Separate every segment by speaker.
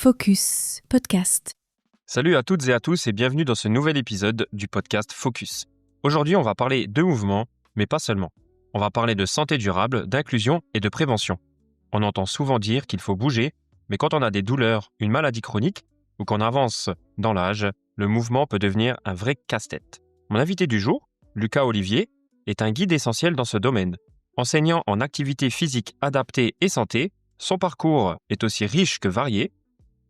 Speaker 1: Focus Podcast.
Speaker 2: Salut à toutes et à tous et bienvenue dans ce nouvel épisode du podcast Focus. Aujourd'hui, on va parler de mouvement, mais pas seulement. On va parler de santé durable, d'inclusion et de prévention. On entend souvent dire qu'il faut bouger, mais quand on a des douleurs, une maladie chronique ou qu'on avance dans l'âge, le mouvement peut devenir un vrai casse-tête. Mon invité du jour, Lucas Olivier, est un guide essentiel dans ce domaine. Enseignant en activité physique adaptée et santé, son parcours est aussi riche que varié.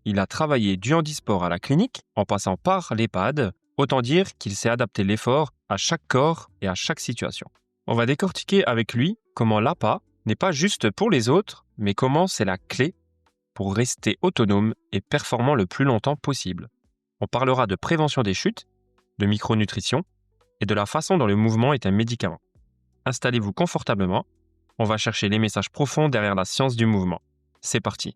Speaker 2: Il a travaillé du handisport à la clinique, en passant par l'EHPAD. Autant dire qu'il s'est adapté l'effort à chaque corps et à chaque situation. On va décortiquer avec lui comment l'APA n'est pas juste pour les autres, mais comment c'est la clé pour rester autonome et performant le plus longtemps possible. On parlera de prévention des chutes, de micronutrition et de la façon dont le mouvement est un médicament. Installez-vous confortablement. On va chercher les messages profonds derrière la science du mouvement. C'est parti.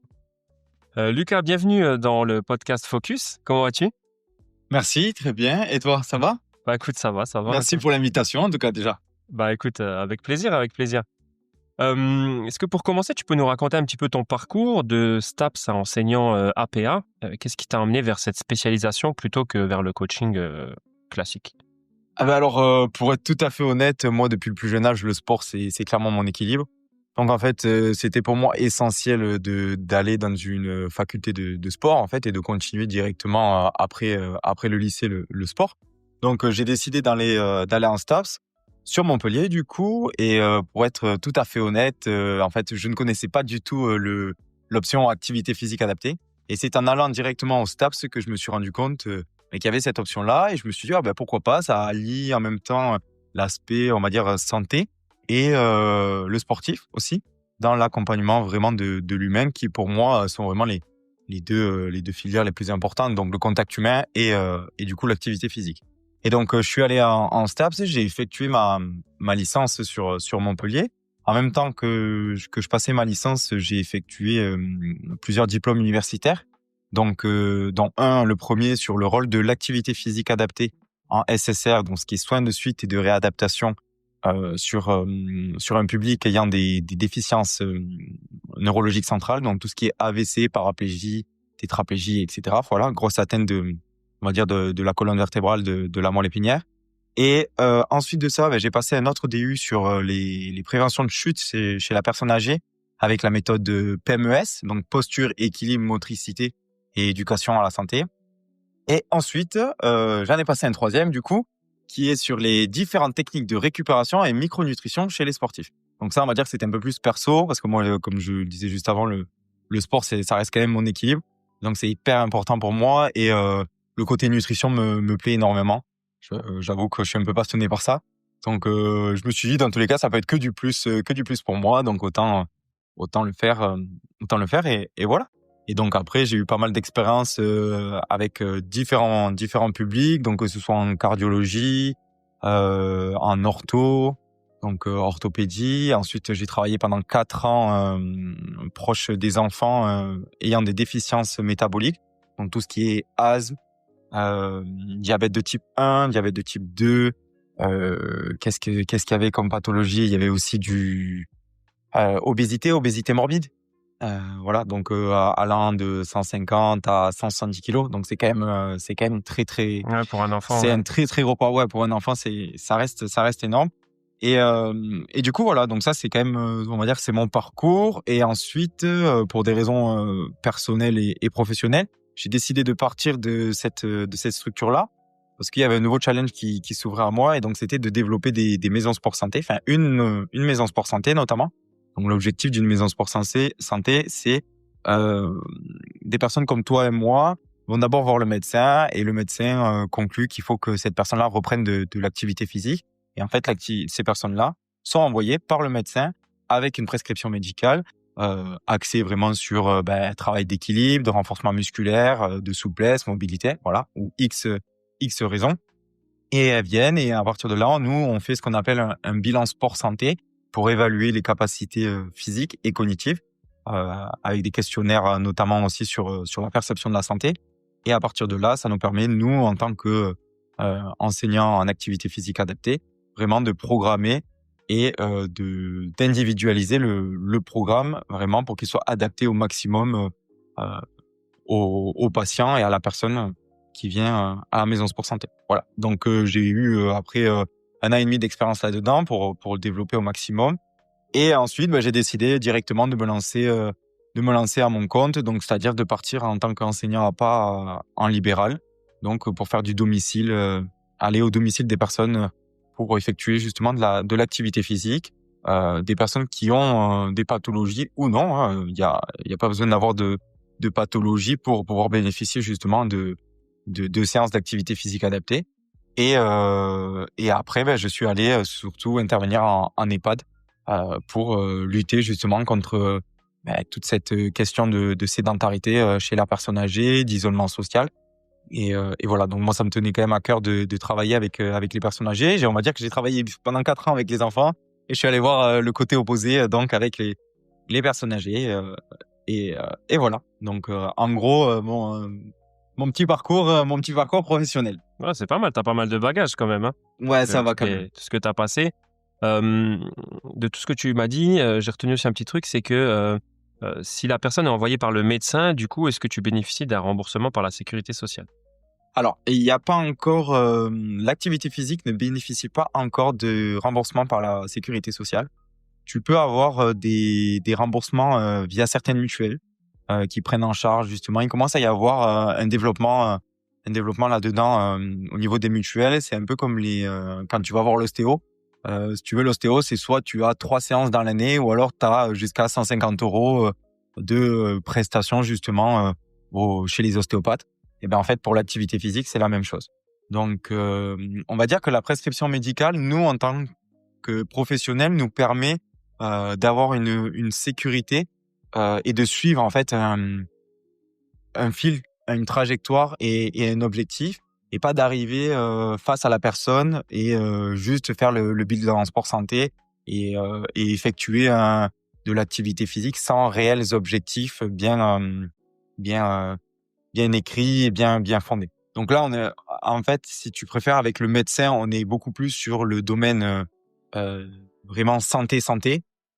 Speaker 2: Lucas, bienvenue dans le podcast Focus. Comment vas-tu?
Speaker 3: Merci, très bien. Et toi, ça va?
Speaker 2: Bah écoute, ça va.
Speaker 3: Merci pour l'invitation, en tout cas, déjà.
Speaker 2: Bah écoute, avec plaisir. Est-ce que pour commencer, tu peux nous raconter un petit peu ton parcours de STAPS à enseignant APA? Qu'est-ce qui t'a amené vers cette spécialisation plutôt que vers le coaching classique?
Speaker 3: Alors, pour être tout à fait honnête, moi, depuis le plus jeune âge, le sport, c'est clairement mon équilibre. Donc, en fait, c'était pour moi essentiel d'aller dans une faculté de sport, en fait, et de continuer directement après le lycée, le sport. Donc, j'ai décidé d'aller en STAPS sur Montpellier, du coup. Et pour être tout à fait honnête, en fait, je ne connaissais pas du tout l'option activité physique adaptée. Et c'est en allant directement au STAPS que je me suis rendu compte qu'il y avait cette option-là. Et je me suis dit, pourquoi pas, ça allie en même temps l'aspect, on va dire, santé et le sportif aussi, dans l'accompagnement vraiment de l'humain, qui pour moi sont vraiment les deux filières les plus importantes, donc le contact humain et du coup l'activité physique. Et donc je suis allé en STAPS, j'ai effectué ma licence sur Montpellier. En même temps que je passais ma licence, j'ai effectué plusieurs diplômes universitaires. Donc dont le premier sur le rôle de l'activité physique adaptée en SSR, donc ce qui est soins de suite et de réadaptation sur un public ayant des déficiences neurologiques centrales, donc tout ce qui est AVC, paraplégie, tétraplégie, etc. Voilà, grosse atteinte on va dire de la colonne vertébrale de la moelle épinière. Et ensuite de ça, j'ai passé un autre DU sur les préventions de chute chez la personne âgée avec la méthode de PMES, donc posture, équilibre, motricité et éducation à la santé. Et ensuite, j'en ai passé un troisième du coup, qui est sur les différentes techniques de récupération et micronutrition chez les sportifs. Donc ça, on va dire que c'était un peu plus perso, parce que moi, comme je le disais juste avant, le sport, ça reste quand même mon équilibre. Donc c'est hyper important pour moi et le côté nutrition me plaît énormément. J'avoue que je suis un peu passionné par ça. Donc je me suis dit, dans tous les cas, ça peut être que du plus pour moi. Donc autant le faire et voilà. Et donc après, j'ai eu pas mal d'expériences avec différents publics, donc que ce soit en cardiologie, en ortho, donc orthopédie. Ensuite, j'ai travaillé pendant 4 ans proche des enfants ayant des déficiences métaboliques, donc tout ce qui est asthme, diabète de type 1, diabète de type 2. Qu'est-ce qu'il y avait comme pathologie? Il y avait aussi du obésité morbide. Voilà, donc allant de 150 à 170 kilos, donc c'est quand même très très.
Speaker 2: Ouais, pour un enfant.
Speaker 3: C'est
Speaker 2: ouais.
Speaker 3: un très très gros poids. Ouais, pour un enfant, ça reste énorme. Et du coup voilà, donc ça c'est quand même, on va dire que c'est mon parcours. Et ensuite, pour des raisons personnelles et professionnelles, j'ai décidé de partir de cette structure-là parce qu'il y avait un nouveau challenge qui s'ouvrait à moi, et donc c'était de développer des maisons sport santé, enfin une maison sport santé notamment. Donc l'objectif d'une maison sport santé, c'est des personnes comme toi et moi vont d'abord voir le médecin, et le médecin conclut qu'il faut que cette personne-là reprenne de l'activité physique. Et en fait, ces personnes-là sont envoyées par le médecin avec une prescription médicale axée vraiment sur travail d'équilibre, de renforcement musculaire, de souplesse, mobilité, voilà, ou X raisons. Et elles viennent, et à partir de là, nous, on fait ce qu'on appelle un bilan sport santé pour évaluer les capacités physiques et cognitives, avec des questionnaires notamment aussi sur la perception de la santé. Et à partir de là, ça nous permet, nous, en tant que enseignants en activité physique adaptée, vraiment de programmer et d'individualiser le programme vraiment pour qu'il soit adapté au maximum au patient et à la personne qui vient à la maison Sport Santé. Voilà. Donc j'ai eu après 1 an et demi d'expérience là-dedans pour le développer au maximum. Et ensuite, j'ai décidé directement de me lancer à mon compte, donc c'est-à-dire de partir en tant qu'enseignant à pas en libéral, donc pour faire du domicile, aller au domicile des personnes pour effectuer justement de l'activité physique, des personnes qui ont des pathologies ou non. Hein. Il y a pas besoin d'avoir de pathologie pour pouvoir bénéficier justement de séances d'activité physique adaptées. Et après, je suis allé surtout intervenir en EHPAD pour lutter justement contre toute cette question de sédentarité chez la personne âgée, d'isolement social. Et voilà, donc moi, ça me tenait quand même à cœur de travailler avec les personnes âgées. On va dire que j'ai travaillé pendant 4 ans avec les enfants et je suis allé voir le côté opposé, donc avec les personnes âgées. Et voilà, donc en gros, mon petit parcours professionnel.
Speaker 2: Ouais, c'est pas mal, tu as pas mal de bagages quand même. Hein,
Speaker 3: Ouais, ça va quand même.
Speaker 2: tout ce que tu as passé. De tout ce que tu m'as dit, j'ai retenu aussi un petit truc, c'est que si la personne est envoyée par le médecin, du coup, est-ce que tu bénéficies d'un remboursement par la sécurité sociale?
Speaker 3: Alors, il n'y a pas encore, l'activité physique ne bénéficie pas encore de remboursement par la sécurité sociale. Tu peux avoir des remboursements via certaines mutuelles qui prennent en charge justement. Il commence à y avoir un développement là-dedans au niveau des mutuelles. C'est un peu comme quand tu vas voir l'ostéo. Si tu veux, l'ostéo, c'est soit tu as 3 séances dans l'année ou alors tu as jusqu'à 150 € de prestations justement chez les ostéopathes. Et ben en fait, pour l'activité physique, c'est la même chose. Donc, on va dire que la prescription médicale, nous, en tant que professionnels, nous permet d'avoir une sécurité et de suivre en fait un fil, une trajectoire et un objectif, et pas d'arriver face à la personne et juste faire le bilan en sport santé et effectuer de l'activité physique sans réels objectifs bien écrits et bien fondés. Donc là, on est en fait, si tu préfères, avec le médecin, on est beaucoup plus sur le domaine vraiment santé,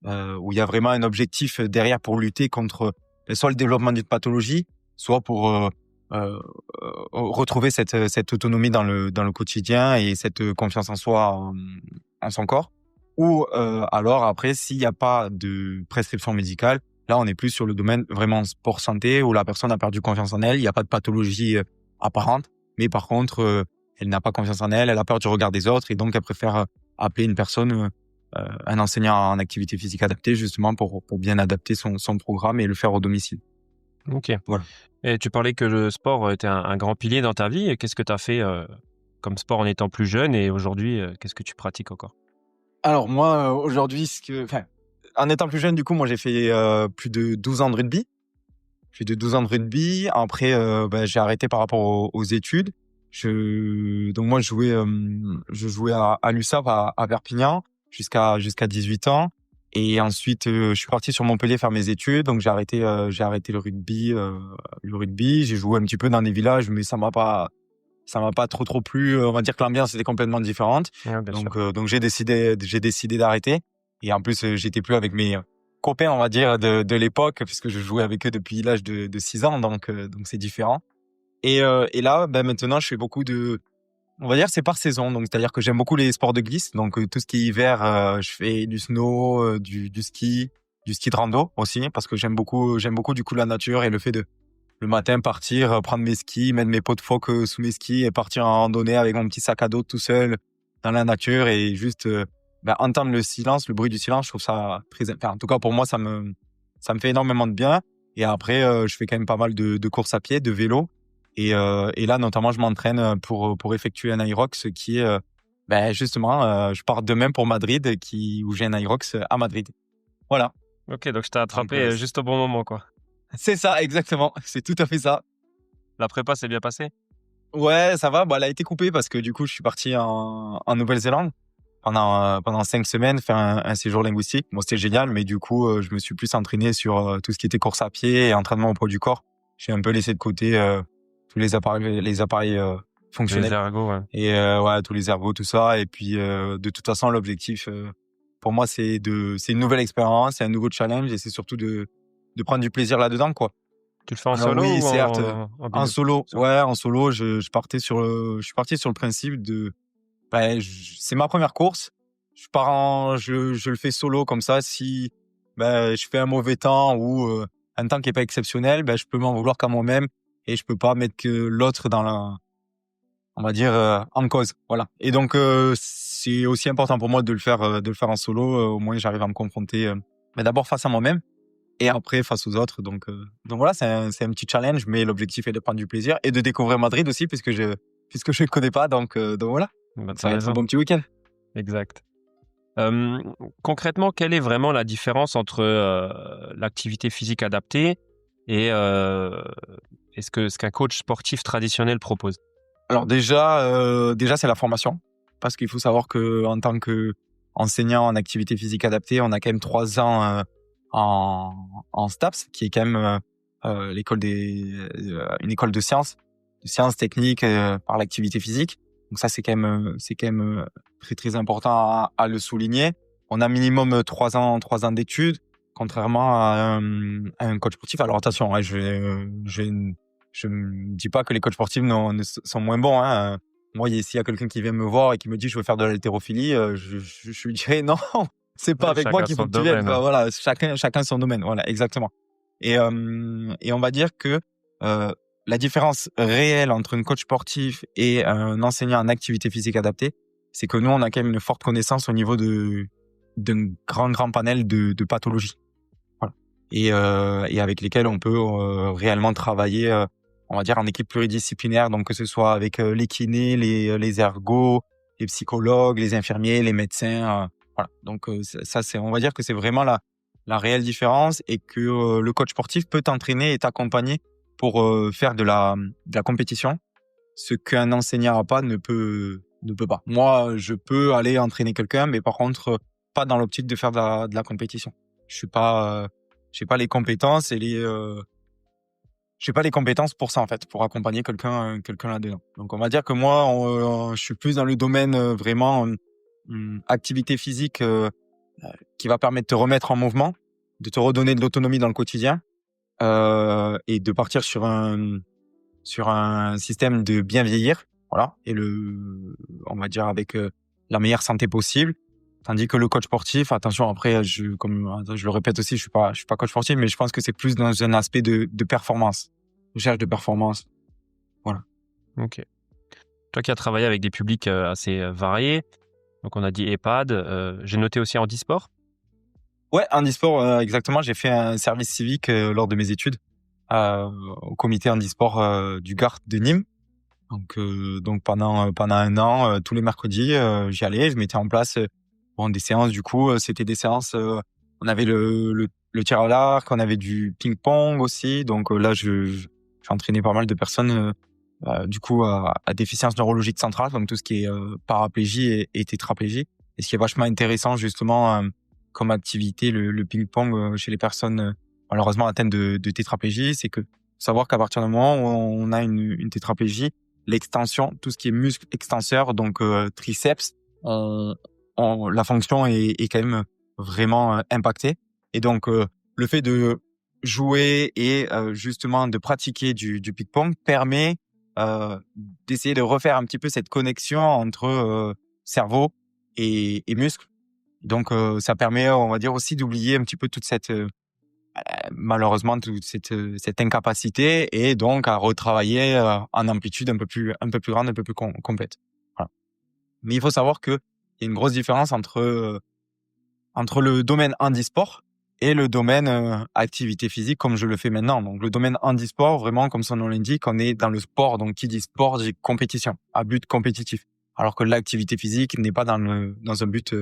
Speaker 3: où il y a vraiment un objectif derrière pour lutter contre soit le développement d'une pathologie, soit pour retrouver cette autonomie dans le quotidien et cette confiance en soi, en son corps. Ou alors après, s'il n'y a pas de prescription médicale, là on est plus sur le domaine vraiment sport santé, où la personne a perdu confiance en elle, il n'y a pas de pathologie apparente, mais par contre elle n'a pas confiance en elle, elle a peur du regard des autres et donc elle préfère appeler une personne, un enseignant en activité physique adaptée, justement pour bien adapter son programme et le faire au domicile.
Speaker 2: Ok.
Speaker 3: Voilà.
Speaker 2: Et tu parlais que le sport était un grand pilier dans ta vie. Qu'est-ce que tu as fait comme sport en étant plus jeune et aujourd'hui, qu'est-ce que tu pratiques encore?
Speaker 3: Alors moi, aujourd'hui, en étant plus jeune, du coup, moi j'ai fait plus de 12 ans de rugby. Après, j'ai arrêté par rapport aux études. Donc moi, je jouais à l'USAP à Perpignan jusqu'à 18 ans. Et ensuite, je suis parti sur Montpellier faire mes études. Donc j'ai arrêté le rugby. J'ai joué un petit peu dans des villages, mais ça m'a pas trop plu. On va dire que l'ambiance était complètement différente.
Speaker 2: Ouais, bien sûr.
Speaker 3: Donc j'ai décidé d'arrêter. Et en plus, j'étais plus avec mes copains, on va dire, de l'époque, puisque je jouais avec eux depuis l'âge de 6 ans. Donc c'est différent. Et là, maintenant, je fais beaucoup on va dire, c'est par saison. Donc, c'est-à-dire que j'aime beaucoup les sports de glisse. Donc, tout ce qui est hiver, je fais du snow, du ski de rando aussi, parce que j'aime beaucoup du coup la nature et le fait de le matin partir, prendre mes skis, mettre mes pots de phoque sous mes skis et partir en randonnée avec mon petit sac à dos tout seul dans la nature et juste entendre le silence, le bruit du silence. Je trouve ça en tout cas pour moi, ça me fait énormément de bien. Et après, je fais quand même pas mal de courses à pied, de vélo. Et là, notamment, je m'entraîne pour effectuer un Irox qui est justement, je pars demain pour Madrid, où j'ai un Irox à Madrid. Voilà.
Speaker 2: Ok, donc je t'ai attrapé juste au bon moment, quoi.
Speaker 3: C'est ça, exactement. C'est tout à fait ça.
Speaker 2: La prépa s'est bien passée?
Speaker 3: Ouais, ça va. Elle a été coupée parce que du coup, je suis parti en Nouvelle-Zélande pendant 5 semaines faire un séjour linguistique. Bon, c'était génial, mais du coup, je me suis plus entraîné sur tout ce qui était course à pied et entraînement au poids du corps. J'ai un peu laissé de côté tous les appareils fonctionnels.
Speaker 2: Les ergots, ouais.
Speaker 3: Et tous les ergots, tout ça. Et puis, de toute façon, l'objectif pour moi, c'est une nouvelle expérience, c'est un nouveau challenge et c'est surtout de prendre du plaisir là-dedans, quoi.
Speaker 2: Tu le fais en
Speaker 3: Alors
Speaker 2: solo
Speaker 3: oui,
Speaker 2: ou
Speaker 3: certes,
Speaker 2: en
Speaker 3: en
Speaker 2: binôme?
Speaker 3: solo,
Speaker 2: Solo.
Speaker 3: ouais, en solo, je suis parti sur le principe de, c'est ma première course. Je le fais solo comme ça. Si je fais un mauvais temps ou un temps qui est pas exceptionnel, je peux m'en vouloir qu'à moi-même et je peux pas mettre que l'autre dans la, on va dire, en cause. Voilà. Et donc c'est aussi important pour moi de le faire en solo. Au moins, j'arrive à me confronter, d'abord face à moi-même et après face aux autres. Donc voilà, c'est un petit challenge, mais l'objectif est de prendre du plaisir et de découvrir Madrid aussi, puisque je ne connais pas. Donc voilà,
Speaker 2: Bah,
Speaker 3: ça
Speaker 2: t'as
Speaker 3: va être un
Speaker 2: raison.
Speaker 3: bon petit week-end.
Speaker 2: Exact. Concrètement, quelle est vraiment la différence entre l'activité physique adaptée et ce qu'un coach sportif traditionnel propose?
Speaker 3: Alors déjà c'est la formation, parce qu'il faut savoir que en tant que enseignant en activité physique adaptée, on a quand même 3 ans en STAPS, qui est quand même une école de sciences techniques par l'activité physique. Donc ça c'est quand même très très important à le souligner. On a minimum 3 ans d'études, contrairement à un coach sportif. Alors attention, hein, je ne dis pas que les coachs sportifs sont moins bons, hein. Moi, s'il y a quelqu'un qui vient me voir et qui me dit je veux faire de l'haltérophilie, je lui dirais non, c'est pas
Speaker 2: Ouais,
Speaker 3: avec moi
Speaker 2: chacun
Speaker 3: qu'il faut
Speaker 2: son
Speaker 3: que tu viennes.
Speaker 2: domaine,
Speaker 3: Enfin,
Speaker 2: hein.
Speaker 3: voilà, chacun son domaine. Voilà, exactement. Et on va dire que euh, la différence réelle entre un coach sportif et un enseignant en activité physique adaptée, c'est que nous, on a quand même une forte connaissance au niveau d'un grand panel de pathologies. Voilà. Et avec lesquelles on peut réellement travailler, on va dire, en équipe pluridisciplinaire. Donc, que ce soit avec les kinés, les ergos, les psychologues, les infirmiers, les médecins. Voilà. Donc, ça, on va dire que c'est vraiment la réelle différence et que le coach sportif peut t'entraîner et t'accompagner pour faire de la compétition, ce qu'un enseignant à pas ne peut pas. Moi, je peux aller entraîner quelqu'un, mais par contre, pas dans l'optique de faire de la compétition. Je suis pas, j'ai pas les compétences j'ai pas les compétences pour ça en fait, pour accompagner quelqu'un là-dedans. Donc on va dire que moi, je suis plus dans le domaine vraiment activité physique qui va permettre de te remettre en mouvement, de te redonner de l'autonomie dans le quotidien et de partir sur un système de bien vieillir, voilà, et on va dire avec la meilleure santé possible. Tandis que le coach sportif, attention, après, je le répète aussi, je suis pas coach sportif, mais je pense que c'est plus dans un aspect de performance, recherche de performance. Voilà.
Speaker 2: Ok. Toi qui as travaillé avec des publics assez variés, donc on a dit EHPAD, j'ai noté aussi handisport.
Speaker 3: Ouais, handisport, exactement. J'ai fait un service civique lors de mes études au comité handisport du Gard de Nîmes. Donc pendant un an, tous les mercredis, j'y allais, je mettais en place des séances. Du coup, c'était des séances. On avait le tir à l'arc, on avait du ping-pong aussi. Donc là, j'ai entraîné pas mal de personnes du coup à déficience neurologique centrale, donc tout ce qui est paraplégie et tétraplégie. Et ce qui est vachement intéressant justement comme activité, le ping-pong chez les personnes malheureusement atteintes de tétraplégie, c'est que savoir qu'à partir du moment où on a une tétraplégie, l'extension, tout ce qui est muscle extenseur, donc triceps, la fonction est quand même vraiment impactée. Et donc le fait de jouer et justement de pratiquer du ping-pong permet d'essayer de refaire un petit peu cette connexion entre cerveau et muscle. Donc ça permet, on va dire aussi, d'oublier un petit peu toute cette malheureusement toute cette incapacité et donc à retravailler en amplitude un peu plus grande, un peu plus complète. Voilà. Mais il faut savoir que il y a une grosse différence entre le domaine handisport et le domaine activité physique comme je le fais maintenant. Donc le domaine handisport, vraiment comme son nom l'indique, on est dans le sport. Donc qui dit sport dit compétition, à but compétitif. Alors que l'activité physique n'est pas dans un but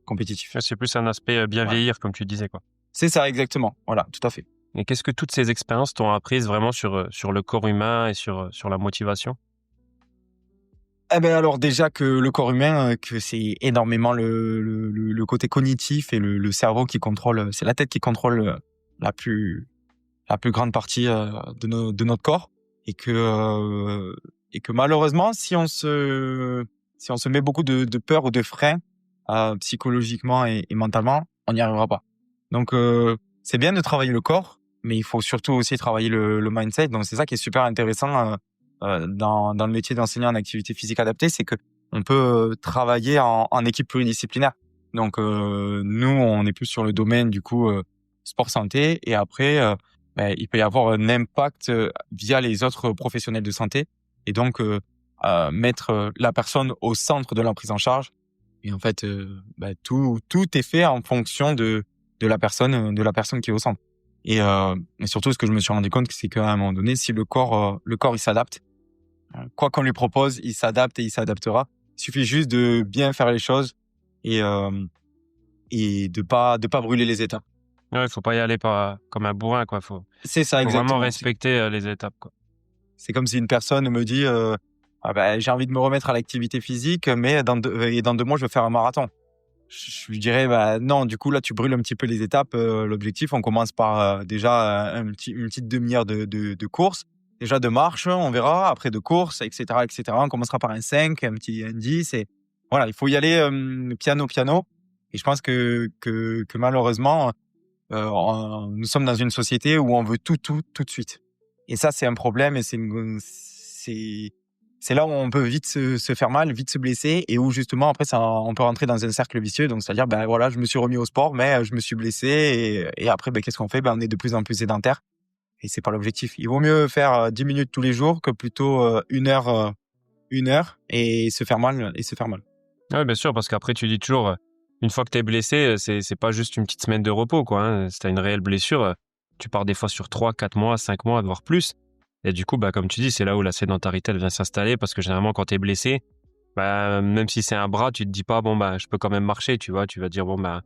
Speaker 3: compétitif.
Speaker 2: Ouais, c'est plus un aspect bien
Speaker 3: Voilà.
Speaker 2: vieillir, comme tu disais, quoi.
Speaker 3: C'est ça exactement. Voilà, tout à fait.
Speaker 2: Et qu'est-ce que toutes ces expériences t'ont appris vraiment sur le corps humain et sur la motivation?
Speaker 3: Eh ben alors déjà que le corps humain, que c'est énormément le côté cognitif et le cerveau qui contrôle, c'est la tête qui contrôle la plus la plus grande partie de notre corps et que malheureusement si on se met beaucoup de peur ou de frein psychologiquement et mentalement, on n'y arrivera pas. Donc c'est bien de travailler le corps, mais il faut surtout aussi travailler le mindset. Donc, c'est ça qui est super intéressant dans le métier d'enseignant en activité physique adaptée, c'est que on peut travailler en équipe pluridisciplinaire. Donc, nous, on est plus sur le domaine du coup sport-santé, et après, il peut y avoir un impact via les autres professionnels de santé, et donc mettre la personne au centre de la prise en charge. Et en fait, tout est fait en fonction de la personne qui est au centre. Et surtout, ce que je me suis rendu compte, c'est qu'à un moment donné, si le corps il s'adapte, quoi qu'on lui propose, il s'adapte et il s'adaptera. Il suffit juste de bien faire les choses et de pas brûler les étapes.
Speaker 2: Ouais, faut pas y aller comme un bourrin, quoi. Faut
Speaker 3: C'est ça, exactement.
Speaker 2: vraiment respecter les étapes, quoi.
Speaker 3: C'est comme si une personne me dit j'ai envie de me remettre à l'activité physique, mais dans 2 mois, je veux faire un marathon. Je lui dirais non, du coup là tu brûles un petit peu les étapes. L'objectif, on commence par déjà une petite demi-heure de course, déjà de marche, on verra, après de course, etc. On commencera par un 5, un 10, et voilà, il faut y aller piano. Et je pense que malheureusement nous sommes dans une société où on veut tout de suite. Et ça, c'est un problème, et c'est là où on peut vite se faire mal, vite se blesser, et où justement après on peut rentrer dans un cercle vicieux. Donc c'est-à-dire je me suis remis au sport, mais je me suis blessé, et après qu'est-ce qu'on fait? On est de plus en plus sédentaire, et c'est pas l'objectif. Il vaut mieux faire 10 minutes tous les jours que plutôt une heure et se faire mal.
Speaker 2: Ouais, bien sûr, parce qu'après tu dis toujours, une fois que t'es blessé, c'est pas juste une petite semaine de repos, quoi, hein. Si t'as une réelle blessure, tu pars des fois sur 3, 4 mois, 5 mois, voire plus. Et du coup, comme tu dis, c'est là où la sédentarité elle vient s'installer, parce que généralement, quand t'es blessé, même si c'est un bras, tu te dis pas, je peux quand même marcher, tu vois. Tu vas dire, voilà,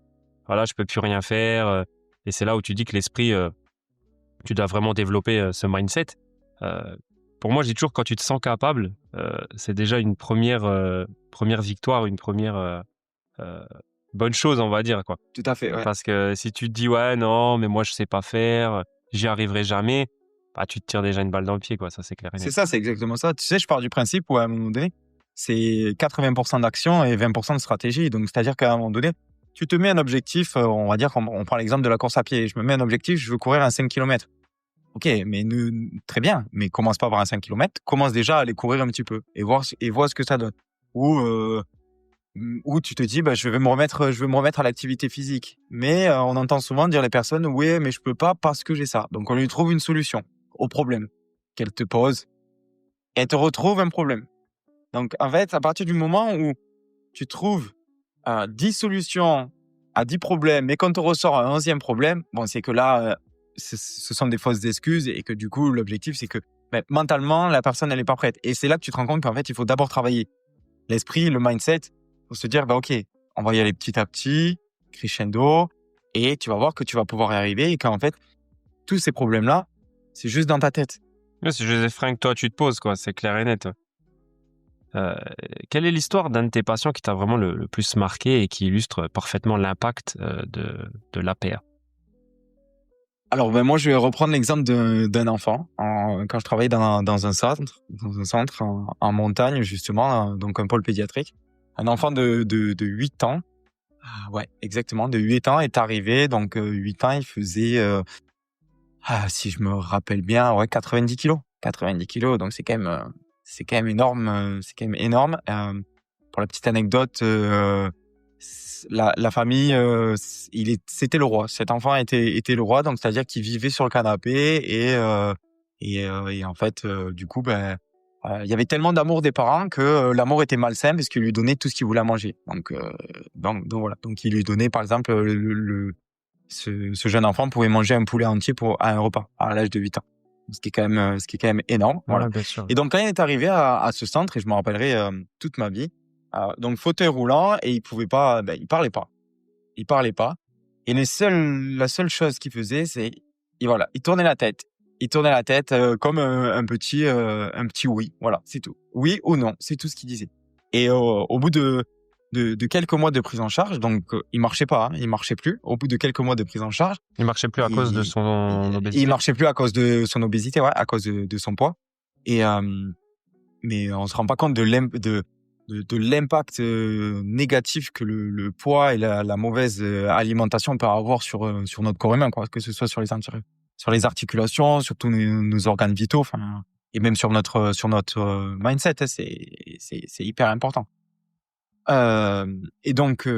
Speaker 2: je peux plus rien faire. Et c'est là où tu dis que l'esprit, tu dois vraiment développer ce mindset. Pour moi, je dis toujours, quand tu te sens capable, c'est déjà une première victoire, une première bonne chose, on va dire, quoi.
Speaker 3: Tout à fait, ouais.
Speaker 2: Parce que si tu te dis, ouais, non, mais moi, je sais pas faire, j'y arriverai jamais, tu te tires déjà une balle dans le pied, quoi. Ça, c'est clair et net.
Speaker 3: C'est ça, c'est exactement ça. Tu sais, je pars du principe où à un moment donné, c'est 80% d'action et 20% de stratégie. Donc, c'est-à-dire qu'à un moment donné, tu te mets un objectif, on va dire qu'on prend l'exemple de la course à pied. Je me mets un objectif, je veux courir un 5 km. Ok, mais très bien, mais commence pas par un 5 km, commence déjà à aller courir un petit peu et voir ce que ça donne. Ou tu te dis, je veux me remettre à l'activité physique. Mais on entend souvent dire les personnes, oui, mais je peux pas parce que j'ai ça. Donc on lui trouve une solution au problème qu'elle te pose, et elle te retrouve un problème. Donc en fait, à partir du moment où tu trouves 10 solutions à 10 problèmes, et quand te ressort un 11e problème, c'est que là, ce sont des fausses excuses, et que du coup, l'objectif, c'est que mentalement, la personne, elle n'est pas prête. Et c'est là que tu te rends compte qu'en fait, il faut d'abord travailler l'esprit, le mindset, pour se dire, ok, on va y aller petit à petit, crescendo, et tu vas voir que tu vas pouvoir y arriver, et qu'en fait, tous ces problèmes-là, c'est juste dans ta tête.
Speaker 2: Ouais, c'est juste des freins que toi, tu te poses, quoi. C'est clair et net. Quelle est l'histoire d'un de tes patients qui t'a vraiment le plus marqué et qui illustre parfaitement l'impact de l'APA?
Speaker 3: Alors, moi, je vais reprendre l'exemple d'un enfant. Quand je travaillais dans un centre en montagne, justement, donc un pôle pédiatrique. Un enfant de 8 ans. Ouais, exactement, de 8 ans est arrivé. Donc, 8 ans, il faisait, si je me rappelle bien, 90 kilos. 90 kilos, donc c'est quand même énorme. C'est quand même énorme. Pour la petite anecdote, la famille, c'était le roi. Cet enfant était le roi, donc c'est-à-dire qu'il vivait sur le canapé, et en fait, du coup, il y avait tellement d'amour des parents que l'amour était malsain, parce qu'il lui donnait tout ce qu'il voulait manger. Donc voilà. Donc il lui donnait, par exemple, ce jeune enfant pouvait manger un poulet entier à un repas à l'âge de 8 ans. Ce qui est quand même énorme. Voilà.
Speaker 2: Ouais, bien sûr.
Speaker 3: Et donc quand il est arrivé à ce centre, et je me rappellerai toute ma vie, donc fauteuil roulant, et il pouvait pas, il parlait pas. Et la seule chose qu'il faisait, c'est, il tournait la tête. Comme un petit oui. Voilà, c'est tout. Oui ou non, c'est tout ce qu'il disait. Et au bout de quelques mois de prise en charge, donc il marchait pas, il marchait plus. Au bout de quelques mois de prise en charge,
Speaker 2: Il marchait plus à cause de son obésité.
Speaker 3: il marchait plus à cause de son obésité, ouais, à cause de son poids. Et mais on se rend pas compte de l'impact négatif que le poids et la mauvaise alimentation peut avoir sur notre corps humain, quoi, que ce soit sur les sur les articulations, sur tous nos organes vitaux, enfin, et même sur notre mindset, hein, c'est hyper important. Et donc,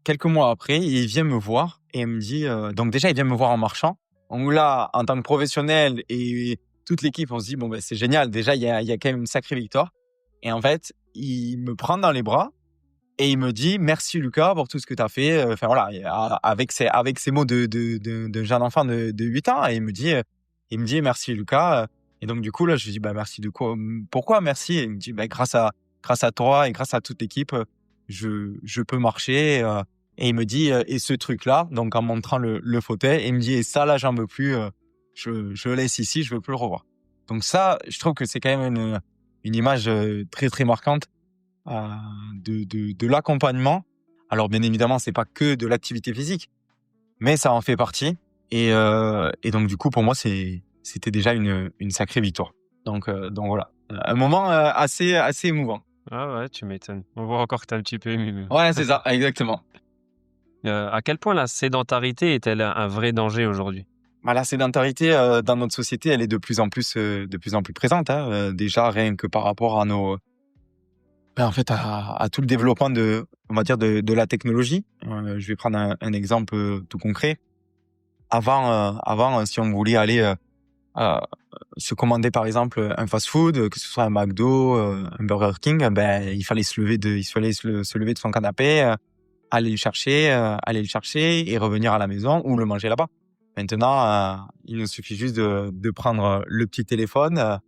Speaker 3: quelques mois après, il vient me voir et il me dit, donc déjà, il vient me voir en marchant. Donc là, en tant que professionnel et toute l'équipe, on se dit, bon, ben, c'est génial. Déjà, il y a quand même une sacrée victoire. Et en fait, il me prend dans les bras et il me dit, merci Lucas pour tout ce que tu as fait. Enfin voilà, avec ces mots de jeune enfant de 8 ans. Et il me dit, merci Lucas. Et donc, du coup, là, je lui dis, bah, merci de quoi? Pourquoi merci? Et il me dit, bah, grâce à toi et grâce à toute l'équipe, je peux marcher. Et il me dit, et ce truc-là, donc en montrant le fauteuil, il me dit, et ça, là, j'en veux plus, je le laisse ici, je veux plus le revoir. Donc ça, je trouve que c'est quand même une image très, très marquante de l'accompagnement. Alors, bien évidemment, c'est pas que de l'activité physique, mais ça en fait partie. Et donc, du coup, pour moi, c'était déjà une sacrée victoire. Donc voilà. Un moment assez émouvant.
Speaker 2: Ah ouais, tu m'étonnes. On voit encore que t'es un petit peu ému.
Speaker 3: Ouais, c'est ça, exactement.
Speaker 2: À quel point la sédentarité est-elle un vrai danger aujourd'hui?
Speaker 3: Bah, la sédentarité dans notre société, elle est de plus en plus présente. Hein. Déjà, rien que par rapport à en fait, à tout le développement on va dire de la technologie. Je vais prendre un exemple tout concret. Avant, si on voulait aller se commander par exemple un fast-food, que ce soit un McDo, un Burger King, ben il fallait se lever se lever de son canapé, aller le chercher et revenir à la maison ou le manger là-bas. Maintenant, il nous suffit juste de prendre le petit téléphone,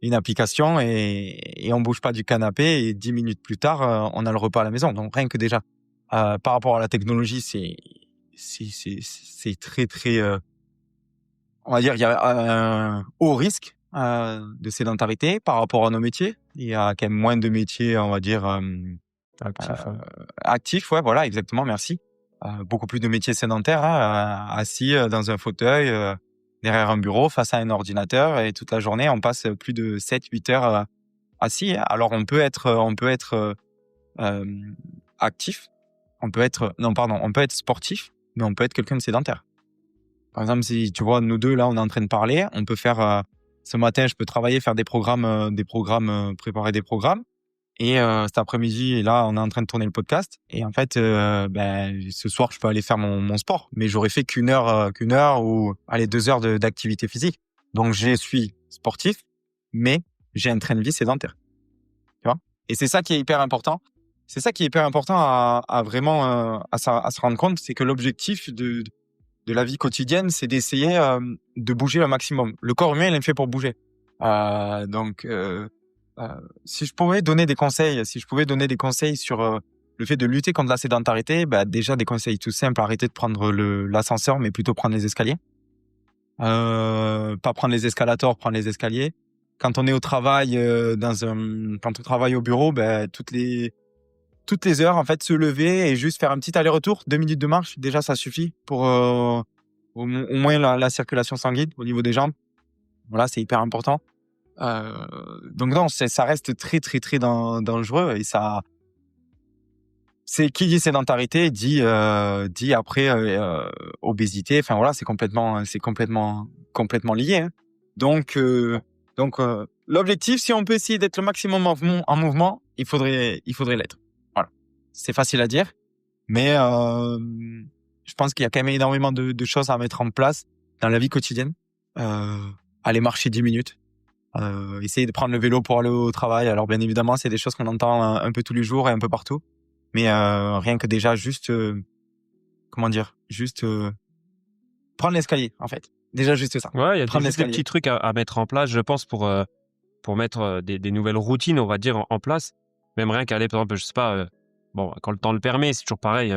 Speaker 3: une application et on bouge pas du canapé et 10 minutes plus tard, on a le repas à la maison. Donc rien que déjà par rapport à la technologie, c'est très très on va dire il y a un haut risque de sédentarité par rapport à nos métiers. Il y a quand même moins de métiers, on va dire
Speaker 2: Actif, ouais.
Speaker 3: actifs, ouais, voilà, exactement, merci. Beaucoup plus de métiers sédentaires, hein, assis dans un fauteuil, derrière un bureau, face à un ordinateur, et toute la journée, on passe plus de 7-8 heures assis. Hein. Alors, on peut être actif, on peut être sportif, mais on peut être quelqu'un de sédentaire. Par exemple, si tu vois, nous deux, là, on est en train de parler, on peut faire, ce matin, je peux travailler, faire des programmes, préparer des programmes. Et cet après-midi, là, on est en train de tourner le podcast. Et en fait, ce soir, je peux aller faire mon sport. Mais j'aurais fait qu'une heure ou 2 heures d'activité physique. Donc, je suis sportif, mais j'ai un train de vie sédentaire. Tu vois? Et c'est ça qui est hyper important. C'est ça qui est hyper important à vraiment à se rendre compte, c'est que l'objectif de la vie quotidienne, c'est d'essayer de bouger le maximum. Le corps humain, il est fait pour bouger. Donc, si je pouvais donner des conseils sur le fait de lutter contre la sédentarité, déjà des conseils tout simples, arrêter de prendre l'ascenseur, mais plutôt prendre les escaliers. Pas prendre les escalators, prendre les escaliers. Quand on est au travail, quand on travaille au bureau, toutes les heures, en fait, se lever et juste faire un petit aller-retour, 2 minutes de marche, déjà ça suffit pour au moins la circulation sanguine au niveau des jambes. Voilà, c'est hyper important. Donc non, ça reste très très très dangereux et ça, c'est qui dit sédentarité dit après obésité. Enfin voilà, c'est complètement lié. Hein. Donc l'objectif, si on peut essayer d'être le maximum en mouvement, il faudrait l'être. Voilà, c'est facile à dire, mais je pense qu'il y a quand même énormément de choses à mettre en place dans la vie quotidienne. Aller marcher 10 minutes. Essayer de prendre le vélo pour aller au travail. Alors bien évidemment, c'est des choses qu'on entend un peu tous les jours et un peu partout. Mais rien que déjà juste prendre l'escalier en fait. Déjà juste ça.
Speaker 2: Ouais, il y a
Speaker 3: Prendre
Speaker 2: des
Speaker 3: l'escalier.
Speaker 2: petits trucs à mettre en place, je pense, pour mettre des nouvelles routines, on va dire, en place. Même rien qu'aller, par exemple, je sais pas, bon, quand le temps le permet, c'est toujours pareil.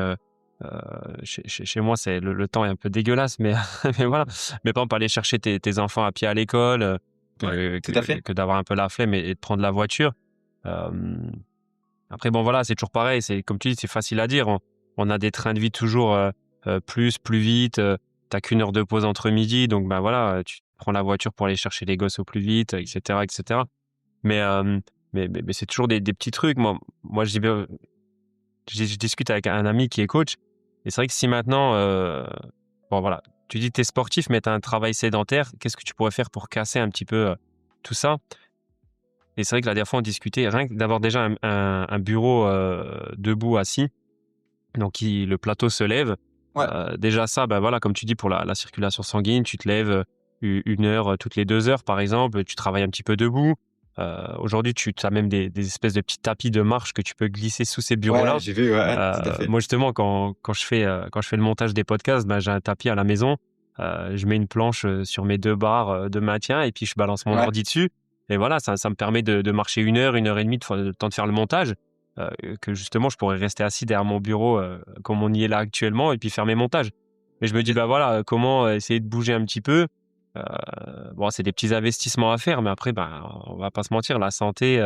Speaker 2: Chez moi, le temps est un peu dégueulasse, mais, mais voilà. Mais par exemple, aller chercher tes enfants à pied à l'école,
Speaker 3: Tout à fait.
Speaker 2: que d'avoir un peu la flemme et de prendre la voiture. Après, bon, voilà, c'est toujours pareil. C'est, comme tu dis, c'est facile à dire. On a des trains de vie toujours plus vite. T'as qu'une heure de pause entre midi. Donc, ben voilà, tu prends la voiture pour aller chercher les gosses au plus vite, etc., etc. Mais c'est toujours des petits trucs. Moi, je discute avec un ami qui est coach. Et c'est vrai que si maintenant, bon, voilà, tu dis que tu es sportif, mais tu as un travail sédentaire. Qu'est-ce que tu pourrais faire pour casser un petit peu tout ça? Et c'est vrai que la dernière fois, on discutait, rien que d'avoir déjà un bureau debout, assis, donc le plateau se lève.
Speaker 3: Ouais.
Speaker 2: Déjà ça, ben voilà, comme tu dis, pour la circulation sanguine, tu te lèves une heure toutes les 2 heures, par exemple, tu travailles un petit peu debout. Aujourd'hui, tu as même des espèces de petits tapis de marche que tu peux glisser sous ces bureaux-là.
Speaker 3: Ouais, j'ai vu, ouais, tout à fait.
Speaker 2: Moi, justement, quand je fais le montage des podcasts, ben, j'ai un tapis à la maison. Je mets une planche sur mes 2 barres de maintien et puis je balance mon ordi dessus. Et voilà, ça me permet de marcher 1 heure, 1 heure et demie de temps de faire le montage. Que justement, je pourrais rester assis derrière mon bureau comme on y est là actuellement et puis faire mes montages. Mais je me dis, bah voilà, comment essayer de bouger un petit peu. Bon, c'est des petits investissements à faire, mais après, on va pas se mentir, la santé,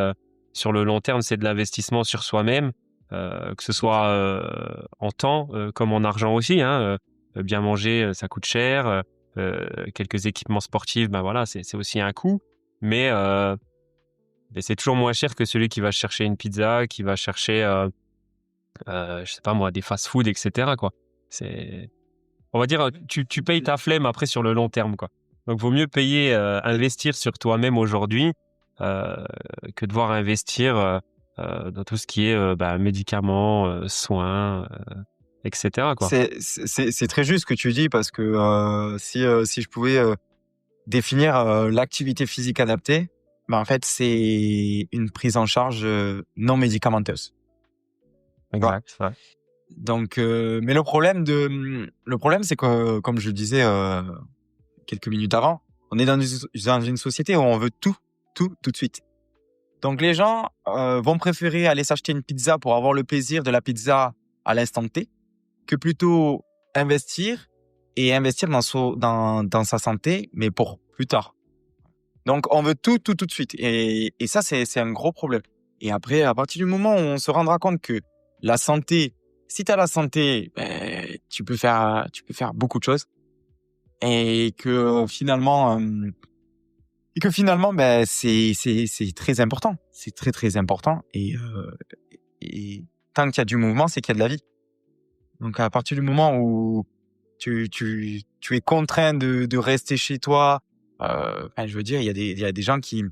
Speaker 2: sur le long terme, c'est de l'investissement sur soi-même, que ce soit en temps comme en argent aussi. Hein, bien manger, ça coûte cher. Quelques équipements sportifs, voilà, c'est aussi un coût. Mais c'est toujours moins cher que celui qui va chercher une pizza, qui va chercher, je sais pas moi, des fast-food, etc., quoi. On va dire, tu payes ta flemme après sur le long terme, quoi. Donc, vaut mieux payer, investir sur toi-même aujourd'hui, que devoir investir dans tout ce qui est médicaments, soins, etc., quoi.
Speaker 3: C'est très juste ce que tu dis parce que si je pouvais définir l'activité physique adaptée, en fait, c'est une prise en charge non médicamenteuse.
Speaker 2: Exact, ouais.
Speaker 3: Donc, mais le problème, c'est que, comme je le disais quelques minutes avant, on est dans une société où on veut tout de suite. Donc, les gens vont préférer aller s'acheter une pizza pour avoir le plaisir de la pizza à l'instant T, que plutôt investir dans sa santé, mais pour plus tard. Donc, on veut tout de suite. Et ça, c'est un gros problème. Et après, à partir du moment où on se rendra compte que la santé, si tu as la santé, tu peux faire beaucoup de choses. Et que finalement, c'est très important. C'est très, très important. Et tant qu'il y a du mouvement, c'est qu'il y a de la vie. Donc, à partir du moment où tu es contraint de rester chez toi, je veux dire, il y a des gens qui,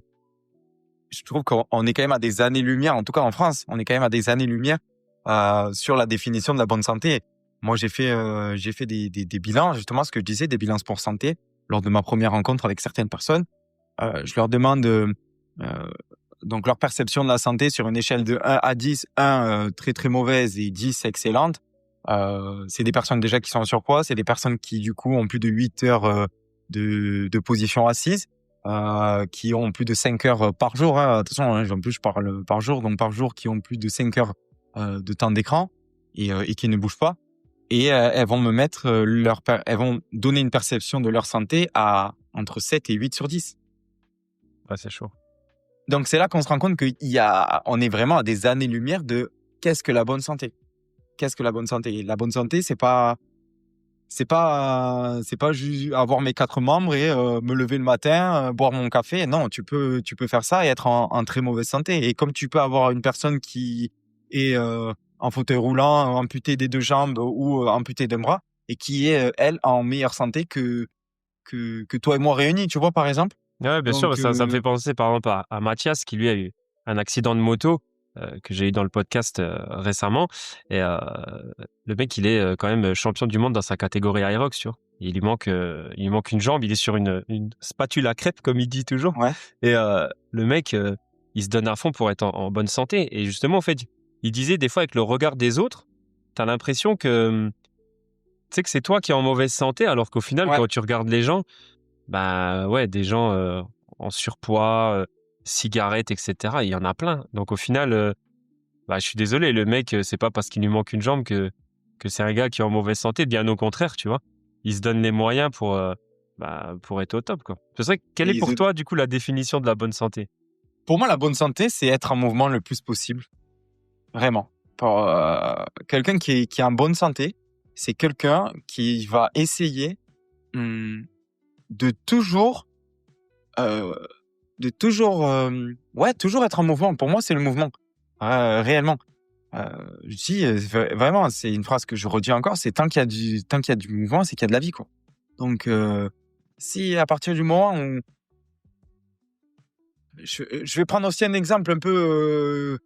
Speaker 3: je trouve qu'on est quand même à des années-lumière, en tout cas en France, on est quand même à des années-lumière sur la définition de la bonne santé. Moi, j'ai fait des bilans, justement, ce que je disais, des bilans sport santé, lors de ma première rencontre avec certaines personnes. Je leur demande donc leur perception de la santé sur une échelle de 1 à 10, 1 très très mauvaise et 10 excellente. C'est des personnes déjà qui sont en surpoids, c'est des personnes qui du coup ont plus de 8 heures de position assise, qui ont plus de 5 heures par jour. Hein. Attention, en plus je parle par jour, donc par jour qui ont plus de 5 heures de temps d'écran et qui ne bougent pas. Et elles vont elles vont donner une perception de leur santé à entre 7 et 8 sur 10.
Speaker 2: Ouais, c'est chaud.
Speaker 3: Donc c'est là qu'on se rend compte on est vraiment à des années-lumière de qu'est-ce que la bonne santé. Qu'est-ce que la bonne santé? La bonne santé, c'est pas juste avoir mes 4 membres et me lever le matin, boire mon café. Non, tu peux faire ça et être en très mauvaise santé. Et comme tu peux avoir une personne qui est en fauteuil roulant, amputée des 2 jambes ou amputée d'un bras, et qui est, elle, en meilleure santé que toi et moi réunis, tu vois, par exemple.
Speaker 2: Ouais, bien sûr, ça me fait penser par exemple à Mathias qui lui a eu un accident de moto que j'ai eu dans le podcast récemment. Et le mec, il est quand même champion du monde dans sa catégorie Aerox, tu vois. Il lui manque une jambe, il est sur une spatule à crêpes, comme il dit toujours.
Speaker 3: Ouais.
Speaker 2: Et le mec, il se donne à fond pour être en bonne santé. Et justement, en fait, il disait des fois avec le regard des autres, t'as l'impression que, tu sais, que c'est toi qui es en mauvaise santé, alors qu'au final, quand tu regardes les gens, des gens en surpoids, cigarettes, etc., il y en a plein. Donc au final, je suis désolé, le mec, c'est pas parce qu'il lui manque une jambe que c'est un gars qui est en mauvaise santé, bien au contraire, tu vois. Il se donne les moyens pour être au top, quoi. C'est vrai, quelle est pour toi, du coup, la définition de la bonne santé?
Speaker 3: Pour moi, la bonne santé, c'est être en mouvement le plus possible. Vraiment. Pour quelqu'un qui est en bonne santé, c'est quelqu'un qui va essayer de toujours toujours être en mouvement. Pour moi, c'est le mouvement. Réellement. Je dis vraiment, c'est une phrase que je redis encore, c'est tant qu'il y a du mouvement, c'est qu'il y a de la vie, quoi. Donc, si à partir du moment où je vais prendre aussi un exemple un peu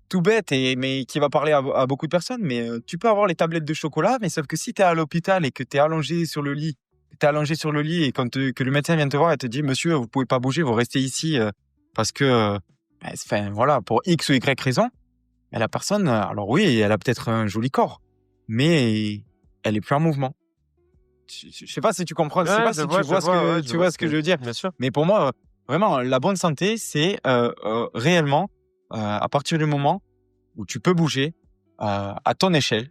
Speaker 3: tout bête mais qui va parler à beaucoup de personnes, mais tu peux avoir les tablettes de chocolat, mais sauf que si tu es à l'hôpital et que tu es allongé sur le lit, et que le médecin vient te voir et te dit: «Monsieur, vous pouvez pas bouger, vous restez ici, parce que, enfin voilà, pour X ou Y raison», et la personne, alors oui, elle a peut-être un joli corps, mais elle est plus en mouvement. Je sais pas si tu comprends, je sais
Speaker 2: Ouais,
Speaker 3: pas si tu vois
Speaker 2: ouais, je
Speaker 3: tu
Speaker 2: vois
Speaker 3: vois ce que je veux dire?
Speaker 2: bien sûr.
Speaker 3: Mais pour moi, vraiment, la bonne santé, c'est réellement, à partir du moment où tu peux bouger à ton échelle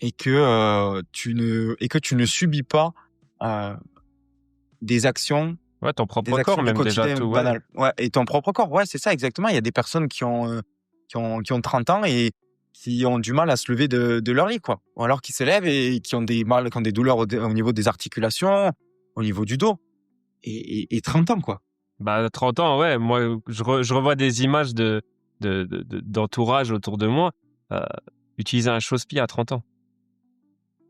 Speaker 3: et que tu ne subis pas euh, des actions
Speaker 2: Ouais, ton propre corps
Speaker 3: du
Speaker 2: même déjà
Speaker 3: quotidien
Speaker 2: tout, ouais.
Speaker 3: banales. Ouais, et ton propre corps, ouais, c'est ça exactement. Il y a des personnes qui ont 30 ans et qui ont du mal à se lever de leur lit, quoi. Ou alors qui se lèvent et qui ont qui ont des douleurs au niveau des articulations, au niveau du dos. Et 30 ans, quoi.
Speaker 2: Bah, 30 ans, ouais, moi, je revois des images d'entourage autour de moi, heu, utiliser un chausse-pied à 30 ans.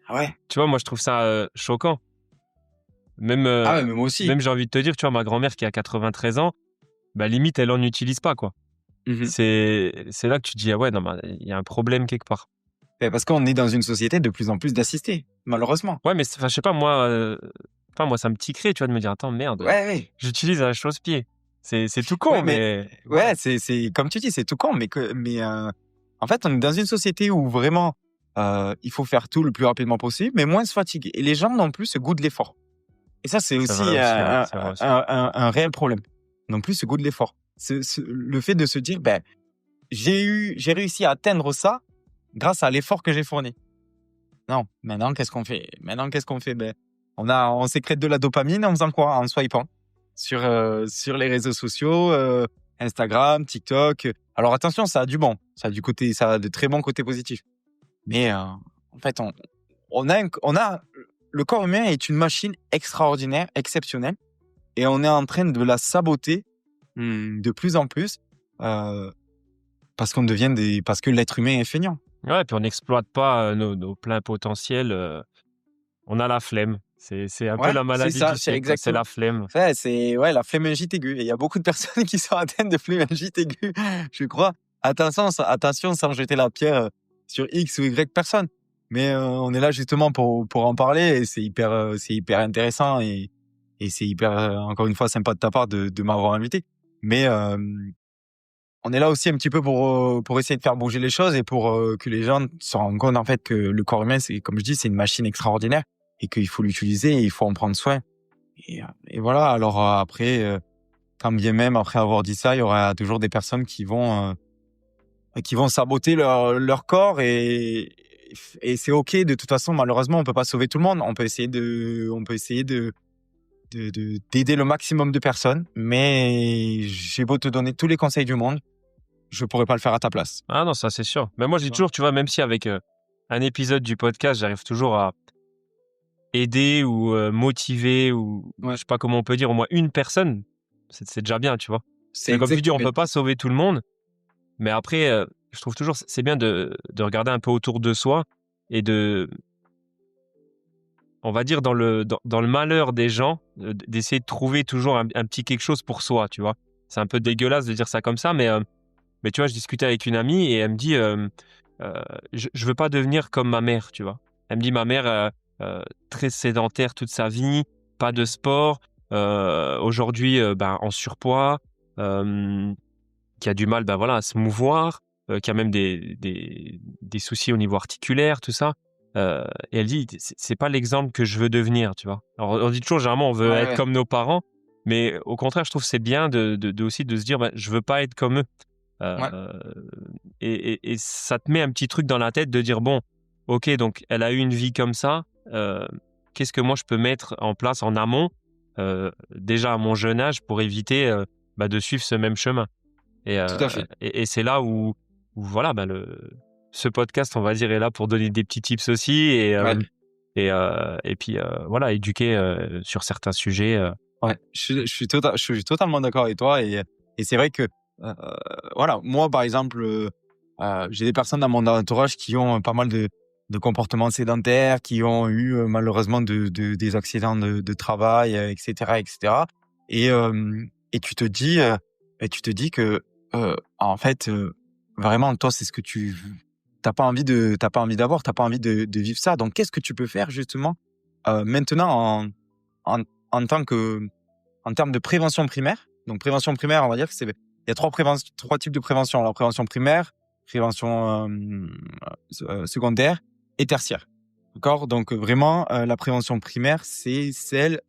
Speaker 3: Ah ouais.
Speaker 2: Tu vois, moi, je trouve ça, choquant. Même,
Speaker 3: Ah ouais, mais moi aussi.
Speaker 2: même j'ai envie de te dire, tu vois, ma grand-mère qui a 93 ans, bah, limite, elle en utilise pas, quoi.
Speaker 3: Mhm.
Speaker 2: C'est là que tu te dis: «Ah ouais, non, mais il y a un problème quelque part».
Speaker 3: Parce qu'on est dans une société de plus en plus d'assistés, malheureusement.
Speaker 2: Ouais, mais enfin, je sais pas, moi, enfin, moi, ça me tiquerait, tu vois, de me dire: «Attends, merde,
Speaker 3: Ouais, ouais.
Speaker 2: j'utilise un chausse-pied». C'est tout con,
Speaker 3: Ouais, mais
Speaker 2: mais voilà.
Speaker 3: ouais, c'est comme tu dis, c'est tout con, en fait, on est dans une société où vraiment, il faut faire tout le plus rapidement possible, mais moins se fatiguer. Et les gens n'ont plus ce goût de l'effort. Et ça, c'est
Speaker 2: C'est vrai
Speaker 3: aussi
Speaker 2: aussi, ouais, c'est vrai aussi.
Speaker 3: un réel problème. Ils n'ont plus ce goût de l'effort. Le fait de se dire, ben, j'ai réussi à atteindre ça grâce à l'effort que j'ai fourni. Non, maintenant, qu'est-ce qu'on fait? Ben, on sécrète de la dopamine en faisant quoi? En swipant sur les réseaux sociaux, Instagram, TikTok. Alors attention, ça a du bon, ça a de très bons côtés positifs. Mais en fait, on a le corps humain est une machine extraordinaire, exceptionnelle, et on est en train de la saboter de plus en plus parce que l'être humain est feignant.
Speaker 2: Ouais, puis on n'exploite pas, nos pleins potentiels, on a la flemme. C'est un peu
Speaker 3: Ouais,
Speaker 2: la
Speaker 3: c'est
Speaker 2: maladie
Speaker 3: ça,
Speaker 2: du
Speaker 3: c'est
Speaker 2: siècle, quoi, c'est
Speaker 3: exactement.
Speaker 2: la flemme.
Speaker 3: Ouais, c'est ouais, la phlébingite aiguë. Et il y a beaucoup de personnes qui sont atteintes de phlébingite aiguë, je crois. Attention, sans jeter la pierre sur X ou Y personne. Mais on est là justement pour en parler, et c'est hyper intéressant, et c'est hyper, encore une fois, sympa de ta part de m'avoir invité. Mais on est là aussi un petit peu pour essayer de faire bouger les choses et pour que les gens se rendent compte en fait que le corps humain, c'est, comme je dis, c'est une machine extraordinaire et qu'il faut l'utiliser et il faut en prendre soin. Et voilà. Alors après, quand bien même après avoir dit ça, il y aura toujours des personnes qui vont saboter leur corps, et c'est ok. De toute façon, malheureusement, on peut pas sauver tout le monde. On peut essayer d'aider le maximum de personnes, mais j'ai beau te donner tous les conseils du monde, je pourrais pas le faire à ta place.
Speaker 2: Ah non, ça c'est sûr. Mais moi, je dis
Speaker 3: Tu vois?
Speaker 2: toujours, tu vois, même si avec, un épisode du podcast, j'arrive toujours à aider ou, motiver ou je
Speaker 3: Ouais,
Speaker 2: sais pas comment on peut dire, au moins une personne, c'est déjà bien, tu vois?
Speaker 3: c'est
Speaker 2: Parce que comme tu
Speaker 3: exact.
Speaker 2: dis, on
Speaker 3: Mais
Speaker 2: peut pas sauver tout le monde, mais après, je trouve toujours c'est bien de regarder un peu autour de soi et on va dire dans le malheur des gens, d'essayer de trouver toujours un petit quelque chose pour soi, tu vois? C'est un peu dégueulasse de dire ça comme ça, mais tu vois, je discutais avec une amie et elle me dit, heu: «Je veux pas devenir comme ma mère», tu vois? Elle me dit: «Ma mère, très sédentaire toute sa vie, pas de sport, aujourd'hui, ben, en surpoids, hem, qui a du mal, ben, voilà, à se mouvoir, qui a même des soucis au niveau articulaire, tout ça». Et elle dit: «C'est pas l'exemple que je veux devenir», tu vois? Alors on dit toujours généralement on veut
Speaker 3: ouais,
Speaker 2: être
Speaker 3: ouais,
Speaker 2: comme nos parents, mais au contraire, je trouve que c'est bien de aussi de se dire: «Bah, je veux pas être comme eux».
Speaker 3: ouais,
Speaker 2: Heu et ça te met un petit truc dans la tête de dire: «Bon, OK, donc elle a eu une vie comme ça, qu'est-ce que moi je peux mettre en place en amont, déjà à mon jeune âge pour éviter, bah, de suivre ce même chemin?» Et
Speaker 3: tout à fait.
Speaker 2: c'est là où voilà, bah, ce podcast, on va dire, est là pour donner des petits tips aussi
Speaker 3: Ouais,
Speaker 2: et puis, voilà, éduquer, sur certains sujets,
Speaker 3: ouais, je suis totalement d'accord avec toi, et c'est vrai que, voilà, moi, par exemple, j'ai des personnes dans mon entourage qui ont pas mal de comportements sédentaires, qui ont eu malheureusement des accidents de travail, etc., etc. Et tu te dis que en fait vraiment toi c'est ce que t'as pas envie d'avoir, t'as pas envie de vivre ça. Donc qu'est-ce que tu peux faire justement maintenant en termes de prévention primaire. Donc prévention primaire, on va dire que il y a trois types de prévention: la prévention primaire, prévention secondaire et tertiaire. D'accord? Donc vraiment la prévention primaire, c'est celle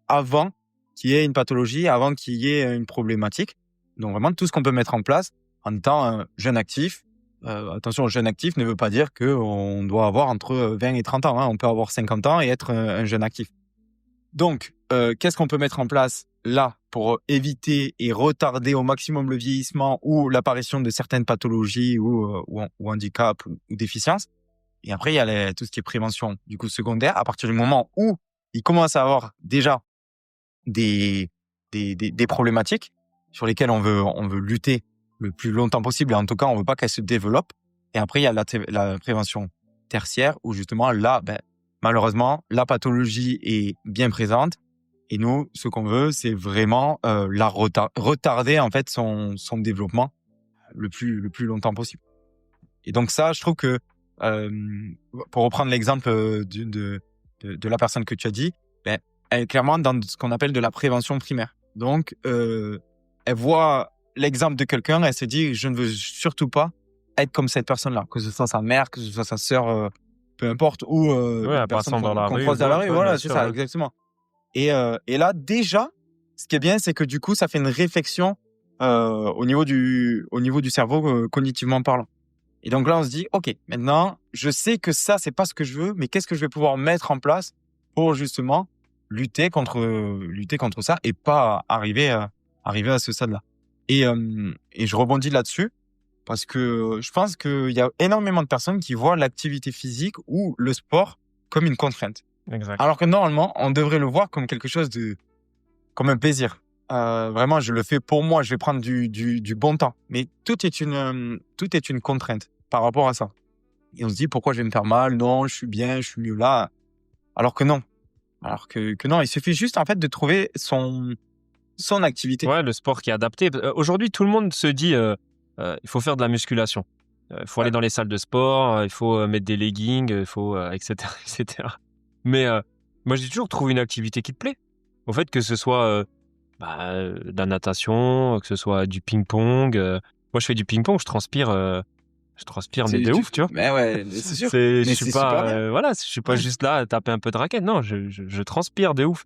Speaker 3: avant qu'il y ait une pathologie, avant qu'il y ait une problématique. Donc vraiment tout ce qu'on peut mettre en place en étant jeune actif. Attention, jeune actif ne veut pas dire qu'on doit avoir entre 20 et 30 ans. Hein. On peut avoir 50 ans et être un jeune actif. Donc, qu'est-ce qu'on peut mettre en place là pour éviter et retarder au maximum le vieillissement ou l'apparition de certaines pathologies ou handicaps ou déficiences? Et après, il y a tout ce qui est prévention du coup secondaire. À partir du moment où il commence à avoir déjà des problématiques sur lesquelles on veut lutter le plus longtemps possible, et en tout cas, on veut pas qu'elles se développent. Et après, il y a la prévention tertiaire où justement là, malheureusement, la pathologie est bien présente. Et nous, ce qu'on veut, c'est vraiment retarder en fait son développement le plus longtemps possible. Et donc ça, je trouve que pour reprendre l'exemple de la personne que tu as dit, elle est clairement dans ce qu'on appelle de la prévention primaire. Donc, elle voit l'exemple de quelqu'un, elle se dit, je ne veux surtout pas être comme cette personne-là, que ce soit sa mère, que ce soit sa sœur, peu importe, ou une personne qu'on croise dans la rue. Voilà, c'est ça, exactement. Et là, déjà, ce qui est bien, c'est que du coup, ça fait une réflexion au niveau du cerveau, cognitivement parlant. Et donc là, on se dit, OK, maintenant, je sais que ça, c'est pas ce que je veux, mais qu'est-ce que je vais pouvoir mettre en place pour justement lutter contre ça et pas arriver à ce stade-là. Et je rebondis là-dessus parce que je pense qu'il y a énormément de personnes qui voient l'activité physique ou le sport comme une contrainte.
Speaker 2: Exact.
Speaker 3: Alors que normalement, on devrait le voir comme quelque chose comme un plaisir. Vraiment, je le fais pour moi, je vais prendre du bon temps. Mais tout est une contrainte par rapport à ça. Et on se dit, pourquoi je vais me faire mal? Non, je suis bien, je suis mieux là. Alors que non. Alors que non, il suffit juste en fait de trouver son activité.
Speaker 2: Ouais, le sport qui est adapté. Aujourd'hui, tout le monde se dit, il faut faire de la musculation. Il faut aller dans les salles de sport, il faut mettre des leggings, il faut, etc., etc. Mais moi, j'ai toujours trouvé une activité qui te plaît. Au fait, que ce soit de la natation, que ce soit du ping-pong. Moi, je fais du ping-pong, je transpire mais de ouf, tu vois.
Speaker 3: Mais ouais, c'est sûr.
Speaker 2: Je suis pas, voilà, je suis pas juste là à taper un peu de raquette. Non, je transpire de ouf.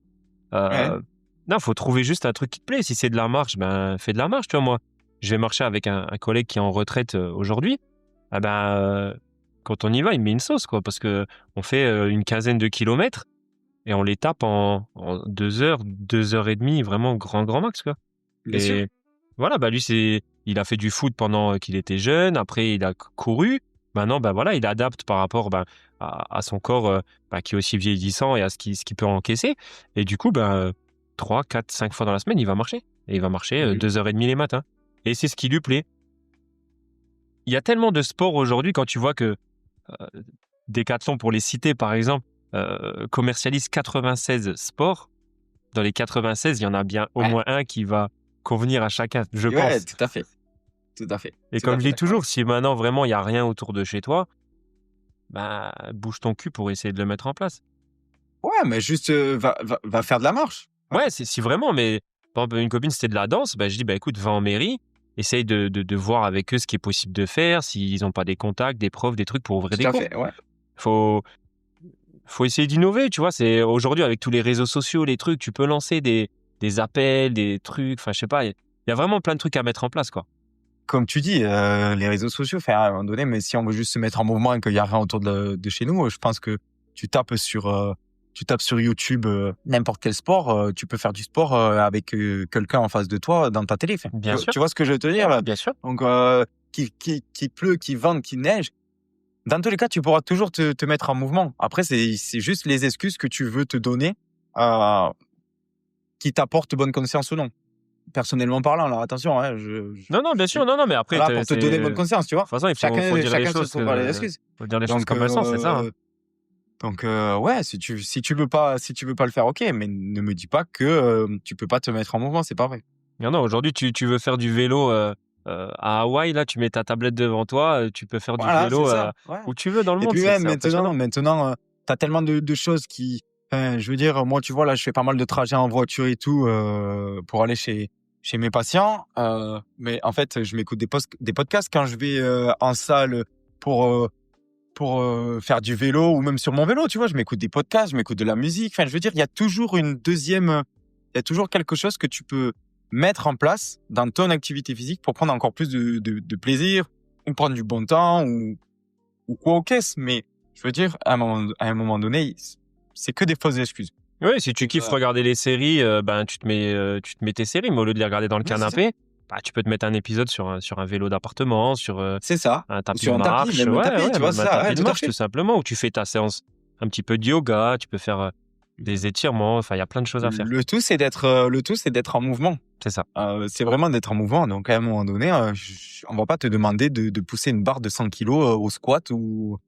Speaker 2: Non, faut trouver juste un truc qui te plaît. Si c'est de la marche, fais de la marche, tu vois. Moi, je vais marcher avec un collègue qui est en retraite aujourd'hui. Quand on y va, il met une sauce, quoi, parce que on fait une quinzaine de kilomètres et on les tape en 2 heures, 2 heures et demie, vraiment grand max, quoi.
Speaker 3: Bien sûr.
Speaker 2: Voilà, lui, il a fait du foot pendant qu'il était jeune. Après, il a couru. Maintenant, voilà, il adapte par rapport à son corps qui est aussi vieillissant et à ce qu'il peut encaisser. Et du coup, 3, 4, 5 fois dans la semaine, il va marcher. Et il va marcher 2h30 les matins. Et c'est ce qui lui plaît. Il y a tellement de sports aujourd'hui, quand tu vois que Decathlon, pour les citer par exemple, commercialise 96 sports. Dans les 96, il y en a bien au moins un qui va convenir à chacun, je pense.
Speaker 3: Ouais, tout à fait.
Speaker 2: Et comme je dis toujours, si maintenant vraiment il n'y a rien autour de chez toi, bouge ton cul pour essayer de le mettre en place.
Speaker 3: Ouais, mais juste va faire de la marche.
Speaker 2: Ouais, si vraiment, mais par exemple, une copine, c'était de la danse, je dis, écoute, va en mairie, essaye de voir avec eux ce qui est possible de faire, s'ils n'ont pas des contacts, des profs, des trucs pour ouvrir des cours.
Speaker 3: Tout à fait, ouais.
Speaker 2: Faut essayer d'innover, tu vois. C'est aujourd'hui, avec tous les réseaux sociaux, les trucs, tu peux lancer des appels, des trucs, enfin, je sais pas, il y a vraiment plein de trucs à mettre en place, quoi.
Speaker 3: Comme tu dis, les réseaux sociaux, à un moment donné, mais si on veut juste se mettre en mouvement et qu'il n'y a rien autour de chez nous, je pense que tu tapes sur YouTube n'importe quel sport, tu peux faire du sport avec quelqu'un en face de toi dans ta télé.
Speaker 2: Bien sûr.
Speaker 3: Tu vois ce que je veux te dire là?
Speaker 2: Bien sûr.
Speaker 3: Donc, qu'il pleut, qu'il vente, qu'il neige, dans tous les cas, tu pourras toujours te mettre en mouvement. Après, c'est juste les excuses que tu veux te donner qui t'apportent bonne conscience ou non. Personnellement parlant, alors attention.
Speaker 2: Non, bien sûr, non, mais après,
Speaker 3: voilà, pour te donner bonne conscience, tu vois.
Speaker 2: De toute façon, il faut dire les choses.
Speaker 3: Chacun se trouvera les excuses.
Speaker 2: Faut dire les choses
Speaker 3: Donc,
Speaker 2: comme elles sont, c'est ça, hein.
Speaker 3: ouais, si tu veux pas le faire, OK, mais ne me dis pas que, tu peux pas te mettre en mouvement, c'est pas vrai.
Speaker 2: Non, non, aujourd'hui, tu veux faire du vélo, à Hawaï, là, tu mets ta tablette devant toi, tu peux faire du
Speaker 3: Voilà, c'est
Speaker 2: vélo,
Speaker 3: ça, ouais.
Speaker 2: où tu veux dans le
Speaker 3: Et
Speaker 2: monde,
Speaker 3: puis même
Speaker 2: c'est impressionnant.
Speaker 3: maintenant, tu as tellement de choses qui enfin, je veux dire, moi, tu vois, là, je fais pas mal de trajets en voiture et tout, pour aller chez mes patients, mais en fait, je m'écoute des podcasts quand je vais, en salle pour, faire du vélo ou même sur mon vélo, tu vois? Je m'écoute des podcasts, je m'écoute de la musique. Enfin, je veux dire, il y a toujours il y a toujours quelque chose que tu peux mettre en place dans ton activité physique pour prendre encore plus de plaisir ou prendre du bon temps ou quoi aux caisses. Mais je veux dire, à un moment donné, c'est que des fausses excuses.
Speaker 2: Oui, si tu kiffes
Speaker 3: Heu,
Speaker 2: regarder les séries, ben, tu te mets tes séries, mais au lieu de les regarder dans le
Speaker 3: ouais, c'est ça.
Speaker 2: canapé, bah, tu peux te mettre un épisode sur un vélo d'appartement, sur,
Speaker 3: C'est ça.
Speaker 2: un
Speaker 3: Ou
Speaker 2: tapis de
Speaker 3: sur un tapis,
Speaker 2: marche.
Speaker 3: même le
Speaker 2: Ouais,
Speaker 3: tapis,
Speaker 2: ouais,
Speaker 3: tu vois?
Speaker 2: même
Speaker 3: C'est
Speaker 2: un
Speaker 3: ça, ouais,
Speaker 2: tapis de
Speaker 3: tout à
Speaker 2: marche, tout
Speaker 3: fait.
Speaker 2: simplement, où tu fais ta séance un petit peu de yoga, tu peux faire, des étirements, enfin, il y a plein de choses à faire.
Speaker 3: Le tout, c'est d'être en mouvement.
Speaker 2: C'est ça.
Speaker 3: C'est vraiment d'être en mouvement. Donc, à un moment donné, on va pas te demander de pousser une barre de 100 kilos au squat ou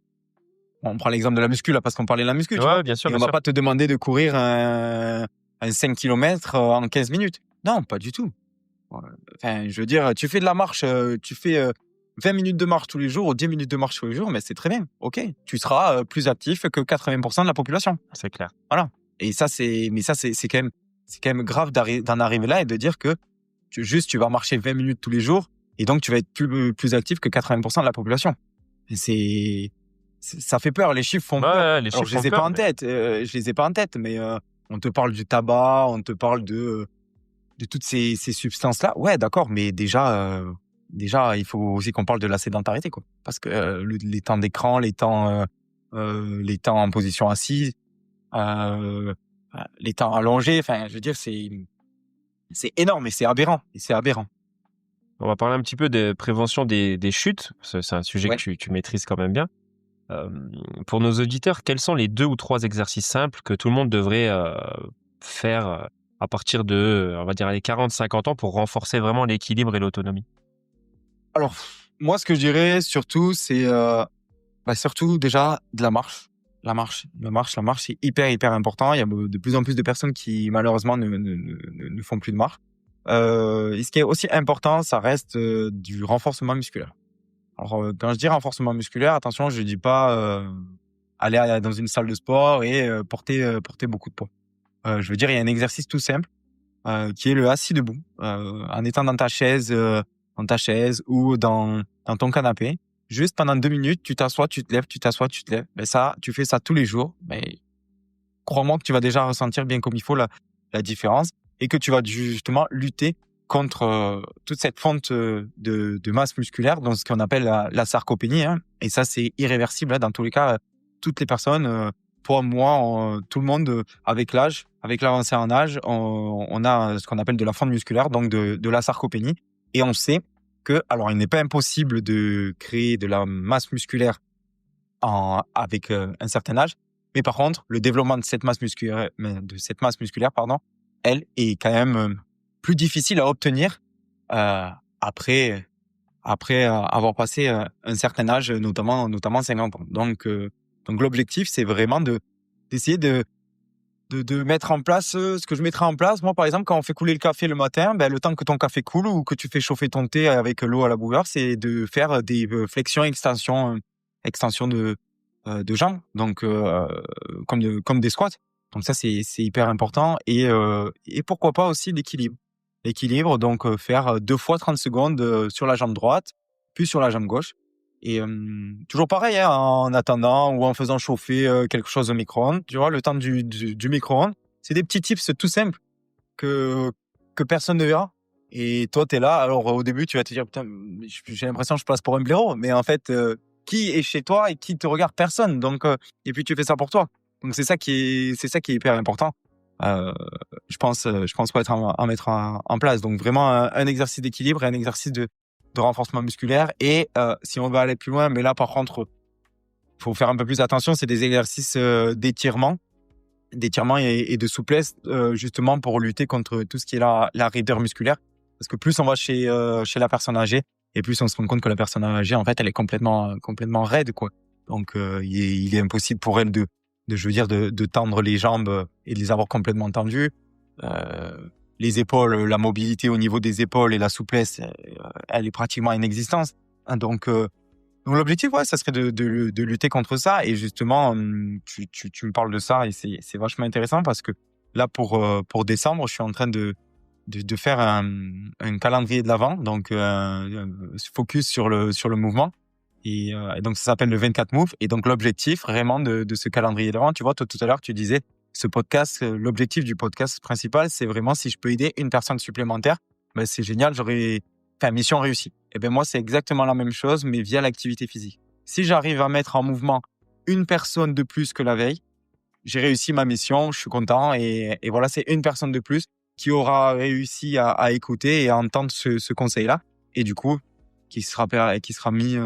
Speaker 3: on prend l'exemple de la muscu là parce qu'on parlait de la muscu, tu vois.
Speaker 2: Ouais, bien sûr,
Speaker 3: Et
Speaker 2: bien
Speaker 3: on va
Speaker 2: sûr.
Speaker 3: pas te demander de courir un 5 kilomètres en 15 minutes. Non, pas du tout. Ouais. Enfin, je veux dire, tu fais de la marche, tu fais 20 minutes de marche tous les jours ou 10 minutes de marche tous les jours, mais c'est très bien. OK. Tu seras plus actif que 80% de la population.
Speaker 2: C'est clair.
Speaker 3: Voilà. Et ça, c'est quand même grave d'en arriver là et de dire que tu vas marcher 20 minutes tous les jours et donc tu vas être plus actif que 80% de la population. Et ça fait peur. Les chiffres font
Speaker 2: Ouais,
Speaker 3: peur.
Speaker 2: ouais, les
Speaker 3: Alors,
Speaker 2: chiffres font peur, mais
Speaker 3: je les ai pas en tête, mais on te parle du tabac, on te parle de toutes ces substances-là. Ouais, d'accord, mais déjà, il faut aussi qu'on parle de la sédentarité, quoi. Parce que les temps d'écran, les temps en position assise, euh, les temps allongés, enfin, je veux dire, c'est énorme et c'est aberrant. Et c'est aberrant.
Speaker 2: on va parler un petit peu de prévention des chutes. C'est un sujet que
Speaker 3: Ouais.
Speaker 2: tu maîtrises quand même bien. Pour nos auditeurs, quels sont les 2 ou 3 exercices simples que tout le monde devrait, faire, à partir de, on va dire, les 40-50 ans pour renforcer vraiment l'équilibre et l'autonomie?
Speaker 3: Alors, moi, ce que je dirais surtout, c'est surtout déjà de la marche. La marche, c'est hyper, hyper important. Il y a de plus en plus de personnes qui, malheureusement, ne font plus de marche. Et ce qui est aussi important, ça reste du renforcement musculaire. Alors, quand je dis renforcement musculaire, attention, je dis pas aller dans une salle de sport et porter beaucoup de poids. Je veux dire, il y a un exercice tout simple qui est le assis debout, en étant dans ta chaise ou dans ton canapé. Juste pendant 2 minutes, tu t'assois, tu te lèves, tu t'assois, tu te lèves. Mais ça, tu fais ça tous les jours. Mais crois-moi que tu vas déjà ressentir bien comme il faut la différence et que tu vas justement lutter contre toute cette fonte de masse musculaire, dans ce qu'on appelle la sarcopénie, hein. Et ça, c'est irréversible, hein, dans tous les cas. Toutes les personnes, toi, moi, tout le monde, avec l'âge, avec l'avancée en âge, on a ce qu'on appelle de la fonte musculaire, donc de la sarcopénie. Et on sait que, alors, il n'est pas impossible de créer de la masse musculaire avec un certain âge. Mais par contre, le développement de cette masse musculaire, pardon, elle est quand même plus difficile à obtenir euh, après avoir passé un certain âge, notamment 50 ans. Donc l'objectif, c'est vraiment d'essayer de mettre en place ce que je mettrai en place. Moi, par exemple, quand on fait couler le café le matin, ben, le temps que ton café coule ou que tu fais chauffer ton thé avec l'eau à la bouilloire, c'est de faire des flexions, extensions de jambes, donc comme des squats. Donc ça, c'est hyper important. Et pourquoi pas aussi l'équilibre. L'équilibre, donc faire 2 fois 30 secondes sur la jambe droite, puis sur la jambe gauche. Et toujours pareil, hein, en attendant ou en faisant chauffer quelque chose au micro-ondes. Tu vois, le temps du micro-ondes, c'est des petits tips tout simples que personne ne verra. Et toi, tu es là. Alors, au début, tu vas te dire, putain, j'ai l'impression que je passe pour un blaireau. Mais en fait, qui est chez toi et qui te regarde? Personne. Donc, et puis, tu fais ça pour toi. Donc, c'est ça qui est hyper important. Je pense pas être à mettre en place. Donc, vraiment, un exercice d'équilibre et un exercice de renforcement musculaire. Et si on veut aller plus loin, mais là, par contre, il faut faire un peu plus attention, c'est des exercices d'étirement et de souplesse, justement pour lutter contre tout ce qui est la raideur musculaire. Parce que plus on va chez la personne âgée, et plus on se rend compte que la personne âgée, en fait, elle est complètement raide, quoi. Donc, il est impossible pour elle de tendre les jambes et de les avoir complètement tendues. Les épaules, la mobilité au niveau des épaules et la souplesse, elle est pratiquement inexistante. Hein, donc l'objectif, ouais, ça serait de lutter contre ça. Et justement, tu me parles de ça et c'est vachement intéressant parce que là, pour décembre, je suis en train de faire un calendrier de l'Avent, donc focus sur le mouvement. Et donc, ça s'appelle le 24 Move. Et donc, l'objectif vraiment de ce calendrier de l'Avent, tu vois, toi, tout à l'heure, tu disais, ce podcast, l'objectif du podcast principal, c'est vraiment si je peux aider une personne supplémentaire, ben, c'est génial, mission réussie. Et ben moi, c'est exactement la même chose, mais via l'activité physique. Si j'arrive à mettre en mouvement une personne de plus que la veille, j'ai réussi ma mission, je suis content. Et voilà, c'est une personne de plus qui aura réussi à écouter et à entendre ce conseil-là. Et du coup, qui sera mis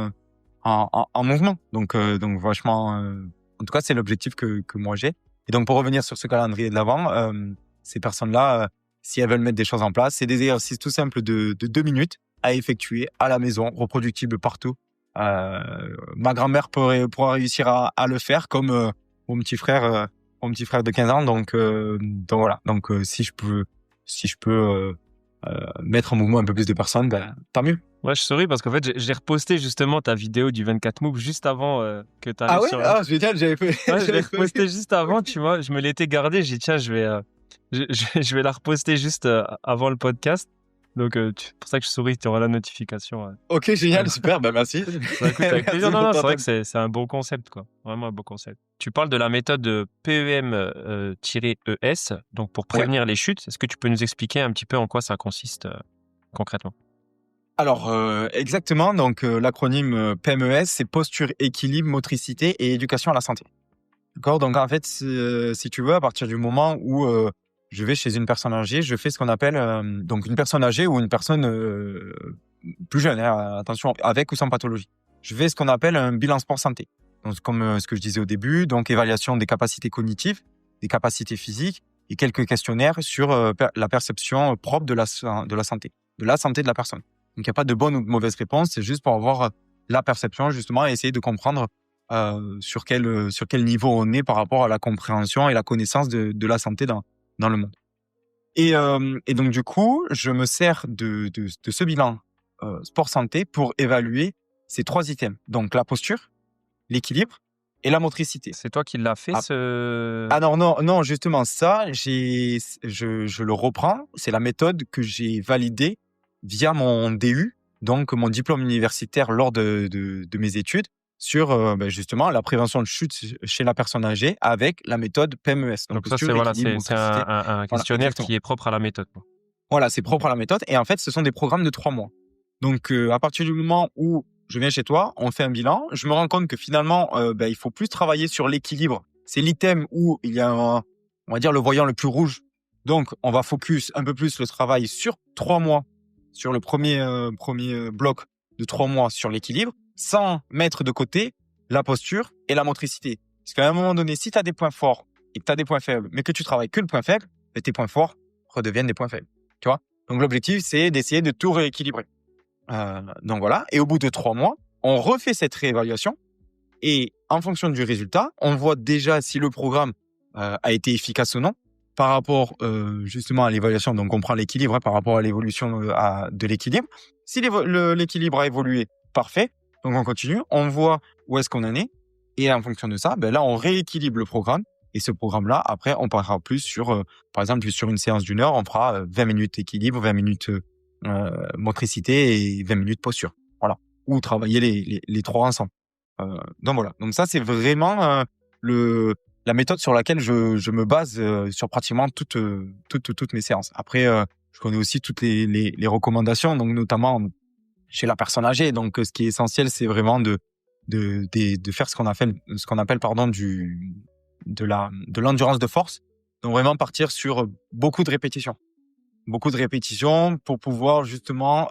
Speaker 3: en mouvement. Donc vachement... en tout cas, c'est l'objectif que moi j'ai. Et donc, pour revenir sur ce calendrier de l'Avent, ces personnes-là, si elles veulent mettre des choses en place, c'est des exercices tout simples de 2 minutes à effectuer à la maison, reproductibles partout. Ma grand-mère pourra réussir à le faire, comme mon petit frère de 15 ans. Donc voilà. Donc, si je peux mettre en mouvement un peu plus de personnes, ben, tant mieux.
Speaker 2: Ouais, je souris parce qu'en fait, j'ai reposté justement ta vidéo du 24 Move juste avant que tu arrives
Speaker 3: Ah ouais?
Speaker 2: sur...
Speaker 3: Ah, génial, j'avais fait.
Speaker 2: Ouais, je l'ai reposté juste avant, tu vois. Je me l'étais gardé. J'ai dit, tiens, je vais la reposter juste avant le podcast. Donc, c'est pour ça que je souris, tu auras la notification. Ouais.
Speaker 3: Ok, génial, super, ben merci.
Speaker 2: Bah, écoute, avec plaisir.
Speaker 3: Merci
Speaker 2: Non,
Speaker 3: pour
Speaker 2: c'est
Speaker 3: ta
Speaker 2: vrai que c'est un bon concept, quoi. Vraiment un bon concept. Tu parles de la méthode de PEM-ES, donc pour prévenir les chutes. Est-ce que tu peux nous expliquer un petit peu en quoi ça consiste concrètement?
Speaker 3: Alors, exactement. Donc, l'acronyme PMES, c'est posture, équilibre, motricité et éducation à la santé. D'accord? Donc, en fait, si tu veux, à partir du moment où je vais chez une personne âgée, je fais ce qu'on appelle donc une personne âgée ou une personne plus jeune, hein, attention, avec ou sans pathologie. Je fais ce qu'on appelle un bilan sport santé. Donc, comme ce que je disais au début, donc évaluation des capacités cognitives, des capacités physiques et quelques questionnaires sur la perception propre de la santé, de la santé de la personne. Donc, il n'y a pas de bonne ou de mauvaise réponse, c'est juste pour avoir la perception, justement, et essayer de comprendre sur quel niveau on est par rapport à la compréhension et la connaissance de la santé dans le monde. Et donc, du coup, je me sers de ce bilan sport-santé pour évaluer ces 3 items. Donc, la posture, l'équilibre et la motricité.
Speaker 2: C'est toi qui l'as fait,
Speaker 3: Ah non, justement, ça, je le reprends. C'est la méthode que j'ai validée via mon DU, donc mon diplôme universitaire lors de mes études, sur justement la prévention de chute chez la personne âgée avec la méthode PMES.
Speaker 2: Donc ça,
Speaker 3: posture,
Speaker 2: c'est
Speaker 3: équilibre,
Speaker 2: un
Speaker 3: motricité.
Speaker 2: questionnaire
Speaker 3: Exactement.
Speaker 2: qui est propre à la méthode, quoi.
Speaker 3: Voilà, c'est propre à la méthode. Et en fait, ce sont des programmes de 3 mois. Donc, à partir du moment où je viens chez toi, on fait un bilan, je me rends compte que finalement, il faut plus travailler sur l'équilibre. C'est l'item où il y a, on va dire, le voyant le plus rouge. Donc, on va focus un peu plus le travail sur 3 mois, sur le premier bloc de 3 mois sur l'équilibre, sans mettre de côté la posture et la motricité. Parce qu'à un moment donné, si tu as des points forts et que tu as des points faibles, mais que tu travailles que le point faible, tes points forts redeviennent des points faibles. Tu vois? Donc, l'objectif, c'est d'essayer de tout rééquilibrer. Donc voilà. Et au bout de 3 mois, on refait cette réévaluation. Et en fonction du résultat, on voit déjà si le programme a été efficace ou non par rapport justement à l'évaluation. Donc, on prend l'équilibre par rapport à l'évolution de l'équilibre. Si l'équilibre a évolué, parfait. Donc, on continue. On voit où est-ce qu'on en est. Et en fonction de ça, là, on rééquilibre le programme. Et ce programme-là, après, on parlera plus sur, par exemple, sur une séance d'1 heure, on fera 20 minutes équilibre, 20 minutes motricité et 20 minutes posture. Voilà. Ou travailler les 3 ensemble. Donc voilà. Donc ça, c'est vraiment la méthode sur laquelle je me base sur pratiquement toutes mes séances. Après, je connais aussi toutes les recommandations, donc notamment chez la personne âgée. Donc, ce qui est essentiel, c'est vraiment de faire ce qu'on appelle de l'endurance de force. Donc, vraiment partir sur beaucoup de répétitions. Beaucoup de répétitions pour pouvoir justement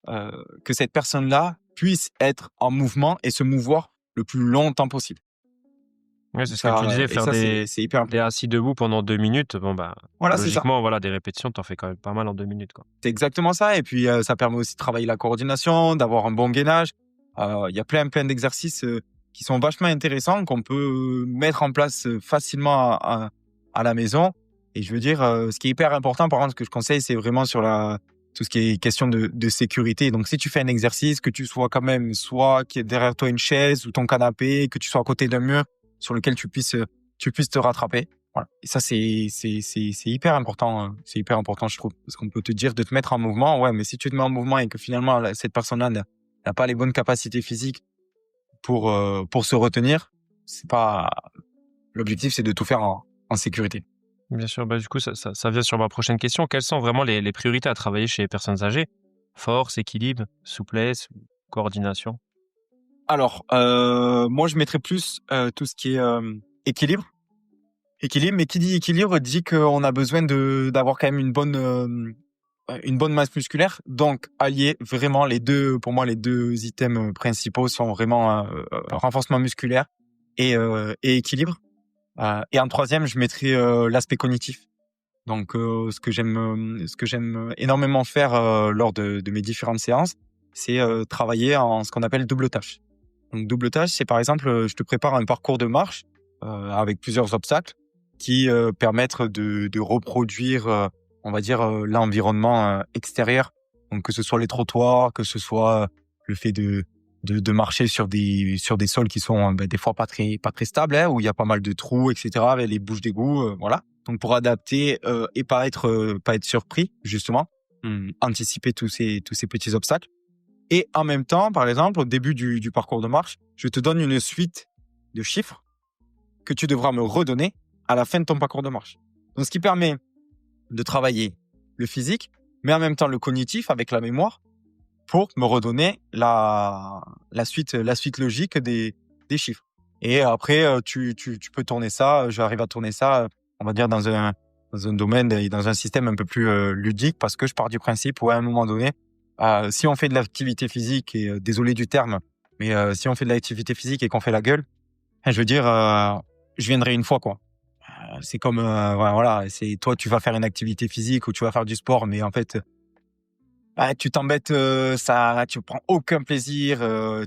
Speaker 3: que cette personne-là puisse être en mouvement et se mouvoir le plus longtemps possible.
Speaker 2: Oui, c'est ce que tu disais, faire
Speaker 3: c'est hyper important.
Speaker 2: des assis debout pendant 2 minutes. Bon,
Speaker 3: voilà,
Speaker 2: logiquement, voilà, des répétitions, t'en fais quand même pas mal en 2 minutes, quoi.
Speaker 3: C'est exactement ça. Et puis, ça permet aussi de travailler la coordination, d'avoir un bon gainage. Il y a plein d'exercices qui sont vachement intéressants, qu'on peut mettre en place facilement à la maison. Et je veux dire, ce qui est hyper important, par contre, ce que je conseille, c'est vraiment sur tout ce qui est question de sécurité. Donc, si tu fais un exercice, que tu sois quand même, soit qu'il y ait derrière toi une chaise ou ton canapé, que tu sois à côté d'un mur sur lequel tu puisses te rattraper. Voilà. Et ça, c'est hyper important. C'est hyper important, je trouve. Parce qu'on peut te dire de te mettre en mouvement. Ouais, mais si tu te mets en mouvement et que finalement, cette personne-là n'a pas les bonnes capacités physiques pour se retenir, c'est pas, l'objectif, c'est de tout faire en sécurité.
Speaker 2: Bien sûr, du coup, ça vient sur ma prochaine question. Quelles sont vraiment les priorités à travailler chez les personnes âgées? Force, équilibre, souplesse, coordination?
Speaker 3: Alors, moi, je mettrais plus tout ce qui est équilibre. Équilibre, mais qui dit équilibre dit qu'on a besoin d'avoir quand même une bonne masse musculaire. Donc, allier vraiment pour moi, les deux items principaux sont vraiment renforcement musculaire et équilibre. Et en troisième, je mettrais l'aspect cognitif. Donc, ce que j'aime énormément faire lors de mes différentes séances, c'est travailler en ce qu'on appelle double tâche. Donc, double tâche, c'est par exemple, je te prépare un parcours de marche avec plusieurs obstacles qui permettent de reproduire, on va dire, l'environnement extérieur. Donc, que ce soit les trottoirs, que ce soit le fait de marcher sur des sols qui sont des fois pas très stables, où il y a pas mal de trous, etc., avec les bouches d'égout, voilà. Donc, pour adapter et pas être surpris, justement, anticiper tous ces petits obstacles. Et en même temps, par exemple, au début du parcours de marche, je te donne une suite de chiffres que tu devras me redonner à la fin de ton parcours de marche. Donc, ce qui permet de travailler le physique, mais en même temps le cognitif avec la mémoire pour me redonner la suite logique des chiffres. Et après, tu peux tourner ça. J'arrive à tourner ça, on va dire, dans un domaine et dans un système un peu plus ludique, parce que je pars du principe où à un moment donné, si on fait de l'activité physique, et désolé du terme, mais si on fait de l'activité physique et qu'on fait la gueule, je veux dire, je viendrai une fois, quoi. C'est comme, voilà, c'est toi, tu vas faire une activité physique ou tu vas faire du sport, mais en fait, tu t'embêtes, tu prends aucun plaisir,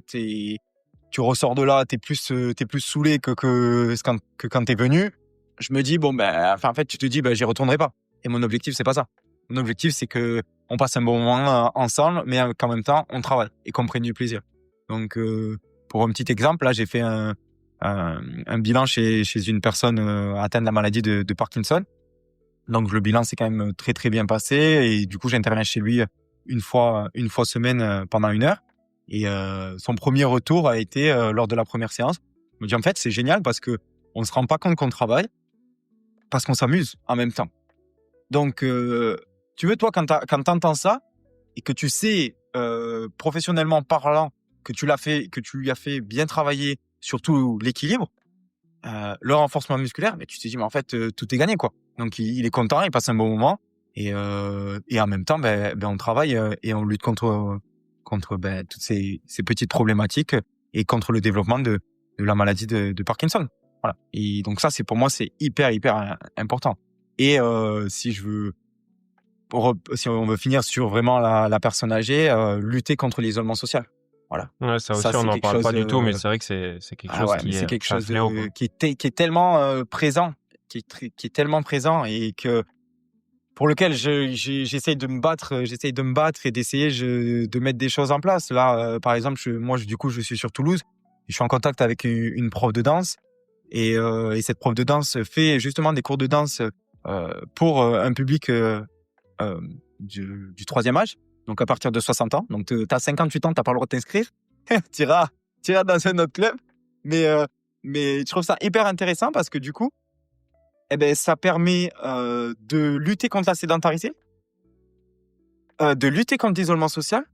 Speaker 3: tu ressors de là, t'es plus saoulé que quand t'es venu. Je me dis, en fait, tu te dis, j'y retournerai pas. Et mon objectif, c'est pas ça. Mon objectif, c'est que on passe un bon moment ensemble, mais qu'en même temps, on travaille et qu'on prenne du plaisir. Donc, pour un petit exemple, là, j'ai fait un bilan chez une personne atteinte de la maladie de Parkinson. Donc, le bilan s'est quand même très, très bien passé. Et du coup, j'interviens chez lui une fois semaine pendant 1 heure. Et son premier retour a été lors de la première séance. Il me dit, en fait, c'est génial parce que on se rend pas compte qu'on travaille, parce qu'on s'amuse en même temps. Donc, tu veux, toi, quand t'entends ça et que tu sais, professionnellement parlant, que tu lui as fait bien travailler, surtout l'équilibre, le renforcement musculaire, tu te dis, mais en fait, tout est gagné, quoi. Donc, il est content, il passe un bon moment. Et en même temps, on travaille et on lutte contre toutes ces petites problématiques et contre le développement de la maladie de Parkinson. Voilà. Et donc ça, pour moi, c'est hyper, hyper important. Et si on veut finir sur vraiment la personne âgée, lutter contre l'isolement social. Voilà.
Speaker 2: Ouais, ça aussi, on n'en parle pas du tout, mais c'est vrai que c'est quelque chose
Speaker 3: qui est tellement présent, qui est tellement présent et que pour lequel j'essaye de me battre et d'essayer de mettre des choses en place. Là, par exemple, je suis sur Toulouse. Je suis en contact avec une prof de danse et cette prof de danse fait justement des cours de danse pour un public du 3e âge, donc à partir de 60 ans. Donc, tu as 58 ans, tu n'as pas le droit de t'inscrire. Tu iras dans un autre club. Mais je trouve ça hyper intéressant parce que du coup, ça permet de lutter contre la sédentarité, de lutter contre l'isolement social,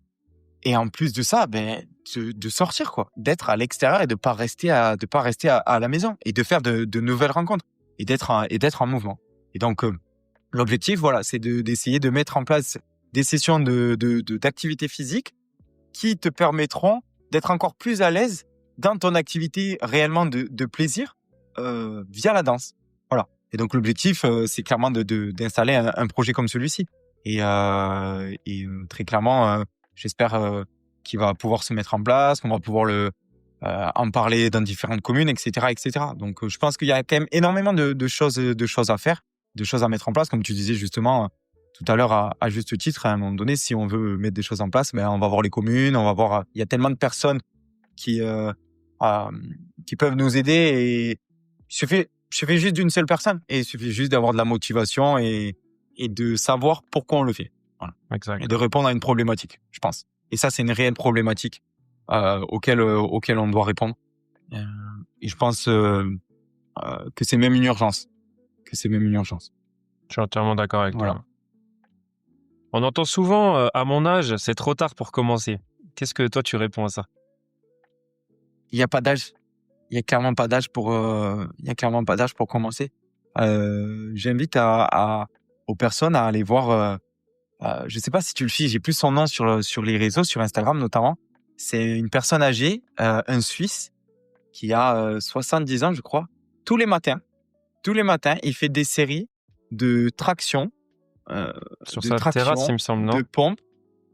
Speaker 3: et en plus de ça, de sortir, quoi, d'être à l'extérieur et de pas rester à la maison et de faire de nouvelles rencontres et d'être en mouvement. Et donc l'objectif, voilà, c'est d'essayer de mettre en place des sessions d'activité physique qui te permettront d'être encore plus à l'aise dans ton activité réellement de plaisir via la danse. Voilà. Et donc l'objectif, c'est clairement d'installer un projet comme celui-ci. Et très clairement, j'espère qu'il va pouvoir se mettre en place, qu'on va pouvoir en parler dans différentes communes, etc., etc. Donc, je pense qu'il y a quand même énormément de choses à faire, de choses à mettre en place. Comme tu disais justement tout à l'heure à juste titre, à un moment donné, si on veut mettre des choses en place, on va voir les communes, on va voir. Il y a tellement de personnes qui peuvent nous aider et il suffit juste d'une seule personne et il suffit juste d'avoir de la motivation et de savoir pourquoi on le fait. Voilà.
Speaker 2: Exact.
Speaker 3: Et de répondre à une problématique, je pense. Et ça, c'est une réelle problématique auquel on doit répondre. Et je pense que c'est même une urgence.
Speaker 2: Je suis entièrement d'accord avec
Speaker 3: Voilà.
Speaker 2: toi. On entend souvent à mon âge, c'est trop tard pour commencer. Qu'est-ce que toi tu réponds à ça?
Speaker 3: Il n'y a pas d'âge. Il y a clairement pas d'âge pour commencer. J'invite aux personnes à aller voir. Je sais pas si tu le suis. J'ai plus son nom sur les réseaux, sur Instagram notamment. C'est une personne âgée, un Suisse qui a 70 ans, je crois. Tous les matins, il fait des séries de traction.
Speaker 2: Sur
Speaker 3: de
Speaker 2: sa
Speaker 3: traction,
Speaker 2: terrasse, il me semble, non?
Speaker 3: de pompe.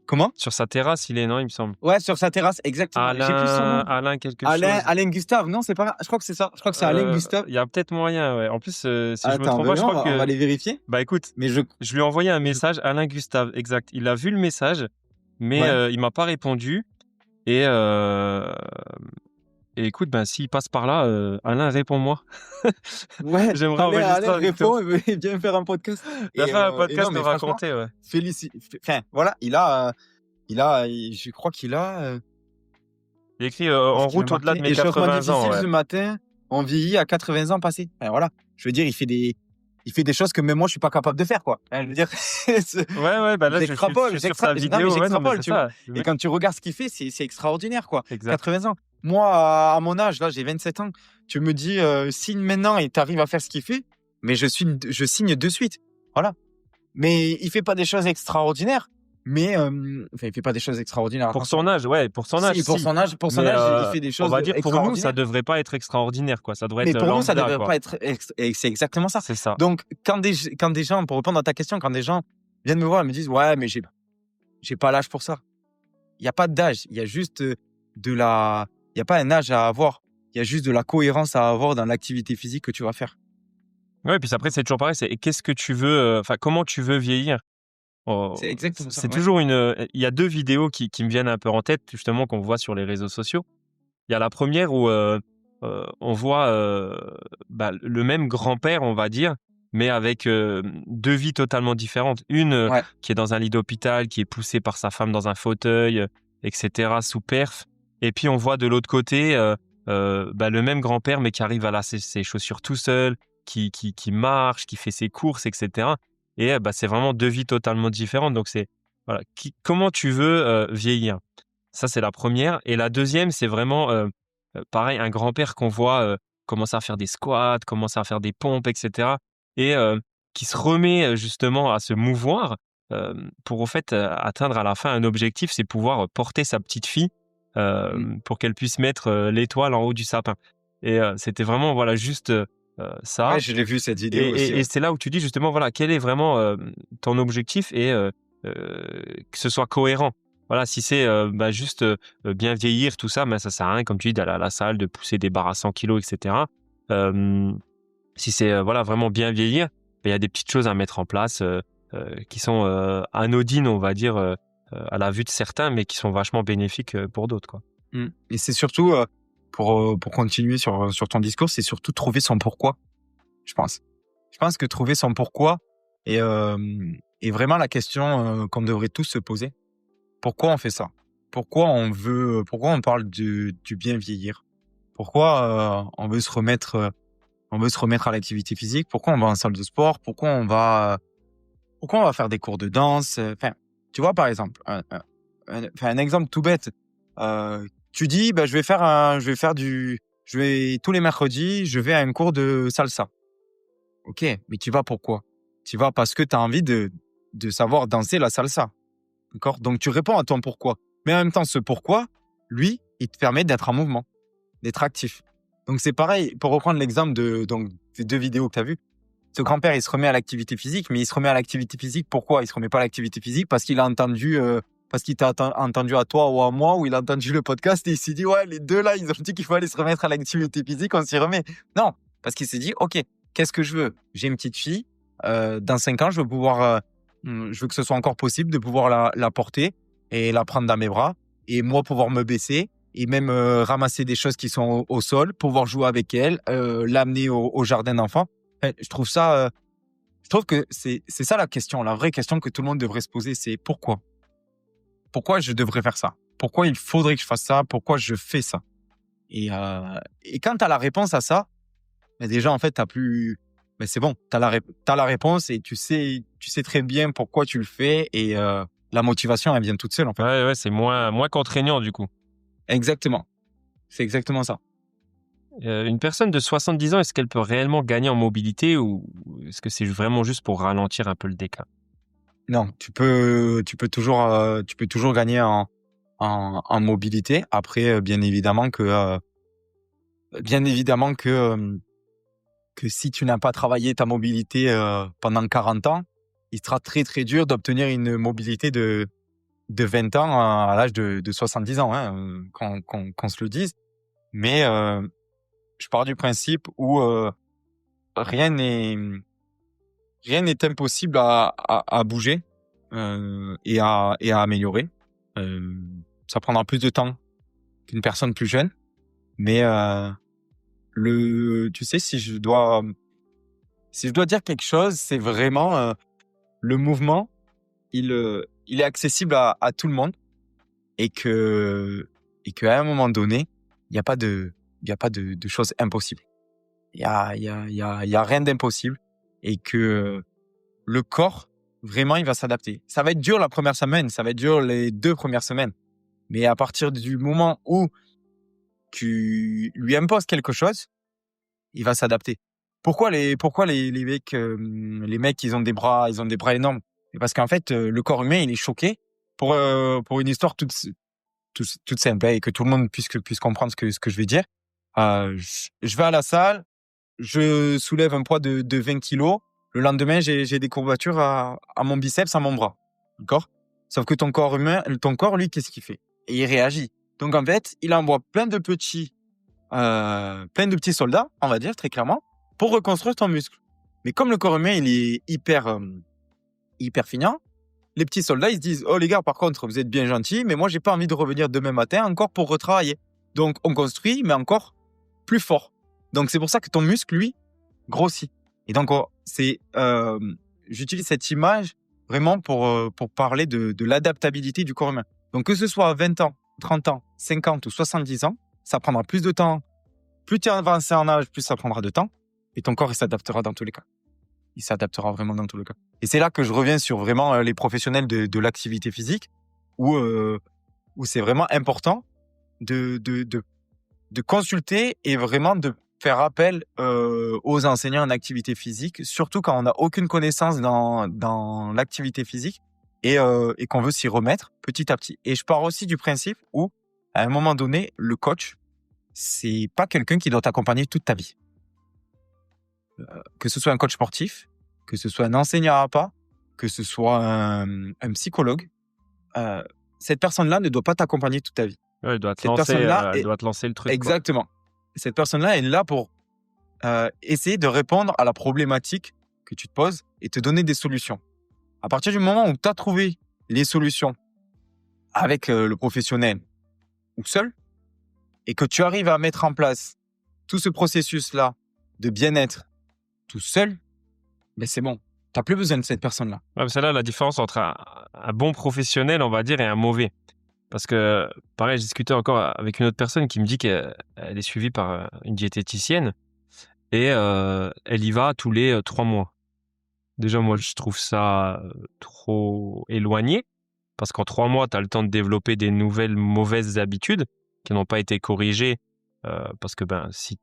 Speaker 3: Comment?
Speaker 2: Sur sa terrasse, il me semble.
Speaker 3: Ouais, sur sa terrasse, exactement. J'ai plus son nom.
Speaker 2: Alain quelque chose.
Speaker 3: Alain Gustave, non, c'est pas. Je crois que c'est ça. Je crois que c'est Alain Gustave.
Speaker 2: Il y a peut-être moyen, ouais. En plus, si je me
Speaker 3: Attends,
Speaker 2: trompe pas, je crois
Speaker 3: on va
Speaker 2: que.
Speaker 3: les vérifier.
Speaker 2: Bah écoute,
Speaker 3: Mais
Speaker 2: je lui ai envoyé un message, Alain Gustave, exact. Il a vu le message, mais
Speaker 3: Ouais.
Speaker 2: il m'a pas répondu. Et écoute, s'il passe par là, Alain, réponds-moi.
Speaker 3: Ouais,
Speaker 2: J'aimerais
Speaker 3: Alain
Speaker 2: enregistrer avec toi.
Speaker 3: répond, il vient faire un podcast.
Speaker 2: Il a fait un podcast
Speaker 3: non, mais
Speaker 2: de
Speaker 3: franchement,
Speaker 2: raconter, ouais.
Speaker 3: Enfin, voilà, je crois qu'il a.
Speaker 2: Il écrit
Speaker 3: Parce
Speaker 2: en
Speaker 3: qu'il a
Speaker 2: route au-delà de
Speaker 3: marqué
Speaker 2: mes
Speaker 3: échauffement
Speaker 2: 80 ans.
Speaker 3: difficile
Speaker 2: Ouais.
Speaker 3: ce matin, on vieillit à 80 ans passés. Enfin, voilà, je veux dire, il fait des choses que même moi je suis pas capable de faire, quoi. Hein, je veux dire,
Speaker 2: Ouais, là, je
Speaker 3: j'extrapole,
Speaker 2: suis sur sa vidéo. Ouais, non, mais
Speaker 3: j'extrapole,
Speaker 2: c'est
Speaker 3: tu vois.
Speaker 2: ça. Le
Speaker 3: Et
Speaker 2: mec-
Speaker 3: quand tu regardes ce qu'il fait, c'est extraordinaire, quoi.
Speaker 2: Exact.
Speaker 3: 80 ans. Moi, à mon âge, là, j'ai 27 ans. Tu me dis, signe maintenant et tu arrives à faire ce qu'il fait, mais je signe de suite. Voilà. Mais il fait pas des choses extraordinaires. Mais il fait pas des choses extraordinaires.
Speaker 2: Pour
Speaker 3: attention.
Speaker 2: son âge, ouais, pour son âge.
Speaker 3: Si, pour
Speaker 2: si.
Speaker 3: son âge,
Speaker 2: Mais,
Speaker 3: il fait des choses
Speaker 2: on va dire pour nous, ça
Speaker 3: extraordinaires.
Speaker 2: devrait pas être extraordinaire, quoi. Ça devrait
Speaker 3: Mais
Speaker 2: être
Speaker 3: pour nous, ça
Speaker 2: lambda,
Speaker 3: devrait
Speaker 2: quoi.
Speaker 3: pas être. Et c'est exactement ça.
Speaker 2: C'est ça.
Speaker 3: Donc, quand des gens, pour répondre à ta question, quand des gens viennent me voir et me disent, ouais, mais j'ai pas l'âge pour ça. Il y a pas d'âge. Il y a juste il y a pas un âge à avoir. Il y a juste de la cohérence à avoir dans l'activité physique que tu vas faire.
Speaker 2: Ouais, puis après, c'est toujours pareil. C'est qu'est-ce que tu veux, comment tu veux vieillir.
Speaker 3: C'est exactement ça.
Speaker 2: C'est
Speaker 3: ouais.
Speaker 2: toujours il y a deux vidéos qui me viennent un peu en tête, justement, qu'on voit sur les réseaux sociaux. Il y a la première où on voit le même grand-père, on va dire, mais avec deux vies totalement différentes. Une
Speaker 3: Ouais.
Speaker 2: qui est dans un lit d'hôpital, qui est poussée par sa femme dans un fauteuil, etc., sous perf. Et puis on voit de l'autre côté le même grand-père, mais qui arrive à lasser ses chaussures tout seul, qui marche, qui fait ses courses, etc. Et c'est vraiment deux vies totalement différentes. Donc c'est voilà, comment tu veux vieillir. Ça, c'est la première. Et la deuxième, c'est vraiment pareil, un grand-père qu'on voit commencer à faire des squats, commencer à faire des pompes, etc. Et qui se remet justement à se mouvoir pour au fait atteindre à la fin un objectif, c'est pouvoir porter sa petite fille pour qu'elle puisse mettre l'étoile en haut du sapin. Et c'était vraiment voilà juste ça.
Speaker 3: Ouais, je l'ai vu cette vidéo aussi.
Speaker 2: Et c'est là où tu dis justement voilà quel est vraiment ton objectif et que ce soit cohérent. Voilà, si c'est juste bien vieillir, tout ça, ça sert à rien, comme tu dis, d'aller à la salle, de pousser des barres à 100 kilos, etc. Si c'est vraiment bien vieillir, il y a des petites choses à mettre en place qui sont anodines, on va dire, à la vue de certains, mais qui sont vachement bénéfiques pour d'autres, quoi.
Speaker 3: Et c'est surtout, pour continuer sur ton discours, c'est surtout trouver son pourquoi, je pense. Je pense que trouver son pourquoi est vraiment la question qu'on devrait tous se poser. Pourquoi on fait ça? Pourquoi on parle du bien vieillir? Pourquoi on veut se remettre à l'activité physique? Pourquoi on va en salle de sport? Pourquoi on va faire des cours de danse? Enfin, tu vois, par exemple, un exemple tout bête. Tu dis, tous les mercredis, je vais à un cours de salsa. Ok, mais tu vas pourquoi? Tu vas parce que tu as envie de savoir danser la salsa. D'accord? Donc, tu réponds à ton pourquoi. Mais en même temps, ce pourquoi, lui, il te permet d'être en mouvement, d'être actif. Donc, c'est pareil, pour reprendre l'exemple des deux vidéos que tu as vues. Ce grand-père, il se remet à l'activité physique, mais il se remet à l'activité physique. Pourquoi il se remet pas à l'activité physique? Parce qu'il a entendu parce qu'il t'a entendu à toi ou à moi, ou il a entendu le podcast et il s'est dit, ouais, les deux là, ils ont dit qu'il faut aller se remettre à l'activité physique, on s'y remet. Non, parce qu'il s'est dit, OK, qu'est-ce que je veux? J'ai une petite fille, dans 5 ans, je veux que ce soit encore possible de pouvoir la porter et la prendre dans mes bras et moi pouvoir me baisser et même ramasser des choses qui sont au sol, pouvoir jouer avec elle, l'amener au jardin d'enfants. Je trouve que c'est ça la question, la vraie question que tout le monde devrait se poser, c'est pourquoi? Pourquoi je devrais faire ça? Pourquoi il faudrait que je fasse ça? Pourquoi je fais ça? Et quand tu as la réponse à ça, déjà, en fait, c'est bon, tu as la réponse et tu sais très bien pourquoi tu le fais et la motivation, elle vient toute seule, en fait.
Speaker 2: Ouais, c'est moins contraignant du coup.
Speaker 3: Exactement. C'est exactement ça.
Speaker 2: Une personne de 70 ans, est-ce qu'elle peut réellement gagner en mobilité ou est-ce que c'est vraiment juste pour ralentir un peu le déclin?
Speaker 3: Non, tu peux toujours gagner en mobilité. Après, bien évidemment que si tu n'as pas travaillé ta mobilité pendant 40 ans, il sera très très dur d'obtenir une mobilité de 20 ans à l'âge de 70 ans, hein, qu'on se le dise. Mais je pars du principe où rien n'est impossible à bouger et à améliorer. Ça prendra plus de temps qu'une personne plus jeune, mais tu sais, si je dois dire quelque chose, c'est vraiment le mouvement. Il est accessible à tout le monde et qu'à un moment donné, il n'y a pas de choses impossibles. Il y a rien d'impossible et que le corps, vraiment, il va s'adapter. Ça va être dur la première semaine, ça va être dur les 2 premières semaines. Mais à partir du moment où tu lui imposes quelque chose, il va s'adapter. Pourquoi les mecs, ils ont des bras énormes? Parce qu'en fait, le corps humain, il est choqué pour une histoire toute simple, et que tout le monde puisse comprendre ce que je vais dire. Je vais à la salle, je soulève un poids de 20 kilos. Le lendemain, j'ai des courbatures à mon biceps, à mon bras. D'accord? Sauf que ton corps, lui, qu'est-ce qu'il fait? Et il réagit. Donc, en fait, il envoie plein de petits soldats, on va dire, très clairement, pour reconstruire ton muscle. Mais comme le corps humain, il est hyper finant, les petits soldats, ils se disent, oh les gars, par contre, vous êtes bien gentils, mais moi, j'ai pas envie de revenir demain matin encore pour retravailler. Donc, on construit, mais encore plus fort. Donc, c'est pour ça que ton muscle, lui, grossit. Et donc, j'utilise cette image vraiment pour parler de l'adaptabilité du corps humain. Donc, que ce soit à 20 ans, 30 ans, 50 ou 70 ans, ça prendra plus de temps. Plus tu es avancé en âge, plus ça prendra de temps. Et ton corps, il s'adaptera dans tous les cas. Il s'adaptera vraiment dans tous les cas. Et c'est là que je reviens sur vraiment les professionnels de l'activité physique, où c'est vraiment important de consulter et vraiment de faire appel aux enseignants en activité physique, surtout quand on n'a aucune connaissance dans l'activité physique et qu'on veut s'y remettre petit à petit. Et je pars aussi du principe où, à un moment donné, le coach, c'est pas quelqu'un qui doit t'accompagner toute ta vie. Que ce soit un coach sportif, que ce soit un enseignant à pas, que ce soit un psychologue, cette personne-là ne doit pas t'accompagner toute ta vie.
Speaker 2: Ouais, elle doit te lancer le truc.
Speaker 3: Exactement.
Speaker 2: Quoi.
Speaker 3: Cette personne-là est là pour essayer de répondre à la problématique que tu te poses et te donner des solutions. À partir du moment où tu as trouvé les solutions avec le professionnel ou seul, et que tu arrives à mettre en place tout ce processus-là de bien-être tout seul, ben c'est bon. Tu n'as plus besoin de cette personne-là.
Speaker 2: Ouais, c'est là la différence entre un bon professionnel, on va dire, et un mauvais. Parce que, pareil, je discutais encore avec une autre personne qui me dit qu'elle est suivie par une diététicienne et elle y va tous les 3 mois. Déjà, moi, je trouve ça trop éloigné parce qu'en 3 mois, tu as le temps de développer des nouvelles mauvaises habitudes qui n'ont pas été corrigées parce que si tu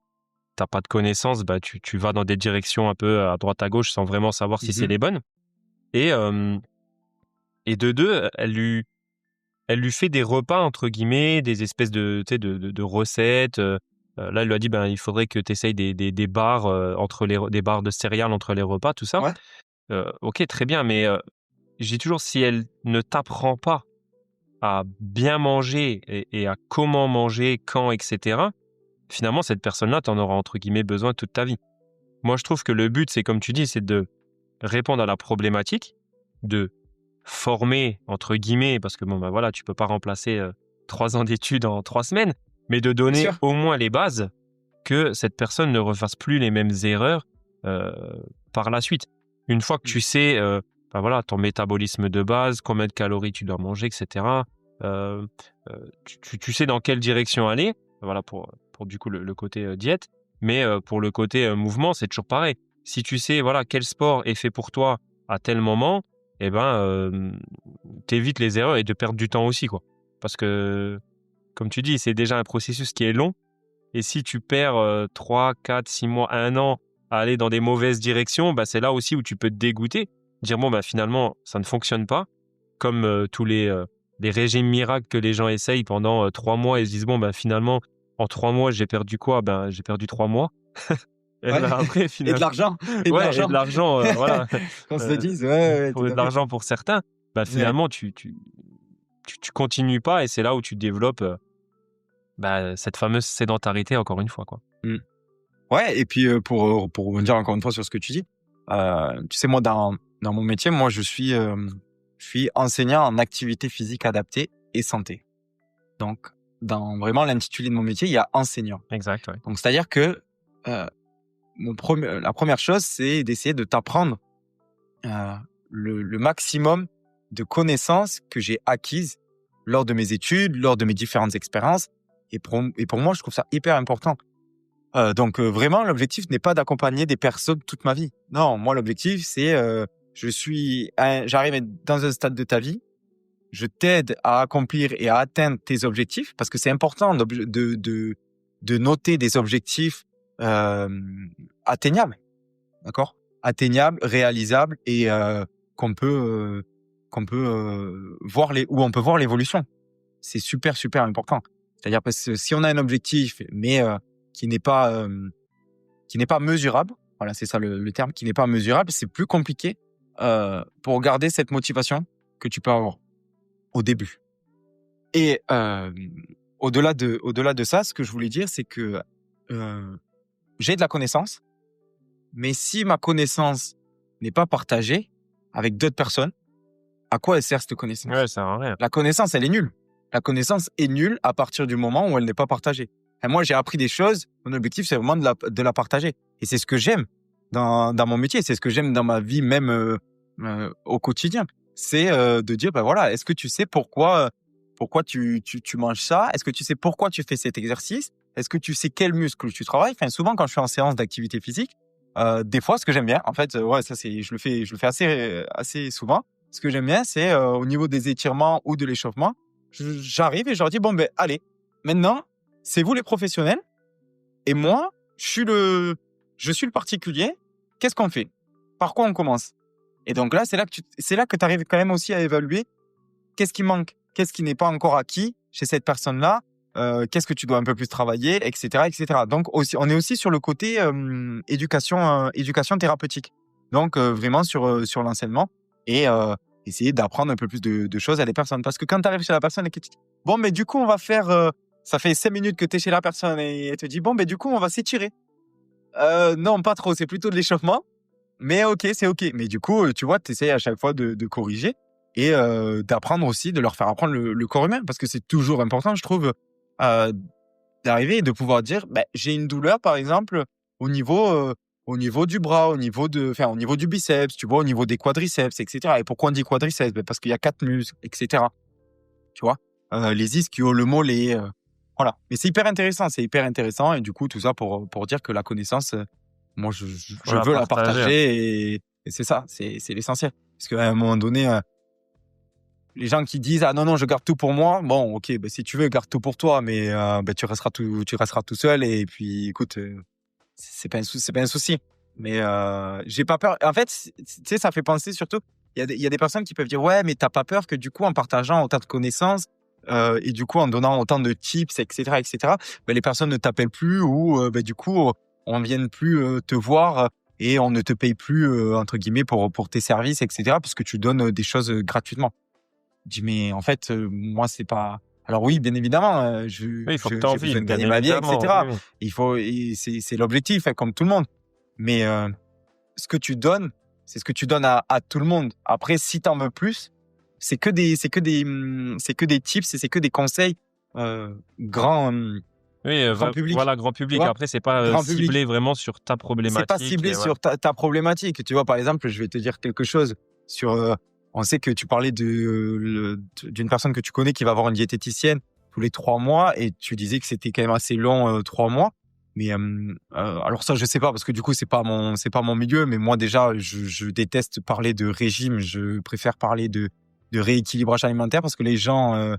Speaker 2: n'as pas de connaissances, tu vas dans des directions un peu à droite à gauche sans vraiment savoir si c'est les bonnes. Et de deux, elle lui fait des repas, entre guillemets, des espèces de recettes. Là, elle lui a dit, il faudrait que tu essayes des barres, des barres de céréales entre les repas, tout ça.
Speaker 3: Ouais.
Speaker 2: Ok, très bien, mais j'ai toujours, si elle ne t'apprend pas à bien manger et à comment manger, quand, etc., finalement, cette personne-là, tu en auras entre guillemets besoin toute ta vie. Moi, je trouve que le but, c'est comme tu dis, c'est de répondre à la problématique, de former, entre guillemets, parce que bon, ben voilà, tu peux pas remplacer 3 ans d'études en 3 semaines, mais de
Speaker 3: Bien
Speaker 2: donner
Speaker 3: sûr.
Speaker 2: au moins les bases que cette personne ne refasse plus les mêmes erreurs euh, par la suite. Une fois que tu sais ben voilà, ton métabolisme de base, combien de calories tu dois manger, etc., euh, tu sais dans quelle direction aller, voilà, pour du coup le côté diète, mais pour le côté mouvement, c'est toujours pareil. Si tu sais voilà, quel sport est fait pour toi à tel moment, eh ben, t'évites les erreurs et de perdre du temps aussi, quoi. Parce que, comme tu dis, c'est déjà un processus qui est long. Et si tu perds 3, 4, 6 mois, 1 an à aller dans des mauvaises directions, bah, c'est là aussi où tu peux te dégoûter. Dire, bon, bah, finalement, ça ne fonctionne pas. Comme tous les régimes miracles que les gens essayent pendant 3 mois et se disent, bon, bah, finalement, en 3 mois, j'ai perdu quoi? Ben, j'ai perdu 3 mois. Et
Speaker 3: Ouais.
Speaker 2: ben, après,
Speaker 3: Et de
Speaker 2: finalement,
Speaker 3: l'argent. Et de
Speaker 2: ouais, et
Speaker 3: l'argent.
Speaker 2: de l'argent, voilà.
Speaker 3: Qu'on se le
Speaker 2: Euh,
Speaker 3: dise. Ouais, tout
Speaker 2: pour de
Speaker 3: à fait.
Speaker 2: l'argent pour certains, bah,
Speaker 3: Ouais.
Speaker 2: finalement, tu continues pas et c'est là où tu développes bah, cette fameuse sédentarité, encore une fois, quoi.
Speaker 3: Mm. Ouais, et puis pour rebondir encore une fois sur ce que tu dis, tu sais, moi, dans mon métier, moi, je suis enseignant en activité physique adaptée et santé. Donc, dans vraiment l'intitulé de mon métier, il y a enseignant.
Speaker 2: Exact, ouais.
Speaker 3: Donc, c'est-à-dire que euh, la première chose, c'est d'essayer de t'apprendre euh, le maximum de connaissances que j'ai acquises lors de mes études, lors de mes différentes expériences. Et pour moi, je trouve ça hyper important. Donc, vraiment, l'objectif n'est pas d'accompagner des personnes toute ma vie. Non, moi, l'objectif, c'est j'arrive dans un stade de ta vie, je t'aide à accomplir et à atteindre tes objectifs parce que c'est important de noter des objectifs euh, atteignables, d'accord? Atteignables, réalisables et qu'on peut voir où on peut voir l'évolution. C'est super, super important. C'est-à-dire parce que si on a un objectif, mais qui n'est pas mesurable, voilà, c'est ça le terme, qui n'est pas mesurable, c'est plus compliqué pour garder cette motivation que tu peux avoir au début. Et au-delà de ça, ce que je voulais dire, c'est que j'ai de la connaissance, mais si ma connaissance n'est pas partagée avec d'autres personnes, à quoi elle sert cette connaissance?
Speaker 2: Ouais, ça sert à rien.
Speaker 3: La connaissance, elle est nulle. La connaissance est nulle à partir du moment où elle n'est pas partagée. Et moi, j'ai appris des choses. Mon objectif, c'est vraiment de la partager. Et c'est ce que j'aime dans mon métier. C'est ce que j'aime dans ma vie, même au quotidien. C'est de dire, ben voilà, est-ce que tu sais pourquoi tu manges ça? Est-ce que tu sais pourquoi tu fais cet exercice? Est-ce que tu sais quel muscle tu travailles? Enfin, souvent, quand je suis en séance d'activité physique, des fois, ce que j'aime bien, en fait, ouais, ça, je le fais assez souvent. Ce que j'aime bien, c'est au niveau des étirements ou de l'échauffement, j'arrive et je leur dis, bon, ben, allez, maintenant, c'est vous les professionnels et moi, je suis le particulier. Qu'est-ce qu'on fait? Par quoi on commence? Et donc là, c'est là que tu arrives quand même aussi à évaluer qu'est-ce qui manque, qu'est-ce qui n'est pas encore acquis chez cette personne-là, qu'est-ce que tu dois un peu plus travailler, etc., etc. Donc, on est aussi sur le côté éducation thérapeutique. Donc, vraiment sur l'enseignement et essayer d'apprendre un peu plus de choses à des personnes. Parce que quand tu arrives chez la personne et que tu dis, bon, mais du coup, on va faire, ça fait 5 minutes que tu es chez la personne et elle te dit, bon, mais du coup, on va s'étirer. Non, pas trop, c'est plutôt de l'échauffement. Mais ok, c'est ok. Mais du coup, tu vois, tu essaies à chaque fois de corriger et d'apprendre aussi, de leur faire apprendre le corps humain. Parce que c'est toujours important, je trouve, euh, d'arriver et de pouvoir dire, bah, j'ai une douleur, par exemple, au niveau du bras, au niveau du biceps, tu vois, au niveau des quadriceps, etc. Et pourquoi on dit quadriceps? Ben, parce qu'il y a 4 muscles, etc. Tu vois, les ischios, le mollet, voilà. Mais c'est hyper intéressant. Et du coup, tout ça pour dire que la connaissance, moi, je
Speaker 2: Faut
Speaker 3: veux la
Speaker 2: partager.
Speaker 3: partager et c'est ça, c'est l'essentiel. Parce qu'à un moment donné, les gens qui disent ah non je garde tout pour moi, bon ok, bah, si tu veux garde tout pour toi, mais bah, tu resteras tout seul et puis écoute, c'est pas un souci. Mais j'ai pas peur. En fait, tu sais, ça fait penser surtout. Il y a des personnes qui peuvent dire ouais, mais t'as pas peur que du coup en partageant autant de connaissances et du coup en donnant autant de tips, etc., bah, les personnes ne t'appellent plus ou bah, du coup on vienne plus te voir et on ne te paye plus entre guillemets pour tes services, etc. parce que tu donnes des choses gratuitement. Je dis: «Mais en fait, moi, c'est pas». Alors oui, bien évidemment,
Speaker 2: Oui, il faut que tu aies
Speaker 3: j'ai
Speaker 2: envie,
Speaker 3: besoin de
Speaker 2: bien
Speaker 3: gagner ma vie, et
Speaker 2: évidemment.
Speaker 3: cetera.
Speaker 2: Oui, oui.
Speaker 3: Il faut et c'est l'objectif, hein, comme tout le monde. Mais ce que tu donnes, c'est ce que tu donnes à tout le monde. Après, si tu en veux plus, c'est que des tips et c'est que des conseils, grand,
Speaker 2: Oui,
Speaker 3: grand public,
Speaker 2: voilà, grand
Speaker 3: tu
Speaker 2: public.
Speaker 3: vois?
Speaker 2: Après, c'est pas
Speaker 3: Grand public.
Speaker 2: ciblé vraiment sur ta
Speaker 3: C'est pas
Speaker 2: problématique.
Speaker 3: ciblé
Speaker 2: Et ouais.
Speaker 3: sur ta problématique. Tu vois, par exemple, je vais te dire quelque chose sur, on sait que tu parlais d'une personne que tu connais qui va voir une diététicienne tous les 3 mois et tu disais que c'était quand même assez long, 3 mois. Mais, alors ça, je sais pas parce que du coup, c'est pas mon milieu, mais moi déjà, je déteste parler de régime. Je préfère parler de rééquilibrage alimentaire parce que les gens,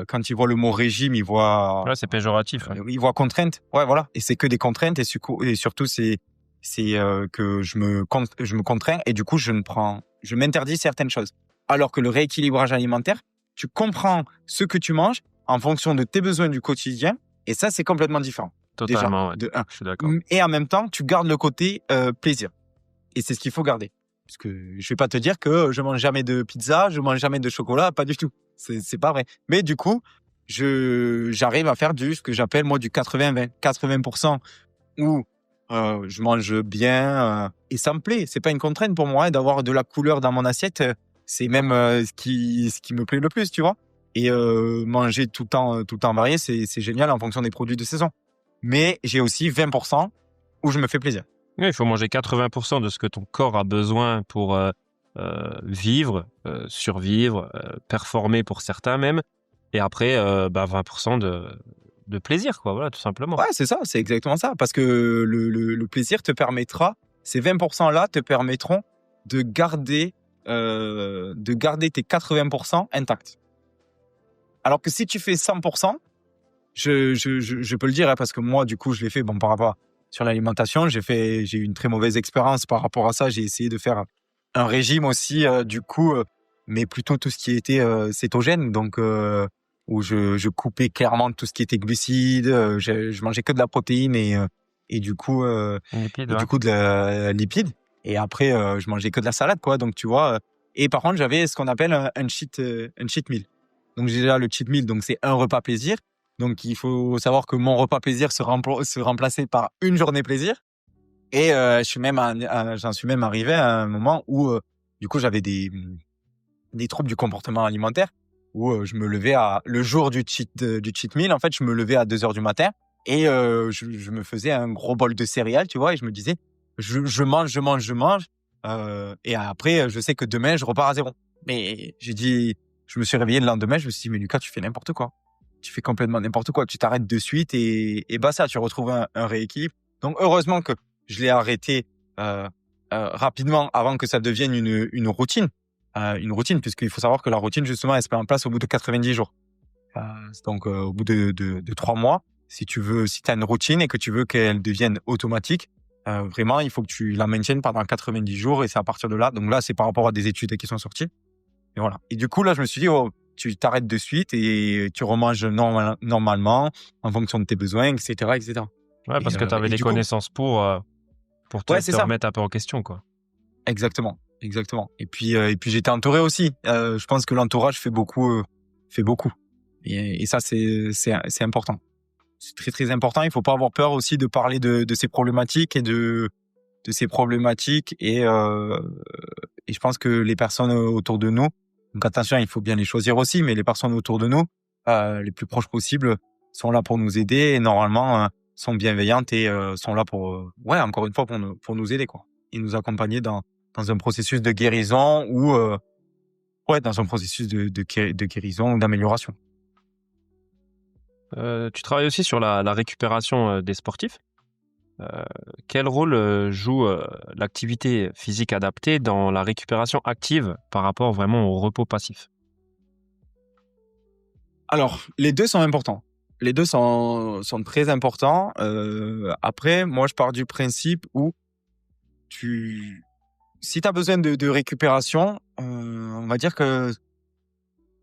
Speaker 3: quand ils voient le mot régime,
Speaker 2: Ouais, c'est péjoratif. Ouais.
Speaker 3: ils voient contrainte. Ouais, voilà. Et c'est que des contraintes et surtout, que je me contrains et du coup, je m'interdis certaines choses. Alors que le rééquilibrage alimentaire, tu comprends ce que tu manges en fonction de tes besoins du quotidien et ça, c'est complètement différent. Déjà,
Speaker 2: Totalement, ouais.
Speaker 3: de un.
Speaker 2: Je suis d'accord.
Speaker 3: Et en même temps, tu gardes le côté plaisir. Et c'est ce qu'il faut garder. Parce que je vais pas te dire que je mange jamais de pizza, je mange jamais de chocolat, pas du tout. C'est pas vrai. Mais du coup, j'arrive à faire ce que j'appelle moi du 80-20. 80% où je mange bien et ça me plaît. C'est pas une contrainte pour moi, hein, d'avoir de la couleur dans mon assiette. C'est même ce qui me plaît le plus, tu vois. Et manger tout le temps varié, c'est génial en fonction des produits de saison. Mais j'ai aussi 20% où je me fais plaisir.
Speaker 2: Oui, il faut manger 80% de ce que ton corps a besoin pour vivre, survivre, performer pour certains même. Et après, 20% de plaisir, quoi. Voilà, tout simplement.
Speaker 3: Ouais, c'est ça, c'est exactement ça. Parce que le plaisir te permettra, ces 20%-là te permettront de garder tes 80% intacts. Alors que si tu fais 100%, je peux le dire, hein, parce que moi, du coup, je l'ai fait, bon, par rapport sur l'alimentation, j'ai eu une très mauvaise expérience par rapport à ça. J'ai essayé de faire un régime aussi, du coup, mais plutôt tout ce qui était cétogène, donc où je coupais clairement tout ce qui était glucides, je mangeais que de la protéine et du coup
Speaker 2: Lipides, ouais.
Speaker 3: de la lipide. Et après, je mangeais que de la salade, quoi. Donc tu vois. Et par contre, j'avais ce qu'on appelle un cheat meal. Donc j'ai déjà le cheat meal, donc c'est un repas plaisir. Donc il faut savoir que mon repas plaisir se remplaçait par une journée plaisir. Et j'en suis même arrivé à un moment où du coup j'avais des troubles du comportement alimentaire où je me levais le jour du cheat meal, en fait, je me levais à 2 heures du matin et je me faisais un gros bol de céréales, tu vois, et je me disais, je mange, et après, je sais que demain, je repars à zéro. Mais je me suis réveillé le lendemain, je me suis dit, mais Lucas, tu fais n'importe quoi. Tu fais complètement n'importe quoi. Tu t'arrêtes de suite et bah ça, tu retrouves un rééquilibre. Donc, heureusement que je l'ai arrêté rapidement avant que ça devienne une routine. Une routine, puisqu'il faut savoir que la routine, justement, elle se met en place au bout de 90 jours. Donc, au bout de 3 mois, si tu as une routine et que tu veux qu'elle devienne automatique, vraiment, il faut que tu la maintiennes pendant 90 jours et c'est à partir de là. Donc là, c'est par rapport à des études qui sont sorties. Et voilà. Et du coup, là, je me suis dit, oh, tu t'arrêtes de suite et tu remanges normalement en fonction de tes besoins, etc., etc.
Speaker 2: Ouais, parce que tu avais
Speaker 3: Et
Speaker 2: les
Speaker 3: du coup,
Speaker 2: connaissances pour
Speaker 3: ouais, c'est
Speaker 2: te
Speaker 3: ça.
Speaker 2: remettre un peu en question, quoi.
Speaker 3: Exactement, exactement. Et puis j'étais entouré aussi. Je pense que l'entourage fait beaucoup, fait beaucoup. Et ça c'est important. C'est très très important. Il faut pas avoir peur aussi de parler de ces problématiques et de ces problématiques et je pense que les personnes autour de nous. Donc attention, il faut bien les choisir aussi, mais les personnes autour de nous, les plus proches possibles, sont là pour nous aider et normalement sont bienveillantes et sont là pour ouais, encore une fois pour nous aider, quoi, et nous accompagner dans un processus de guérison ou ouais, dans un processus de guérison ou d'amélioration.
Speaker 2: Tu travailles aussi sur la récupération des sportifs. Quel rôle joue l'activité physique adaptée dans la récupération active par rapport vraiment au repos passif?
Speaker 3: Alors, les 2 sont importants. Les 2 sont très importants. Après, moi, je pars du principe où si tu as besoin de récupération, on va dire que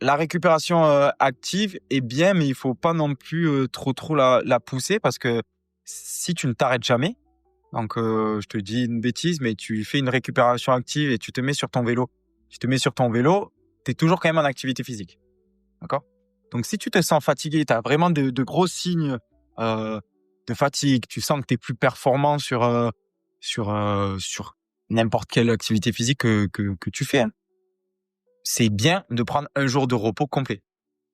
Speaker 3: la récupération active est bien, mais il faut pas non plus trop la pousser parce que si tu ne t'arrêtes jamais, donc je te dis une bêtise, mais tu fais une récupération active et tu te mets sur ton vélo. Tu te mets sur ton vélo, tu es toujours quand même en activité physique. D'accord? Donc, si tu te sens fatigué, tu as vraiment de gros signes de fatigue, tu sens que tu es plus performant sur n'importe quelle activité physique que tu fais, hein, c'est bien de prendre un jour de repos complet.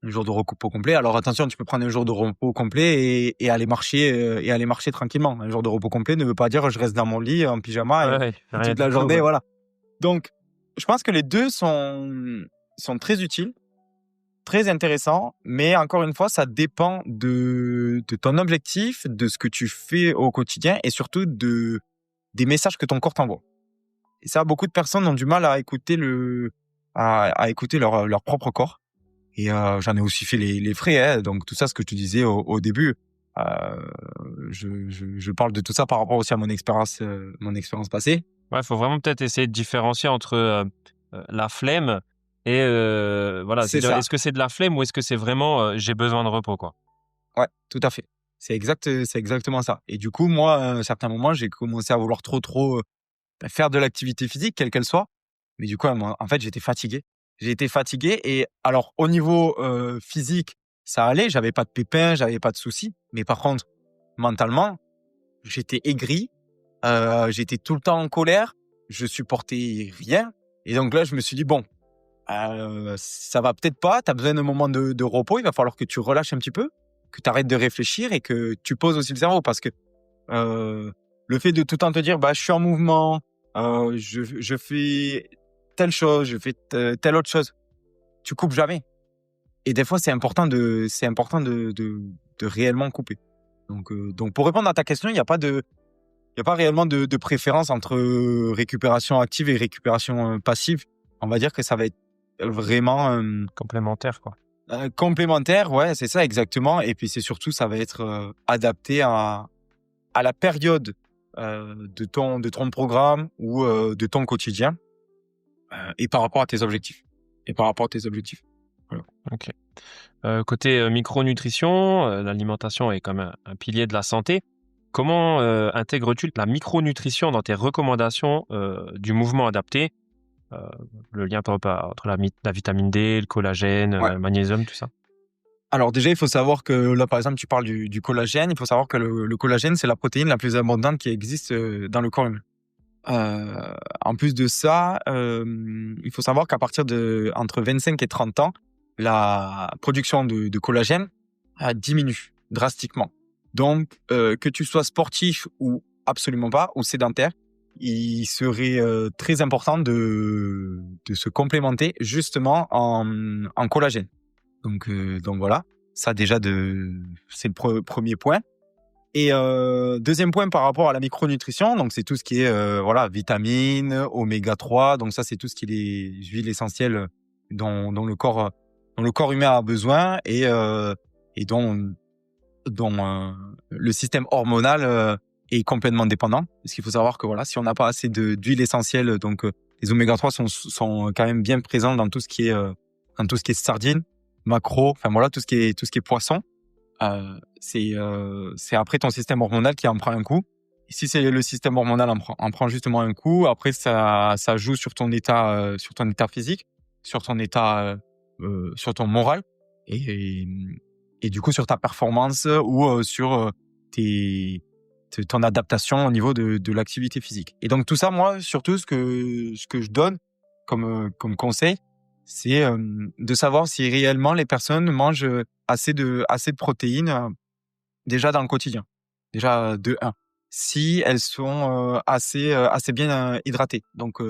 Speaker 3: Un jour de repos complet. Alors attention, tu peux prendre un jour de repos complet et aller marcher tranquillement. Un jour de repos complet ne veut pas dire je reste dans mon lit en pyjama
Speaker 2: Ouais, rien
Speaker 3: toute
Speaker 2: du
Speaker 3: la
Speaker 2: tout,
Speaker 3: journée,
Speaker 2: ouais.
Speaker 3: voilà. Donc, je pense que les deux sont très utiles, très intéressants, mais encore une fois, ça dépend de ton objectif, de ce que tu fais au quotidien et surtout des messages que ton corps t'envoie. Et ça, beaucoup de personnes ont du mal à écouter à écouter leur propre corps. Et j'en ai aussi fait les frais, hein. Donc tout ça, ce que je te disais au début, je parle de tout ça par rapport aussi à mon expérience passée.
Speaker 2: Ouais, faut vraiment peut-être essayer de différencier entre la flemme et voilà,
Speaker 3: C'est
Speaker 2: c'est-à-dire
Speaker 3: ça.
Speaker 2: est-ce que c'est de la flemme ou est-ce que c'est vraiment j'ai besoin de repos, quoi.
Speaker 3: Ouais, tout à fait. C'est exactement ça. Et du coup, moi, à un certain moment, j'ai commencé à vouloir trop faire de l'activité physique, quelle qu'elle soit. Mais du coup, en fait, j'étais fatigué. J'ai été fatigué et alors au niveau physique, ça allait, j'avais pas de pépins, j'avais pas de soucis. Mais par contre, mentalement, j'étais aigri, j'étais tout le temps en colère, je supportais rien. Et donc là, je me suis dit bon, ça va peut-être pas, tu as besoin d'un moment de repos, il va falloir que tu relâches un petit peu, que tu arrêtes de réfléchir et que tu poses aussi le cerveau parce que le fait de tout le temps te dire bah je suis en mouvement, je fais telle chose, je fais telle autre chose, tu coupes jamais. Et des fois c'est important de réellement couper. Donc pour répondre à ta question, il n'y a pas réellement de préférence entre récupération active et récupération passive. On va dire que ça va être vraiment
Speaker 2: Complémentaire, quoi.
Speaker 3: complémentaire, ouais, c'est ça exactement. Et puis c'est surtout, ça va être adapté à la période de ton programme ou de ton quotidien et par rapport à tes objectifs. Voilà.
Speaker 2: Ok. Côté micronutrition, l'alimentation est comme un pilier de la santé. Comment intègres-tu la micronutrition dans tes recommandations du mouvement adapté? Euh, le lien par exemple, entre la vitamine D, le collagène,
Speaker 3: Ouais.
Speaker 2: le magnésium, tout ça.
Speaker 3: Alors déjà, il faut savoir que là, par exemple, tu parles du collagène. Il faut savoir que le collagène, c'est la protéine la plus abondante qui existe dans le corps humain. En plus de ça, il faut savoir qu'à partir de entre 25 et 30 ans, la production de collagène diminue drastiquement. Donc, que tu sois sportif ou absolument pas, ou sédentaire, il serait très important de se complémenter justement en collagène. Donc voilà, ça déjà c'est le premier point. Et deuxième point par rapport à la micronutrition, donc c'est tout ce qui est voilà, vitamines, oméga 3, donc ça c'est tout ce qui est les huiles essentielles dont le corps humain a besoin et dont le système hormonal est complètement dépendant. Parce qu'il faut savoir que voilà, si on n'a pas assez d'huile essentielle, donc les oméga 3 sont quand même bien présents dans tout ce qui est sardines, maquereaux, enfin voilà, tout ce qui est poisson. C'est après ton système hormonal qui en prend un coup. Et si c'est le système hormonal en prend justement un coup, après ça joue sur ton état physique, sur ton moral et du coup sur ta performance ou sur ton adaptation au niveau de l'activité physique. Et donc tout ça, moi surtout ce que je donne comme conseil, c'est de savoir si réellement les personnes mangent assez de protéines déjà dans le quotidien. Déjà de 1. Si elles sont assez bien hydratées. Donc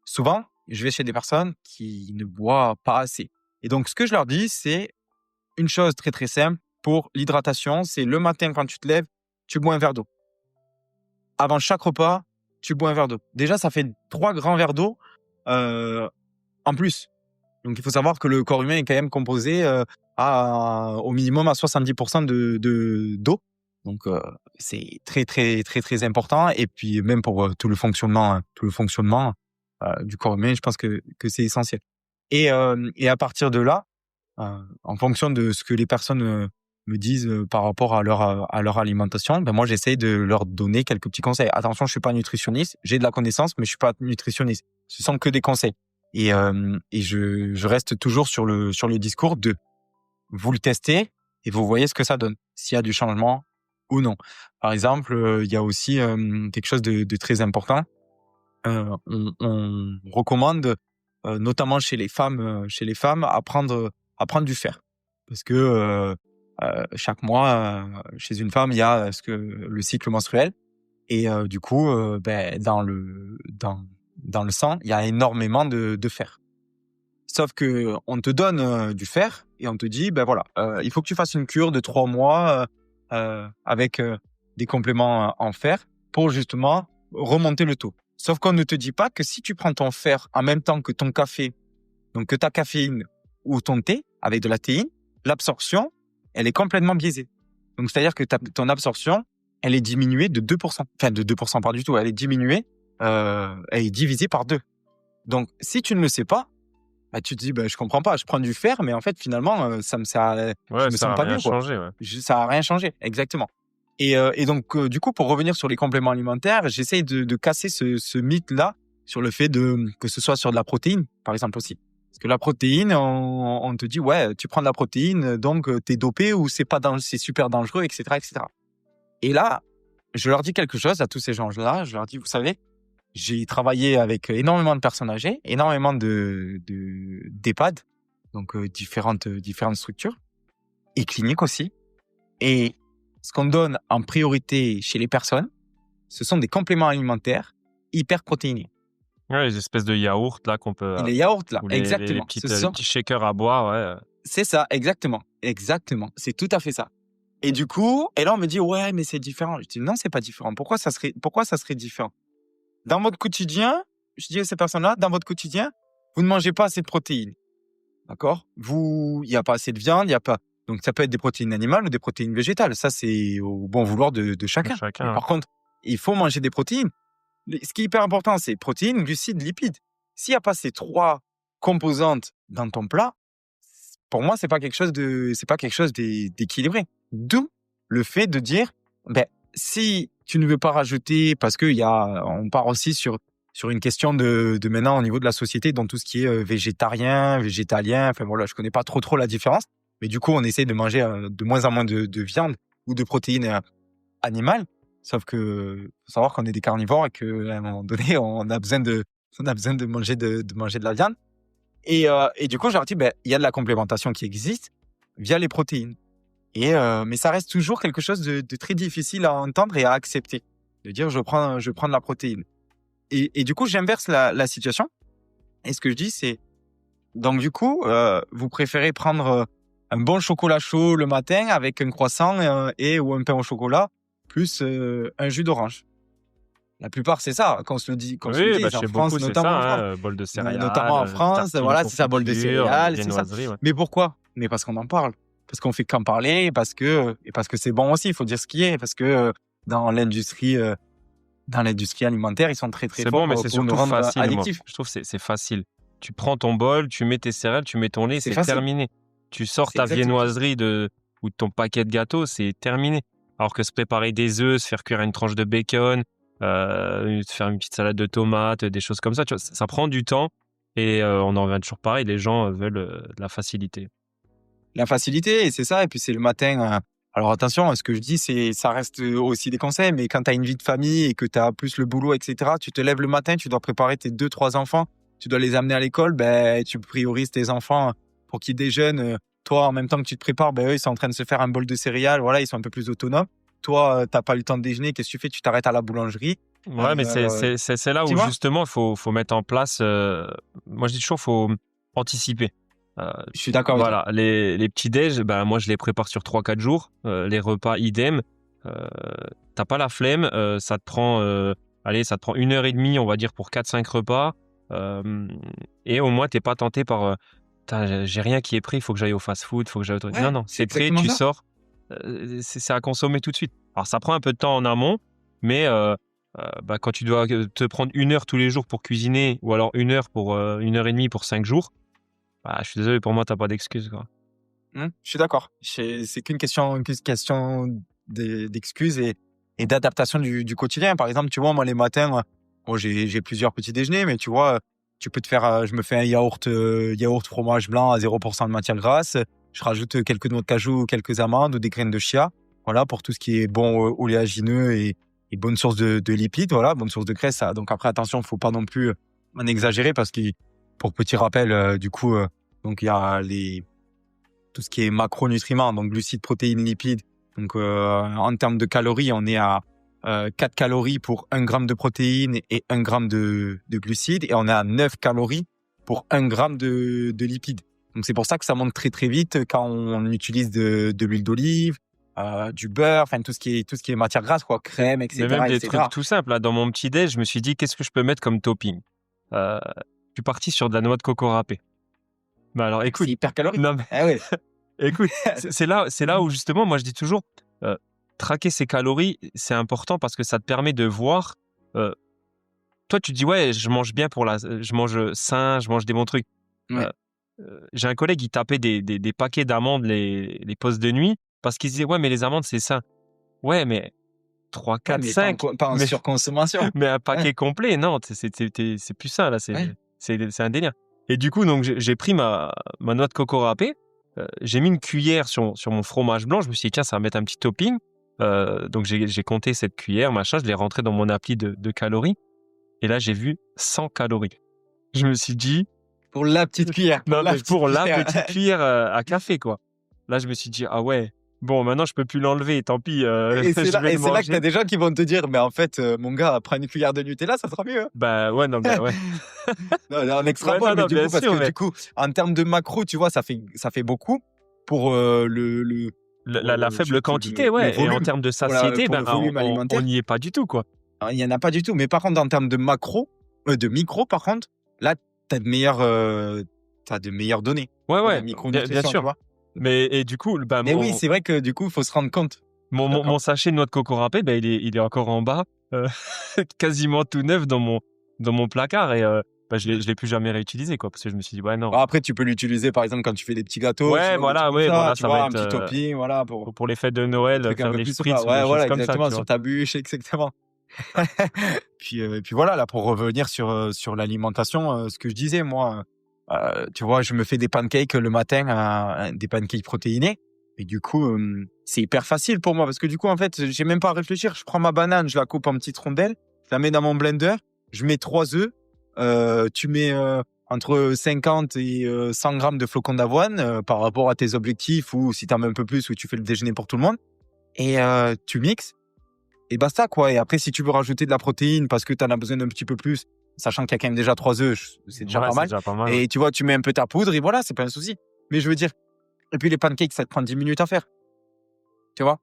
Speaker 3: souvent, je vais chez des personnes qui ne boivent pas assez. Et donc ce que je leur dis, c'est une chose très très simple pour l'hydratation, c'est le matin quand tu te lèves, tu bois un verre d'eau. Avant chaque repas, tu bois un verre d'eau. Déjà, ça fait 3 grands verres d'eau en plus. Donc, il faut savoir que le corps humain est quand même composé au minimum à 70% d'eau. Donc, c'est très, très, très, très important. Et puis, même pour tout le fonctionnement du corps humain, je pense que c'est essentiel. Et à partir de là, en fonction de ce que les personnes me disent par rapport à leur alimentation, ben moi, j'essaye de leur donner quelques petits conseils. Attention, je suis pas nutritionniste. J'ai de la connaissance, mais je suis pas nutritionniste. Ce sont que des conseils. Et je reste toujours sur le discours de vous le testez et vous voyez ce que ça donne, s'il y a du changement ou non. Par exemple, il y a aussi quelque chose de très important. On recommande, notamment chez les femmes, à prendre du fer. Parce que chaque mois, chez une femme, il y a le cycle menstruel. Et du coup, dans le sang, il y a énormément de fer. Sauf que on te donne du fer et on te dit, ben voilà, il faut que tu fasses une cure de 3 mois avec des compléments en fer pour justement remonter le taux. Sauf qu'on ne te dit pas que si tu prends ton fer en même temps que ton café, donc que ta caféine ou ton thé avec de la théine, l'absorption, elle est complètement biaisée. Donc c'est-à-dire que ton absorption, elle est diminuée de 2%. Enfin, de 2% pas du tout, elle est diminuée, elle est divisée par 2. Donc si tu ne le sais pas, bah, tu te dis, je comprends pas, je prends du fer, mais en fait, finalement, ça me sert, je me
Speaker 2: ça
Speaker 3: sens
Speaker 2: a
Speaker 3: pas
Speaker 2: rien
Speaker 3: bien, quoi.
Speaker 2: changé, ouais.
Speaker 3: Ça a rien changé, exactement. Et donc, du coup, pour revenir sur les compléments alimentaires, j'essaye de casser ce mythe-là sur le fait que ce soit sur de la protéine, par exemple aussi. Parce que la protéine, on te dit, ouais, tu prends de la protéine, donc t'es dopé ou c'est super dangereux, etc., etc. Et là, je leur dis quelque chose à tous ces gens-là. Je leur dis, vous savez, j'ai travaillé avec énormément de personnes âgées, énormément d'EHPAD, donc différentes structures, et cliniques aussi. Et ce qu'on donne en priorité chez les personnes, ce sont des compléments alimentaires hyper protéinés.
Speaker 2: Ouais, les espèces de yaourts là qu'on peut.
Speaker 3: Et les yaourts, là,
Speaker 2: Ou les
Speaker 3: exactement.
Speaker 2: petits shakers à boire, ouais.
Speaker 3: C'est ça, exactement. Exactement. C'est tout à fait ça. Et du coup, et là, on me dit, ouais, mais c'est différent. Je dis, non, c'est pas différent. Pourquoi ça serait différent? Dans votre quotidien, je dis à ces personnes-là, dans votre quotidien, vous ne mangez pas assez de protéines. D'accord? Il n'y a pas assez de viande, il n'y a pas. Donc, ça peut être des protéines animales ou des protéines végétales. Ça, c'est au bon vouloir de chacun. Mais par contre, il faut manger des protéines. Ce qui est hyper important, c'est protéines, glucides, lipides. S'il n'y a pas ces 3 composantes dans ton plat, pour moi, c'est pas quelque chose d'équilibré. D'où le fait de dire, si tu ne veux pas rajouter, parce on part aussi sur une question de maintenant au niveau de la société, dans tout ce qui est végétarien, végétalien. Enfin voilà, je connais pas trop la différence, mais du coup, on essaie de manger de moins en moins de viande ou de protéines animales. Sauf que faut savoir qu'on est des carnivores et qu'à un moment donné, on a besoin de manger de la viande. Et du coup, je leur dis, il y a de la complémentation qui existe via les protéines. Mais ça reste toujours quelque chose de très difficile à entendre et à accepter. De dire, je prends de la protéine. Et du coup, j'inverse la situation. Et ce que je dis, c'est, donc du coup, vous préférez prendre un bon chocolat chaud le matin avec un croissant ou un pain au chocolat, plus un jus d'orange. La plupart, c'est ça, quand on se le dit.
Speaker 2: Oui,
Speaker 3: En
Speaker 2: chez
Speaker 3: France,
Speaker 2: beaucoup, c'est
Speaker 3: notamment
Speaker 2: ça,
Speaker 3: en France.
Speaker 2: bol de céréales,
Speaker 3: Notamment en France, voilà, c'est ça, bol de céréales, c'est ça.
Speaker 2: Ouais.
Speaker 3: Mais pourquoi? Mais parce qu'on en parle. Parce qu'on fait qu'en parler, et parce que c'est bon aussi, il faut dire ce qui est. Parce que dans l'industrie alimentaire, ils sont très, très
Speaker 2: c'est
Speaker 3: forts
Speaker 2: bon, mais c'est
Speaker 3: pour
Speaker 2: surtout
Speaker 3: nous rendre
Speaker 2: facile,
Speaker 3: addictifs.
Speaker 2: moi. Je trouve que c'est facile. Tu prends ton bol, tu mets tes céréales, tu mets ton lait, c'est terminé. Tu sors ta viennoiserie ou ton paquet de gâteaux, c'est terminé. Alors que se préparer des œufs, se faire cuire une tranche de bacon, faire une petite salade de tomates, des choses comme ça, tu vois, ça prend du temps et on en revient toujours pareil, les gens veulent de la facilité.
Speaker 3: La facilité, et c'est ça, et puis c'est le matin. Alors attention, ce que je dis, ça reste aussi des conseils, mais quand tu as une vie de famille et que tu as plus le boulot, etc., tu te lèves le matin, tu dois préparer tes 2-3 enfants, tu dois les amener à l'école, tu priorises tes enfants pour qu'ils déjeunent. Toi, en même temps que tu te prépares, eux, ils sont en train de se faire un bol de céréales, voilà, ils sont un peu plus autonomes. Toi, t'as pas eu le temps de déjeuner, qu'est-ce que tu fais? Tu t'arrêtes à la boulangerie.
Speaker 2: Ouais, mais c'est là où justement il faut mettre en place. Moi, je dis toujours, faut anticiper.
Speaker 3: Je suis d'accord avec toi.
Speaker 2: Voilà, les petits déj, moi je les prépare sur 3-4 jours. Les repas idem. T'as pas la flemme, ça te prend 1h30, on va dire, pour 4-5 repas. Et au moins t'es pas tenté par j'ai rien qui est pris, il faut que j'aille au fast-food, il faut que j'aille au truc.
Speaker 3: Ouais,
Speaker 2: non, c'est prêt, tu sors. C'est à consommer tout de suite. Alors ça prend un peu de temps en amont, mais quand tu dois te prendre 1 heure tous les jours pour cuisiner, ou alors 1 heure pour 1h30 pour 5 jours, je suis désolé, pour moi t'as pas d'excuse, quoi.
Speaker 3: Je suis d'accord. C'est qu'une question d'excuses et d'adaptation du quotidien. Par exemple, tu vois, moi les matins, j'ai plusieurs petits déjeuners, mais tu vois, Tu peux te faire, je me fais un yaourt fromage blanc à 0% de matière grasse. Je rajoute quelques noix de cajou, quelques amandes ou des graines de chia. Voilà, pour tout ce qui est bon oléagineux et bonne source de lipides. Voilà, bonne source de graisse. Ça. Donc après, attention, faut pas non plus en exagérer parce que, pour petit rappel, donc il y a tout ce qui est macronutriments, donc glucides, protéines, lipides. Donc en termes de calories, on est à 4 calories pour 1 gramme de protéines et 1 gramme de glucides. Et on est à 9 calories pour 1 gramme de lipides. Donc c'est pour ça que ça monte très très vite quand on utilise de l'huile d'olive, du beurre, enfin tout ce qui est matière grasse, quoi, crème, etc.
Speaker 2: Mais même des
Speaker 3: etc.
Speaker 2: trucs tout simples. Là, dans mon petit déj, je me suis dit, qu'est-ce que je peux mettre comme topping? Je suis parti sur de la noix de coco râpée. Bah alors, écoute.
Speaker 3: C'est hyper calorique.
Speaker 2: Non, mais
Speaker 3: Ah ouais.
Speaker 2: écoute, c'est là où justement, moi je dis toujours, traquer ses calories, c'est important parce que ça te permet de voir. Toi, tu te dis, ouais, je mange bien je mange sain, je mange des bons trucs.
Speaker 3: Ouais.
Speaker 2: J'ai un collègue, il tapait des paquets d'amandes les pauses de nuit parce qu'il disait, ouais, mais les amandes, c'est sain. Ouais, mais 3, 4,
Speaker 3: mais
Speaker 2: 5.
Speaker 3: pas en surconsommation.
Speaker 2: Mais un paquet complet, non, c'est plus ça, là, c'est un délire. Et du coup, donc, j'ai pris ma noix de coco râpée, j'ai mis une cuillère sur mon fromage blanc, je me suis dit, tiens, ça va mettre un petit topping. Donc, j'ai compté cette cuillère, machin, je l'ai rentré dans mon appli de calories. Et là, j'ai vu 100 calories. Je me suis dit...
Speaker 3: Pour la petite cuillère.
Speaker 2: Pour la petite cuillère à café, quoi. Là, je me suis dit, ah ouais, bon, maintenant, je peux plus l'enlever, tant pis.
Speaker 3: Et c'est là que tu as des gens qui vont te dire, mais en fait, mon gars, prends une cuillère de Nutella, ça sera mieux. Hein.
Speaker 2: Bah ouais, non, bah ouais.
Speaker 3: Non, on extrapole, mais du coup, parce que du coup, en termes de macro, tu vois, ça fait beaucoup pour
Speaker 2: la faible quantité, ouais. Et en termes de satiété,
Speaker 3: pour le volume alimentaire.
Speaker 2: On n'y est pas du tout, quoi.
Speaker 3: Il n'y en a pas du tout. Mais par contre, en termes de de micro, par contre, là, tu as de meilleures données.
Speaker 2: Ouais, bien sûr.
Speaker 3: Tu vois.
Speaker 2: Et du coup,
Speaker 3: mais oui, c'est vrai que du coup, il faut se rendre compte.
Speaker 2: Mon sachet de noix de coco râpée, il est encore en bas, quasiment tout neuf dans mon placard. Et je l'ai plus jamais réutilisé, quoi, parce que je me suis dit, ouais, non.
Speaker 3: Après, tu peux l'utiliser, par exemple, quand tu fais des petits gâteaux.
Speaker 2: Ouais, voilà,
Speaker 3: ça va être un petit topping, voilà.
Speaker 2: Pour les fêtes de Noël, faire des spritz,
Speaker 3: ouais, voilà,
Speaker 2: comme
Speaker 3: exactement,
Speaker 2: ça,
Speaker 3: sur ta bûche, exactement. puis voilà, là, pour revenir sur l'alimentation, ce que je disais, moi, tu vois, je me fais des pancakes le matin, des pancakes protéinés. Et du coup, c'est hyper facile pour moi parce que du coup, en fait, j'ai même pas à réfléchir. Je prends ma banane, je la coupe en petites rondelles, je la mets dans mon blender, je mets 3 œufs, tu mets entre 50 et 100 grammes de flocons d'avoine par rapport à tes objectifs ou si tu en mets un peu plus ou tu fais le déjeuner pour tout le monde. Et tu mixes et basta, quoi. Et après, si tu veux rajouter de la protéine parce que tu en as besoin d'un petit peu plus, sachant qu'il y a quand même déjà 3 œufs, c'est déjà pas mal.
Speaker 2: Déjà pas mal.
Speaker 3: Et tu vois, tu mets un peu ta poudre et voilà, c'est pas un souci. Mais je veux dire, et puis les pancakes, ça te prend 10 minutes à faire. Tu vois?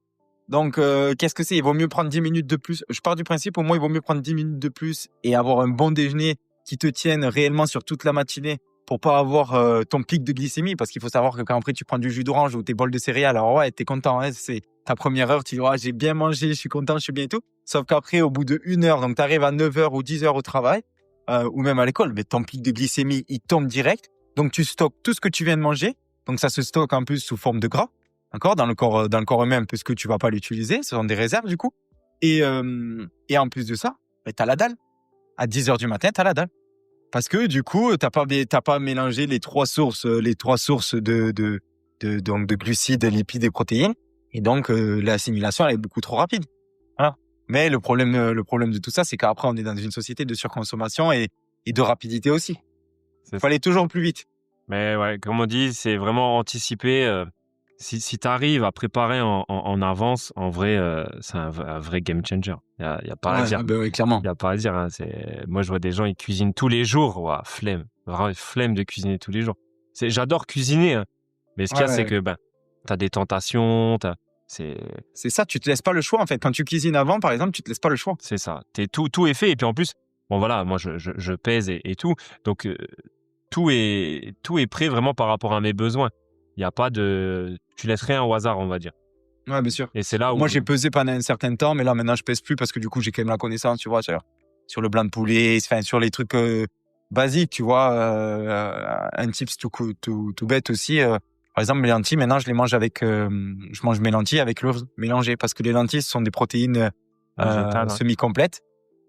Speaker 3: Donc, qu'est-ce que c'est? Il vaut mieux prendre 10 minutes de plus. Je pars du principe, au moins, il vaut mieux prendre 10 minutes de plus et avoir un bon déjeuner qui te tienne réellement sur toute la matinée pour pas avoir ton pic de glycémie. Parce qu'il faut savoir que quand après tu prends du jus d'orange ou tes bols de céréales, alors ouais, t'es content. Hein, c'est ta première heure, tu dis, j'ai bien mangé, je suis content, je suis bien et tout. Sauf qu'après, au bout de 1 heure, donc t'arrives à 9 heures ou 10 heures au travail, ou même à l'école, mais ton pic de glycémie, il tombe direct. Donc, tu stockes tout ce que tu viens de manger. Donc, ça se stocke en plus sous forme de gras. D'accord? Dans le corps humain, puisque tu vas pas l'utiliser. Ce sont des réserves, du coup. Et en plus de ça, t'as la dalle. À 10 heures du matin, t'as la dalle. Parce que, du coup, t'as pas mélangé les trois sources de glucides, lipides et protéines. Et donc, l'assimilation, elle est beaucoup trop rapide. Voilà. Mais le problème de tout ça, c'est qu'après, on est dans une société de surconsommation et de rapidité aussi. Il faut aller toujours plus vite.
Speaker 2: Mais ouais, comme on dit, c'est vraiment anticiper. Si tu arrives à préparer en avance, en vrai, c'est un vrai game changer. Il y a pas à dire.
Speaker 3: Oui, clairement.
Speaker 2: Il y a pas à dire. Hein. Moi, je vois des gens, ils cuisinent tous les jours. Ouah, flemme. Vraiment, flemme de cuisiner tous les jours. J'adore cuisiner. Hein. Mais ce qu'il y a, c'est que t'as des tentations.
Speaker 3: C'est ça, tu te laisses pas le choix en fait. Quand tu cuisines avant, par exemple, tu te laisses pas le choix.
Speaker 2: C'est ça. Tout est fait. Et puis en plus, bon voilà, moi je pèse et tout. Donc tout est prêt vraiment par rapport à mes besoins. Il y a pas de, tu laisses rien au hasard, on va dire.
Speaker 3: Ouais, bien sûr.
Speaker 2: Et c'est là où
Speaker 3: moi j'ai pesé pendant un certain temps, mais là maintenant je pèse plus parce que du coup j'ai quand même la connaissance, tu vois, sur le blanc de poulet, enfin sur les trucs basiques, tu vois. Un tips tout bête aussi. Par exemple, mes lentilles, maintenant, je les mange je mange mes lentilles avec l'eau mélangée parce que les lentilles, ce sont des protéines semi-complètes.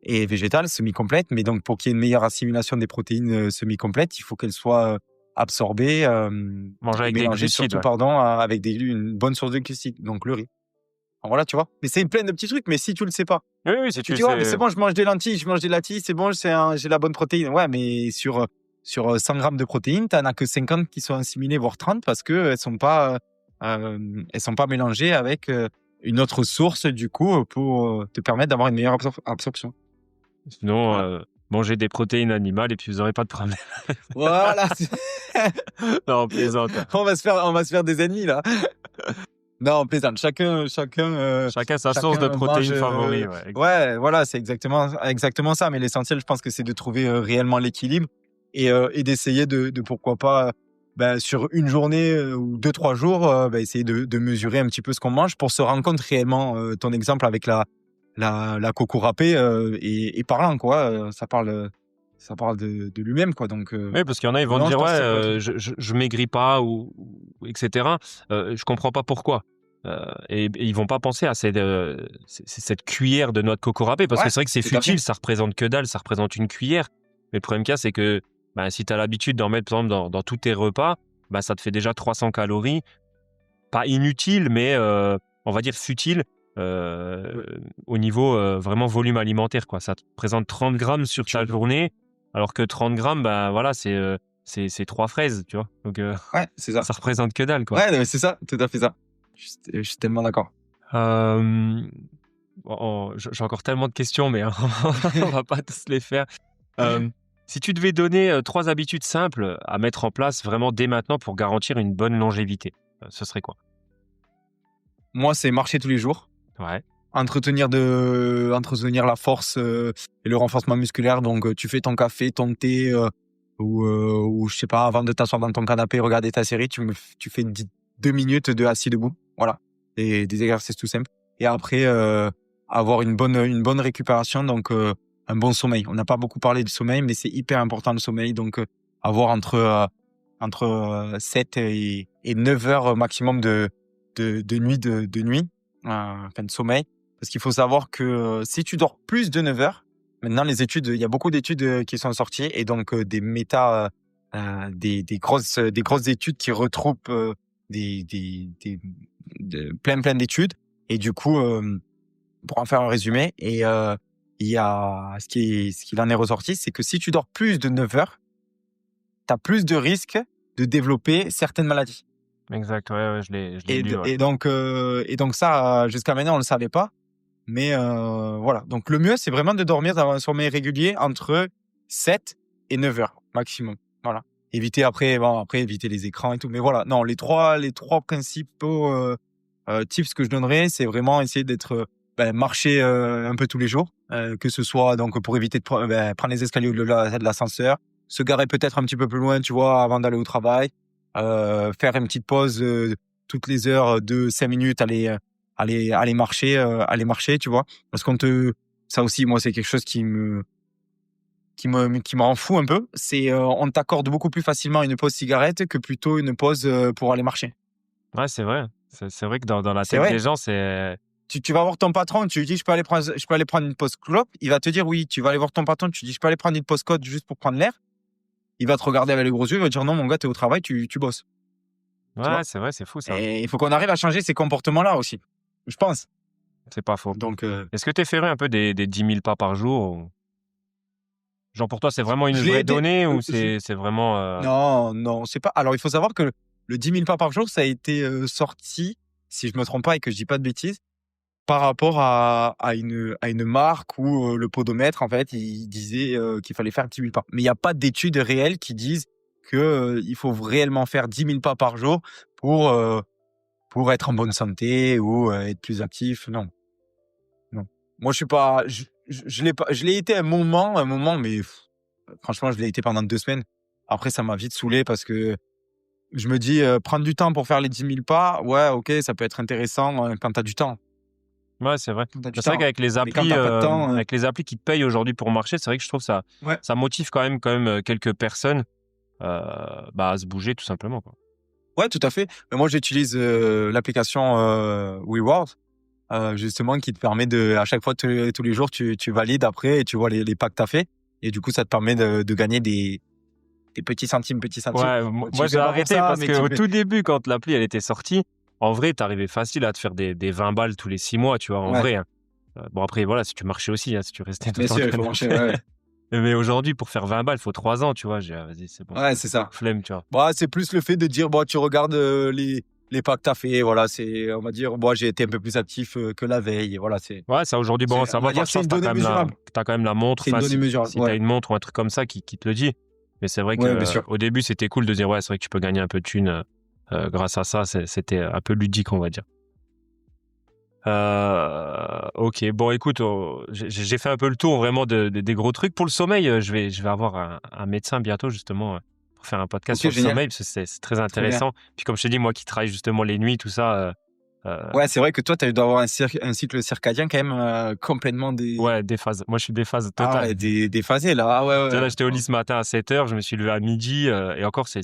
Speaker 3: et végétale, semi-complète. Mais donc, pour qu'il y ait une meilleure assimilation des protéines semi-complètes, il faut qu'elles soient absorbées,
Speaker 2: Manger avec des
Speaker 3: mélangées
Speaker 2: glucides.
Speaker 3: surtout, avec une bonne source de glucides, donc le riz. Alors voilà, tu vois. Mais c'est plein de petits trucs, mais si tu le sais pas,
Speaker 2: Oui, si
Speaker 3: tu
Speaker 2: tu
Speaker 3: dis, ouais, mais
Speaker 2: sais.
Speaker 3: c'est bon, je mange des lentilles, c'est bon, j'ai la bonne protéine. Ouais, mais sur 100 grammes de protéines, t'en as que 50 qui sont assimilées, voire 30, parce que elles sont pas mélangées avec une autre source, du coup, pour te permettre d'avoir une meilleure absorption.
Speaker 2: Sinon,
Speaker 3: Voilà.
Speaker 2: mangez des protéines animales et puis vous n'aurez pas de problème.
Speaker 3: Voilà.
Speaker 2: Non, on plaisante.
Speaker 3: On va se faire des ennemis, là. Non, on plaisante. Chacun,
Speaker 2: Chacun sa source de
Speaker 3: chacun mange.
Speaker 2: protéines favori. Ouais.
Speaker 3: Ouais, voilà, c'est exactement ça. Mais l'essentiel, je pense que c'est de trouver réellement l'équilibre et d'essayer de pourquoi pas, sur une journée ou 2, 3 jours, essayer de mesurer un petit peu ce qu'on mange pour se rendre compte réellement. Ton exemple avec la coco râpée est parlant, quoi. Ça parle de lui-même, quoi. Donc,
Speaker 2: Oui, parce qu'il y en a, ils vont te
Speaker 3: non, je
Speaker 2: dire,
Speaker 3: pense
Speaker 2: ouais,
Speaker 3: que ça peut être.
Speaker 2: je maigris pas ou etc. Je comprends pas pourquoi. Et ils vont pas penser à cette cuillère de noix de coco râpée, parce que
Speaker 3: Ouais,
Speaker 2: c'est vrai que c'est
Speaker 3: tout à fait.
Speaker 2: futile, ça représente que dalle, ça représente une cuillère. Mais le problème qu'il y a, c'est que si tu as l'habitude d'en mettre, par exemple, dans tous tes repas, ça te fait déjà 300 calories. Pas inutile, mais on va dire futile
Speaker 3: Ouais.
Speaker 2: au niveau vraiment volume alimentaire, quoi. Ça te présente 30 grammes sur ta journée, alors que 30 grammes, voilà, c'est 3 fraises, tu vois. Donc,
Speaker 3: Ouais, c'est ça.
Speaker 2: ça représente que dalle, quoi.
Speaker 3: Ouais, mais c'est ça, tout à fait ça. Je suis tellement d'accord.
Speaker 2: Euh, j'ai encore tellement de questions, mais on va pas tous les faire. Euh, Si tu devais donner 3 habitudes simples à mettre en place vraiment dès maintenant pour garantir une bonne longévité, ce serait quoi?
Speaker 3: Moi, c'est marcher tous les jours,
Speaker 2: Ouais.
Speaker 3: entretenir la force et le renforcement musculaire. Donc, tu fais ton café, ton thé, ou je sais pas, avant de t'asseoir dans ton canapé, regarder ta série, tu fais 2 minutes de assis debout. Voilà. Et des exercices tout simples. Et après, avoir une bonne récupération, donc un bon sommeil. On n'a pas beaucoup parlé du sommeil, mais c'est hyper important le sommeil. Donc, avoir entre 7 et 9 heures maximum de nuit, enfin de sommeil. Parce qu'il faut savoir que si tu dors plus de 9 heures, maintenant il y a beaucoup d'études qui sont sorties et donc des grosses études qui retrouvent plein d'études. Et du coup, pour en faire un résumé, il y a ce qu'il en est ressorti, c'est que si tu dors plus de 9 heures, tu as plus de risques de développer certaines maladies.
Speaker 2: Exact, ouais, je l'ai lu, ouais.
Speaker 3: Et donc ça, jusqu'à maintenant, on le savait pas. Mais voilà. Donc le mieux, c'est vraiment de dormir dans un sommeil régulier entre 7 et 9 heures maximum. Voilà. Éviter les écrans et tout. Mais voilà. Non, les trois principaux tips que je donnerais, c'est vraiment essayer marcher un peu tous les jours, que ce soit donc pour éviter de prendre les escaliers ou de l'ascenseur, se garer peut-être un petit peu plus loin, tu vois, avant d'aller au travail, faire une petite pause toutes les heures de 5 minutes, aller marcher, tu vois, parce ça aussi, moi, c'est quelque chose qui me rend fou un peu. C'est on t'accorde beaucoup plus facilement une pause cigarette que plutôt une pause pour aller marcher.
Speaker 2: Ouais, c'est vrai. C'est vrai que dans la
Speaker 3: C'est
Speaker 2: tête des
Speaker 3: vrai.
Speaker 2: gens, c'est...
Speaker 3: Tu vas voir ton patron, tu lui dis je peux aller prendre une pause clope, il va te dire oui. Tu vas aller voir ton patron, tu lui dis je peux aller prendre une pause code juste pour prendre l'air. Il va te regarder avec les gros yeux, il va te dire non mon gars, t'es au travail, tu bosses. Tu
Speaker 2: Ouais,
Speaker 3: vois.
Speaker 2: c'est vrai, c'est fou, ça.
Speaker 3: Et il faut qu'on arrive à changer ces comportements-là aussi. Je pense.
Speaker 2: C'est pas faux.
Speaker 3: Donc
Speaker 2: Est-ce que tu es ferré un peu des 10 000 pas par jour Genre, pour toi, c'est vraiment une
Speaker 3: je l'ai
Speaker 2: vraie
Speaker 3: aidé.
Speaker 2: donnée ou c'est vraiment...
Speaker 3: Non, c'est pas. Alors il faut savoir que le 10 000 pas par jour, ça a été sorti, si je me trompe pas et que je dis pas de bêtises, par rapport à une marque où le podomètre, en fait, il disait qu'il fallait faire 10 000 pas. Mais il n'y a pas d'études réelles qui disent que il faut réellement faire 10 000 pas par jour pour être en bonne santé ou être plus actif. Non, non. Moi, je suis pas. Je l'ai pas. Je l'ai été un moment, mais franchement, je l'ai été pendant 2 semaines. Après, ça m'a vite saoulé parce que je me dis prendre du temps pour faire les 10 000 pas, ouais, ok, ça peut être intéressant quand tu as du temps.
Speaker 2: Ouais, c'est vrai.
Speaker 3: Quand t'as du
Speaker 2: C'est vrai
Speaker 3: temps.
Speaker 2: qu'avec les
Speaker 3: Mais quand
Speaker 2: applis,
Speaker 3: t'as pas de temps,
Speaker 2: avec les applis qui te payent aujourd'hui pour marcher, c'est vrai que je trouve
Speaker 3: ouais.
Speaker 2: ça motive quand même quelques personnes à se bouger tout simplement, quoi.
Speaker 3: Ouais, tout à fait. Mais moi, j'utilise l'application WeWorld. justement, qui te permet à chaque fois, tous les jours, tu valides après et tu vois les pas que tu as fait. Et du coup, ça te permet de gagner des petits centimes.
Speaker 2: Ouais, moi j'ai arrêté parce qu'au tout début, quand l'appli elle était sortie, en vrai, t'arrivais facile à te faire des 20 balles tous les 6 mois, tu vois, en vrai. Hein. Bon, après, voilà, si tu marchais aussi, hein, si tu restais tout le temps.
Speaker 3: Bien sûr, il faut marcher, ouais.
Speaker 2: Mais aujourd'hui, pour faire 20 balles, il faut 3 ans, tu vois. Vas-y, c'est bon.
Speaker 3: Ouais, c'est ça.
Speaker 2: Flemme, tu vois.
Speaker 3: Bah, c'est plus le fait de dire, bon, tu regardes les pas que tu as fait. Voilà, on va dire, moi, j'ai été un peu plus actif que la veille. Et voilà,
Speaker 2: ouais, ça, aujourd'hui, bon, ça va.
Speaker 3: C'est une donnée mesurable.
Speaker 2: T'as quand même la montre.
Speaker 3: C'est une donnée mesurable.
Speaker 2: Si t'as une montre ou un truc comme ça qui te le dit. Mais c'est vrai qu'au début, c'était cool de dire, ouais, c'est vrai que tu peux gagner un peu de thunes grâce à ça. C'était un peu ludique, on va dire. Ok, bon, écoute, j'ai fait un peu le tour vraiment des gros trucs. Pour le sommeil, je vais avoir un médecin bientôt, justement, pour faire un podcast sur le sommeil, parce que c'est très intéressant. Puis comme je te dis, moi qui travaille justement les nuits, tout ça.
Speaker 3: Ouais, c'est vrai que toi, tu dois avoir un cycle circadien quand même complètement
Speaker 2: Ouais, déphasé. Moi, je suis déphasé total.
Speaker 3: Ah ouais, déphasé là. Ah ouais.
Speaker 2: Là, j'étais au lit ce matin à 7h, je me suis levé à midi, et encore, c'est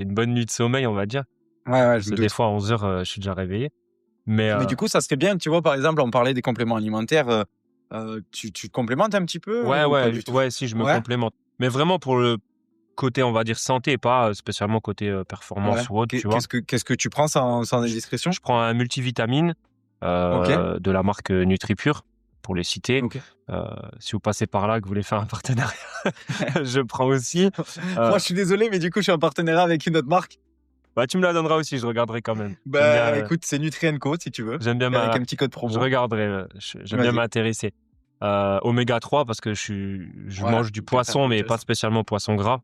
Speaker 2: une bonne nuit de sommeil, on va dire.
Speaker 3: Ouais,
Speaker 2: des fois, à 11h, je suis déjà réveillé. Mais
Speaker 3: du coup, ça serait bien, tu vois, par exemple, on parlait des compléments alimentaires. Tu te complémentes un petit peu
Speaker 2: Ouais, si, je me complémente. Mais vraiment pour le côté, on va dire, santé, pas spécialement côté performance ou autre, tu vois.
Speaker 3: Qu'est-ce que tu prends sans indiscrétion ?
Speaker 2: Je prends un multivitamine de la marque NutriPure, pour les citer. Si vous passez par là, que vous voulez faire un partenariat, je prends aussi.
Speaker 3: Moi, je suis désolé, mais du coup, je suis en partenariat avec une autre marque.
Speaker 2: Bah, tu me la donneras aussi, je regarderai quand même.
Speaker 3: Bah, écoute, c'est Nutri&Co si tu veux.
Speaker 2: J'aime bien
Speaker 3: avec un petit code promo.
Speaker 2: Je regarderai, j'aime bien m'intéresser. Oméga 3 parce que je mange du poisson, mais pas spécialement poisson gras.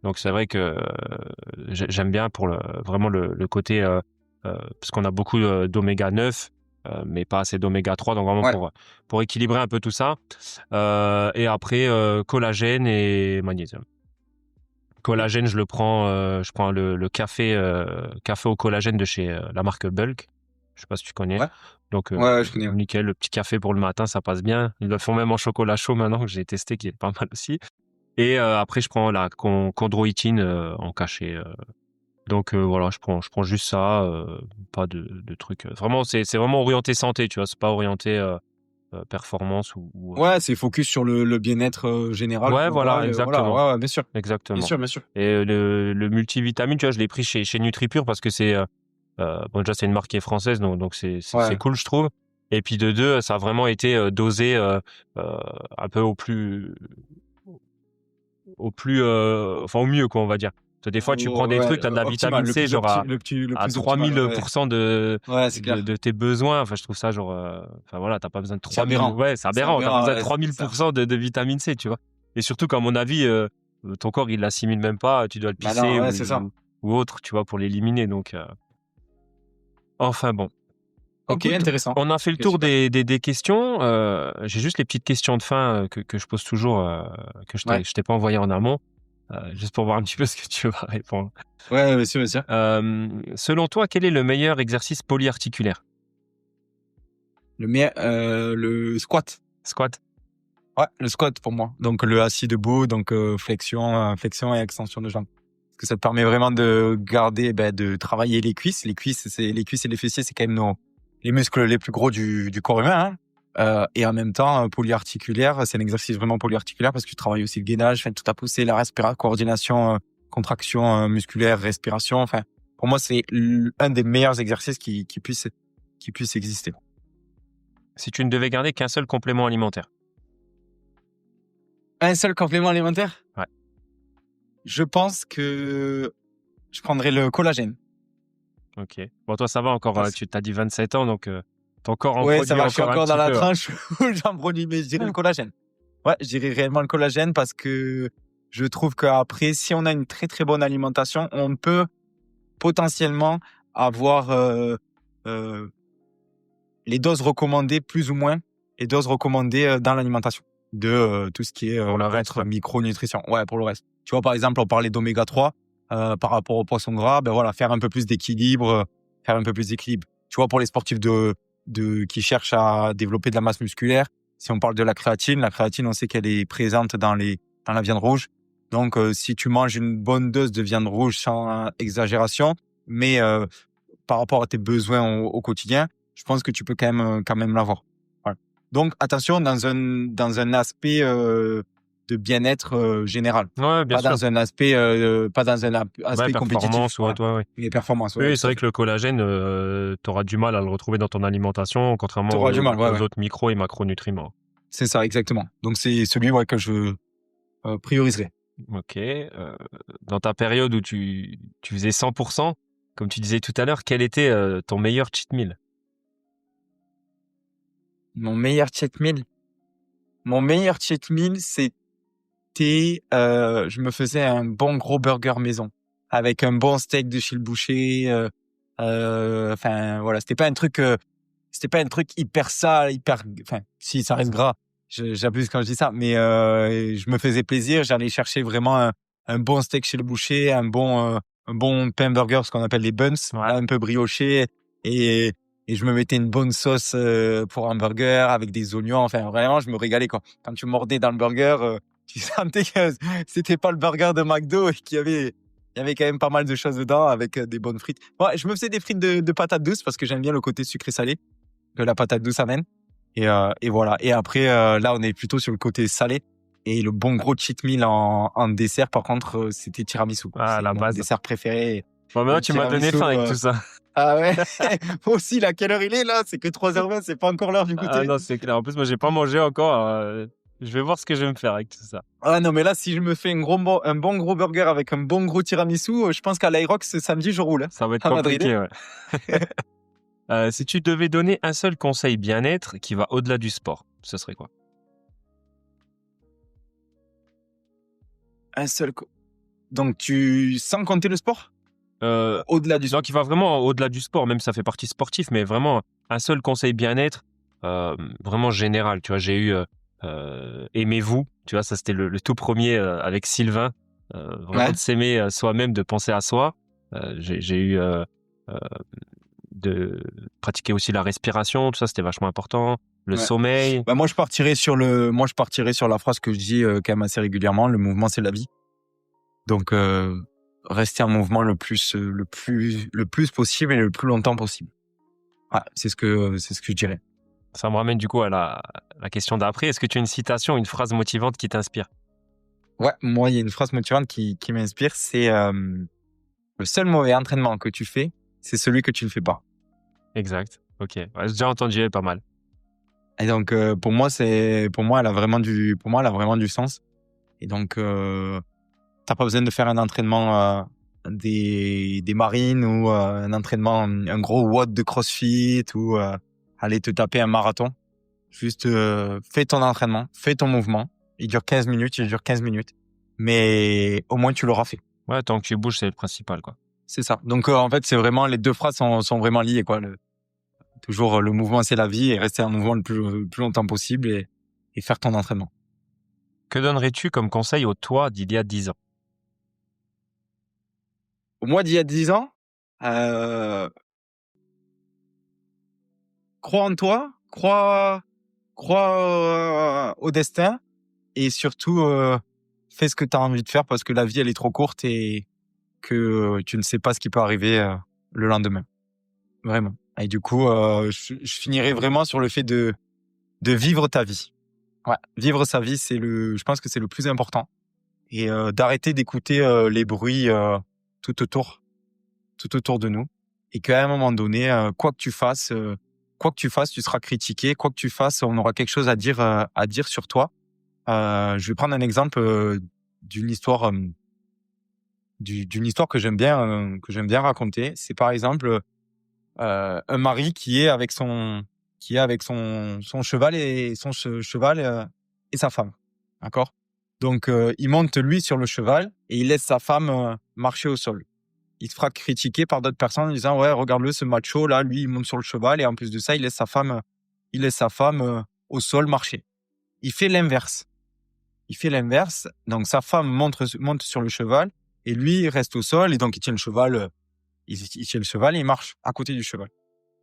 Speaker 2: Donc c'est vrai que j'aime bien pour vraiment le côté parce qu'on a beaucoup d'oméga 9, mais pas assez d'oméga 3, donc vraiment pour équilibrer un peu tout ça. Et après collagène et magnésium. Collagène, je prends le café au collagène de chez la marque Bulk. Je sais pas si tu connais. Donc,
Speaker 3: je connais.
Speaker 2: Nickel, le petit café pour le matin, ça passe bien. Ils le font même en chocolat chaud maintenant, que j'ai testé, qui est pas mal aussi. Et après, je prends la chondroïtine en cachet. Donc voilà, je prends juste ça, pas de trucs. Vraiment, c'est vraiment orienté santé, tu vois. C'est pas orienté performance ou
Speaker 3: ouais, c'est focus sur le bien-être général.
Speaker 2: Ouais, voilà, exactement.
Speaker 3: Voilà, ouais, bien sûr.
Speaker 2: Exactement.
Speaker 3: Bien sûr.
Speaker 2: Et le multivitamine, tu vois, je l'ai pris chez NutriPure parce que c'est bon, déjà c'est une marque qui est française, donc c'est cool, je trouve. Et puis de deux, ça a vraiment été dosé un peu au mieux, quoi, on va dire. Des fois, tu prends des trucs, tu as de la vitamine C, genre à 3000% de tes besoins. Enfin, je trouve ça genre, enfin voilà, t'as pas besoin de 3000. Ouais, c'est aberrant. T'as besoin de 3000% de vitamine C, tu vois. Et surtout qu'à mon avis, ton corps, il l'assimile même pas. Tu dois le pisser ou autre, tu vois, pour l'éliminer. Donc, enfin bon.
Speaker 3: Ok,
Speaker 2: écoute,
Speaker 3: intéressant.
Speaker 2: On a fait le tour des questions. J'ai juste les petites questions de fin que je pose toujours, que je t'ai pas envoyé en amont. Juste pour voir un petit peu ce que tu vas répondre.
Speaker 3: Ouais, bien sûr.
Speaker 2: Selon toi, quel est le meilleur exercice polyarticulaire ?
Speaker 3: Le squat.
Speaker 2: Squat ?
Speaker 3: Ouais, le squat pour moi. Donc le assis debout, donc flexion et extension de jambes. Parce que ça te permet vraiment de garder, de travailler les cuisses. Les cuisses et les fessiers, c'est quand même les muscles les plus gros du corps humain. Hein. Et en même temps, polyarticulaire, c'est un exercice vraiment polyarticulaire parce que tu travailles aussi le gainage, tout à pousser, la coordination, contraction musculaire, respiration. Enfin, pour moi, c'est un des meilleurs exercices qui puisse exister.
Speaker 2: Si tu ne devais garder qu'un seul complément alimentaire.
Speaker 3: Un seul complément alimentaire ?
Speaker 2: Ouais.
Speaker 3: Je pense que je prendrais le collagène.
Speaker 2: Ok. Bon, toi, ça va encore. Tu t'as dit 27 ans, donc ton corps en produit.
Speaker 3: Ouais, ça va. Je suis encore dans la
Speaker 2: peu,
Speaker 3: tranche où j'en produis, mais je dirais le collagène. Ouais, je dirais réellement le collagène parce que je trouve qu'après, si on a une très très bonne alimentation, on peut potentiellement avoir les doses recommandées plus ou moins, les doses recommandées dans l'alimentation de tout ce qui est
Speaker 2: pour le reste,
Speaker 3: micronutrition. Ouais, pour le reste. Tu vois, par exemple, on parlait d'oméga 3 par rapport au poisson gras, faire un peu plus d'équilibre, Tu vois, pour les sportifs qui cherchent à développer de la masse musculaire, si on parle de la créatine, on sait qu'elle est présente dans la viande rouge. Donc, si tu manges une bonne dose de viande rouge sans exagération, mais par rapport à tes besoins au quotidien, je pense que tu peux quand même l'avoir. Voilà. Donc, attention, dans un aspect de bien-être général.
Speaker 2: Ouais, bien
Speaker 3: Pas
Speaker 2: sûr.
Speaker 3: dans un aspect,
Speaker 2: Ouais,
Speaker 3: compétitif.
Speaker 2: performance, ouais,
Speaker 3: Voilà.
Speaker 2: ouais.
Speaker 3: Les performances, ouais,
Speaker 2: Oui,
Speaker 3: tout
Speaker 2: c'est
Speaker 3: à
Speaker 2: vrai
Speaker 3: fait.
Speaker 2: que le collagène, tu auras du mal à le retrouver dans ton alimentation, contrairement
Speaker 3: T'auras du mal, ouais,
Speaker 2: aux
Speaker 3: ouais.
Speaker 2: autres micros et macronutriments.
Speaker 3: C'est ça, exactement. Donc, c'est celui que je prioriserai.
Speaker 2: Ok. Dans ta période où tu faisais 100%, comme tu disais tout à l'heure, quel était ton meilleur cheat meal?
Speaker 3: Mon meilleur cheat meal. Mon meilleur cheat meal, c'était, je me faisais un bon gros burger maison avec un bon steak de chez le boucher. Enfin voilà, c'était pas un truc hyper sale, enfin si ça reste gras. J'abuse quand je dis ça, mais je me faisais plaisir. J'allais chercher vraiment un bon steak chez le boucher, un bon pain burger, ce qu'on appelle les buns,
Speaker 2: Ouais.
Speaker 3: là, un peu brioché, et je me mettais une bonne sauce pour un burger avec des oignons. Enfin vraiment, je me régalais quoi. Quand tu mordais dans le burger, tu sentais que c'était pas le burger de McDo et il y avait quand même pas mal de choses dedans avec des bonnes frites. Ouais, je me faisais des frites de patates douces parce que j'aime bien le côté sucré-salé que la patate douce amène. Et voilà. Et après, là, on est plutôt sur le côté salé. Et le bon gros cheat meal en dessert, par contre, c'était tiramisu.
Speaker 2: Ah,
Speaker 3: C'est
Speaker 2: la
Speaker 3: mon
Speaker 2: base.
Speaker 3: dessert préféré.
Speaker 2: Bon,
Speaker 3: Et
Speaker 2: maintenant,
Speaker 3: le
Speaker 2: tu m'as donné
Speaker 3: tiramisu,
Speaker 2: faim avec tout ça.
Speaker 3: ah ouais. Moi aussi, là, quelle heure il est là? C'est que 3h20, c'est pas encore l'heure du
Speaker 2: Ah
Speaker 3: goûter.
Speaker 2: non, c'est clair. En plus, moi, j'ai pas mangé encore. Je vais voir ce que je vais me faire avec tout ça.
Speaker 3: Ah non, mais là, si je me fais un bon gros burger avec un bon gros tiramisu, je pense qu'à l'Aerox, ce samedi, je roule.
Speaker 2: Ça va être
Speaker 3: À Madrid.
Speaker 2: compliqué, ouais. Si tu devais donner un seul conseil bien-être qui va au-delà du sport, ce serait quoi?
Speaker 3: Un seul. Donc, sans compter le sport? Au-delà du sport.
Speaker 2: Donc, il va vraiment au-delà du sport, même ça fait partie sportif, mais vraiment un seul conseil bien-être, vraiment général. Tu vois, j'ai eu aimez-vous. Tu vois, ça c'était le tout premier avec Sylvain. Vraiment
Speaker 3: Ouais.
Speaker 2: de s'aimer soi-même, de penser à soi. J'ai eu euh, de pratiquer aussi la respiration. Tout ça, c'était vachement important. Le
Speaker 3: Ouais.
Speaker 2: sommeil.
Speaker 3: Bah, moi, je partirais sur la phrase que je dis quand même assez régulièrement. Le mouvement, c'est la vie. Donc, rester en mouvement le plus possible et le plus longtemps possible. Ouais, c'est ce que je dirais.
Speaker 2: Ça me ramène du coup à la question d'après. Est-ce que tu as une citation, une phrase motivante qui t'inspire?
Speaker 3: Ouais, moi, il y a une phrase motivante qui m'inspire. C'est le seul mauvais entraînement que tu fais, c'est celui que tu ne fais pas.
Speaker 2: Exact. Ok. Ouais, j'ai déjà entendu, elle est pas mal.
Speaker 3: Et donc, pour moi, elle a vraiment du sens. Et donc, t'as pas besoin de faire un entraînement des marines ou un gros WOD de CrossFit ou aller te taper un marathon. Juste fais ton entraînement, fais ton mouvement. Il dure 15 minutes. Mais au moins, tu l'auras fait.
Speaker 2: Ouais, tant que tu bouges, c'est le principal, quoi.
Speaker 3: C'est ça. Donc, en fait, c'est vraiment, les deux phrases sont vraiment liées, quoi. Toujours, le mouvement, c'est la vie et rester en mouvement le plus longtemps possible et faire ton entraînement.
Speaker 2: Que donnerais-tu comme conseil au toi d'il y a 10 ans?
Speaker 3: Au mois d'il y a 10 ans, crois en toi, crois au destin et surtout fais ce que tu as envie de faire parce que la vie elle est trop courte et que tu ne sais pas ce qui peut arriver le lendemain. Vraiment. Et du coup, je finirai vraiment sur le fait de vivre ta vie. Ouais, vivre sa vie, je pense que c'est le plus important et d'arrêter d'écouter les bruits tout autour de nous et qu'à un moment donné, quoi que tu fasses, tu seras critiqué. Quoi que tu fasses, on aura quelque chose à dire sur toi. Je vais prendre un exemple d'une histoire, d'une histoire que j'aime bien raconter. C'est par exemple un mari qui est avec son cheval et et sa femme. D'accord? Donc il monte lui sur le cheval et il laisse sa femme marcher au sol. Il se fera critiquer par d'autres personnes en disant ouais, regarde-le, ce macho là, lui il monte sur le cheval et en plus de ça il laisse sa femme au sol marcher. Il fait l'inverse. Donc sa femme monte sur le cheval et lui il reste au sol et donc il tient le cheval et il marche à côté du cheval.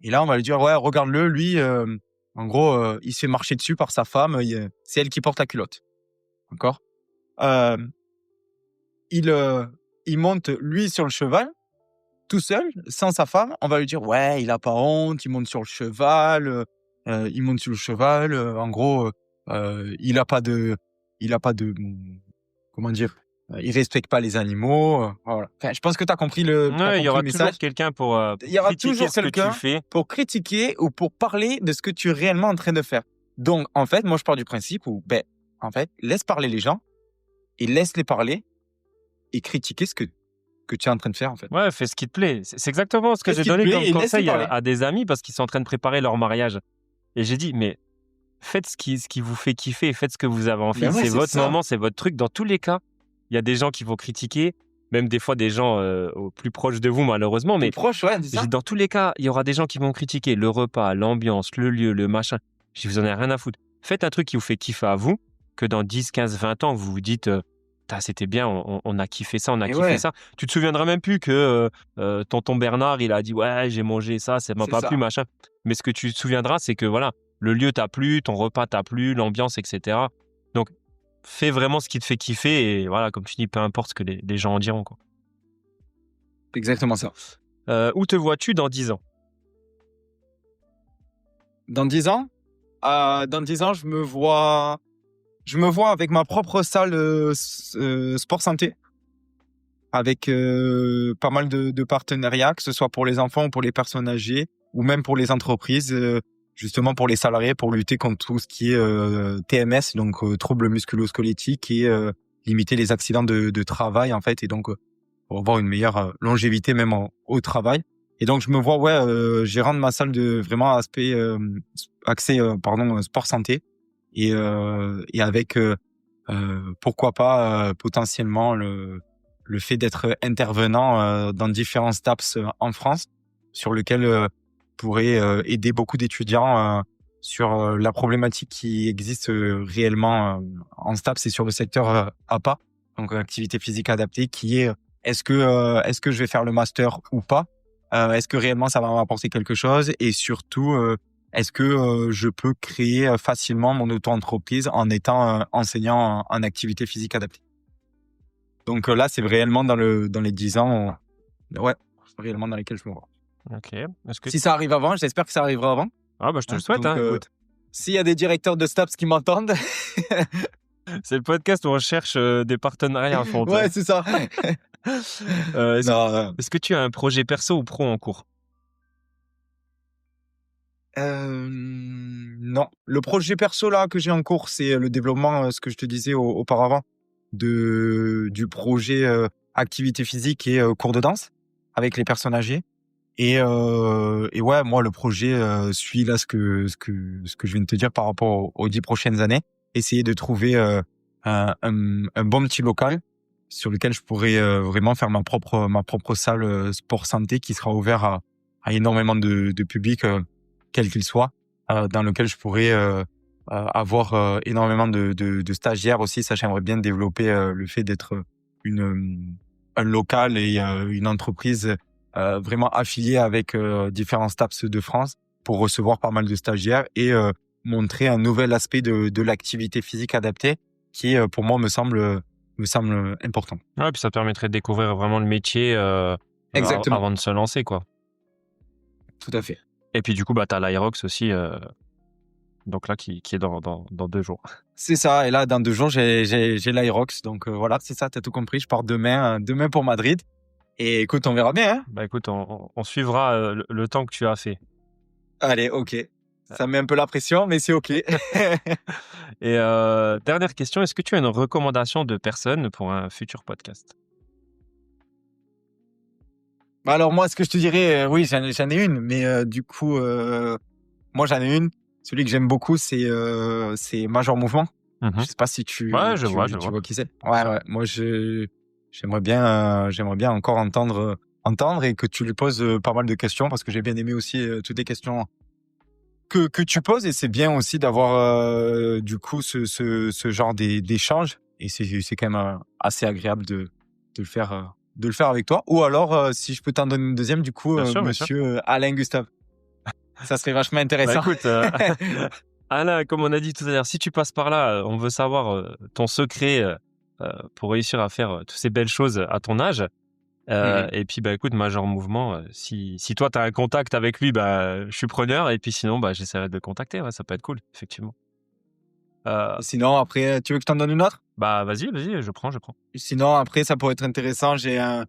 Speaker 3: Et là on va lui dire ouais, regarde-le, lui en gros il se fait marcher dessus par sa femme, c'est elle qui porte la culotte. D'accord? Il monte lui sur le cheval tout seul, sans sa femme, on va lui dire ouais, il a pas honte, il monte sur le cheval, en gros, il a pas de, comment dire, il respecte pas les animaux, voilà. Enfin, je pense que t'as compris
Speaker 2: Ouais, il y aura
Speaker 3: le
Speaker 2: toujours
Speaker 3: message.
Speaker 2: quelqu'un pour
Speaker 3: Il y aura
Speaker 2: critiquer
Speaker 3: toujours
Speaker 2: ce que
Speaker 3: quelqu'un
Speaker 2: tu fais.
Speaker 3: pour critiquer ou pour parler de ce que tu es réellement en train de faire. Donc, en fait, moi, je pars du principe où, en fait, laisse parler les gens et laisse-les parler et critiquer ce que tu es en train de faire, en fait.
Speaker 2: Ouais, fais ce qui te plaît. C'est exactement ce que
Speaker 3: Fais ce
Speaker 2: j'ai
Speaker 3: qui te
Speaker 2: donné
Speaker 3: plaît
Speaker 2: comme
Speaker 3: et laisse-les
Speaker 2: conseil
Speaker 3: parler.
Speaker 2: à des amis parce qu'ils sont en train de préparer leur mariage. Et j'ai dit, mais faites ce qui vous fait kiffer, faites ce que vous avez envie.
Speaker 3: Ben ouais,
Speaker 2: C'est
Speaker 3: c'est
Speaker 2: votre
Speaker 3: ça.
Speaker 2: moment, c'est votre truc. Dans tous les cas, il y a des gens qui vont critiquer, même des fois des gens au plus proches de vous, malheureusement.
Speaker 3: T'es
Speaker 2: Mais
Speaker 3: proche, ouais, c'est ça.
Speaker 2: dans tous les cas, il y aura des gens qui vont critiquer le repas, l'ambiance, le lieu, le machin. Je vous en ai rien à foutre. Faites un truc qui vous fait kiffer à vous, que dans 10, 15, 20 ans, vous vous dites Tain, c'était bien, on a kiffé ça, on a
Speaker 3: Et
Speaker 2: kiffé
Speaker 3: ouais,
Speaker 2: ça. Tu te souviendras même plus que tonton Bernard, il a dit ouais, j'ai mangé ça, ça m'a
Speaker 3: c'est
Speaker 2: pas plu,
Speaker 3: ça.
Speaker 2: machin. Mais ce que tu te souviendras, c'est que voilà, le lieu t'a plu, ton repas t'a plu, l'ambiance, etc. Donc, fais vraiment ce qui te fait kiffer et voilà, comme tu dis, peu importe ce que les gens en diront, quoi.
Speaker 3: C'est exactement ça.
Speaker 2: Où te vois-tu dans 10 ans?
Speaker 3: Dans 10 ans, je me vois avec ma propre salle sport santé, avec pas mal de partenariats, que ce soit pour les enfants ou pour les personnes âgées, ou même pour les entreprises, justement pour les salariés, pour lutter contre tout ce qui est TMS, donc troubles musculo-squelettiques, et limiter les accidents de travail, en fait, et donc pour avoir une meilleure longévité même au travail. Et donc je me vois gérant de ma salle de vraiment accès sport santé, et avec pourquoi pas potentiellement le fait d'être intervenant dans différents STAPS en France, sur lequel pourrait aider beaucoup d'étudiants sur la problématique qui existe réellement en STAPS et sur le secteur APA, donc activité physique adaptée, qui est est-ce que je vais faire le master ou pas, est-ce que réellement ça va m'apporter quelque chose, et surtout est-ce que je peux créer facilement mon auto-entreprise en étant enseignant en activité physique adaptée. Donc là, c'est réellement dans les 10 ans, ouais, réellement dans lesquels je me vois.
Speaker 2: Ok. Est-ce que
Speaker 3: Si ça arrive avant, j'espère que ça arrivera avant.
Speaker 2: Ah bah je te le souhaite,
Speaker 3: Donc,
Speaker 2: hein, écoute.
Speaker 3: s'il y a des directeurs de STAPS qui m'entendent,
Speaker 2: C'est le podcast où on cherche des partenariats à fond.
Speaker 3: ouais, c'est ça. Non,
Speaker 2: Est-ce que tu as un projet perso ou pro en cours?
Speaker 3: non. Le projet perso là que j'ai en cours, c'est le développement, ce que je te disais auparavant, du projet activité physique et cours de danse avec les personnes âgées. Et ouais, moi le projet suit là ce que je viens de te dire par rapport aux 10 prochaines années. Essayer de trouver un bon petit local sur lequel je pourrais vraiment faire ma propre salle sport santé, qui sera ouvert à énormément de public, quel qu'il soit, dans lequel je pourrais avoir énormément de stagiaires aussi. Ça, j'aimerais bien développer le fait d'être un local et une entreprise vraiment affiliée avec différents STAPS de France, pour recevoir pas mal de stagiaires et montrer un nouvel aspect de l'activité physique adaptée qui, pour moi, me semble important.
Speaker 2: Ouais, puis ça te permettrait de découvrir vraiment le métier
Speaker 3: Exactement.
Speaker 2: avant de se lancer, quoi.
Speaker 3: Tout à fait.
Speaker 2: Et puis du coup, bah, tu as l'Aerox aussi, donc là, qui est dans 2 jours.
Speaker 3: C'est ça. Et là, dans 2 jours, j'ai l'Aerox. Donc voilà, c'est ça, tu as tout compris. Je pars demain pour Madrid. Et écoute, on verra bien. Hein.
Speaker 2: Bah écoute, on suivra le temps que tu as fait.
Speaker 3: Allez, ok. Ça met un peu la pression, mais c'est ok.
Speaker 2: Et dernière question, est-ce que tu as une recommandation de personne pour un futur podcast?
Speaker 3: Bah alors moi, ce que je te dirais, oui, j'en ai une, mais du coup, moi j'en ai une. Celui que j'aime beaucoup, c'est Major Mouvement. Je sais pas si tu
Speaker 2: Ouais, je vois.
Speaker 3: qui c'est. Ouais. Moi, j'aimerais bien encore entendre et que tu lui poses pas mal de questions, parce que j'ai bien aimé aussi toutes les questions que tu poses, et c'est bien aussi d'avoir du coup ce genre d'échange, et c'est quand même assez agréable de le faire avec toi. Ou alors, si je peux t'en donner une deuxième, du coup,
Speaker 2: Bien sûr.
Speaker 3: monsieur Alain Gustave. Ça serait vachement
Speaker 2: Bah
Speaker 3: intéressant.
Speaker 2: écoute, Alain, comme on a dit tout à l'heure, si tu passes par là, on veut savoir ton secret pour réussir à faire toutes ces belles choses à ton âge. Et puis, écoute, Major Mouvement, si toi, tu as un contact avec lui, je suis preneur. Et puis sinon, j'essaierai de le contacter. Ouais, ça peut être cool, effectivement.
Speaker 3: Sinon, après, tu veux que je t'en donne une autre?
Speaker 2: Vas-y, je prends.
Speaker 3: Sinon, après, ça pourrait être intéressant. J'ai un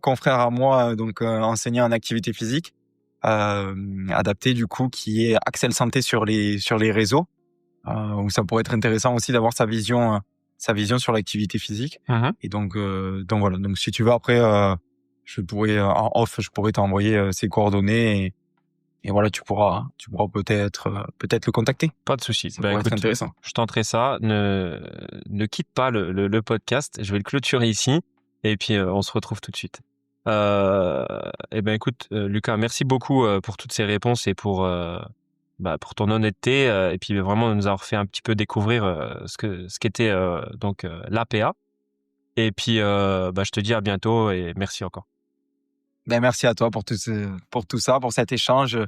Speaker 3: confrère à moi, enseignant en activité physique adaptée, du coup, qui est Axel Santé sur les réseaux, où ça pourrait être intéressant aussi d'avoir sa vision sur l'activité physique. Et donc voilà. Donc, si tu veux, après, je pourrais t'envoyer ses coordonnées et voilà, tu pourras peut-être le contacter.
Speaker 2: Pas de souci.
Speaker 3: Ça pourrait être intéressant.
Speaker 2: Je tenterai ça. Ne quitte pas le podcast. Je vais le clôturer ici. Et puis, on se retrouve tout de suite. Écoute, Lucas, merci beaucoup pour toutes ces réponses et pour ton honnêteté. Et puis, vraiment, de nous avoir fait un petit peu découvrir ce qu'était l'APA. Et puis, je te dis à bientôt et merci encore.
Speaker 3: Merci à toi pour tout ça, pour cet échange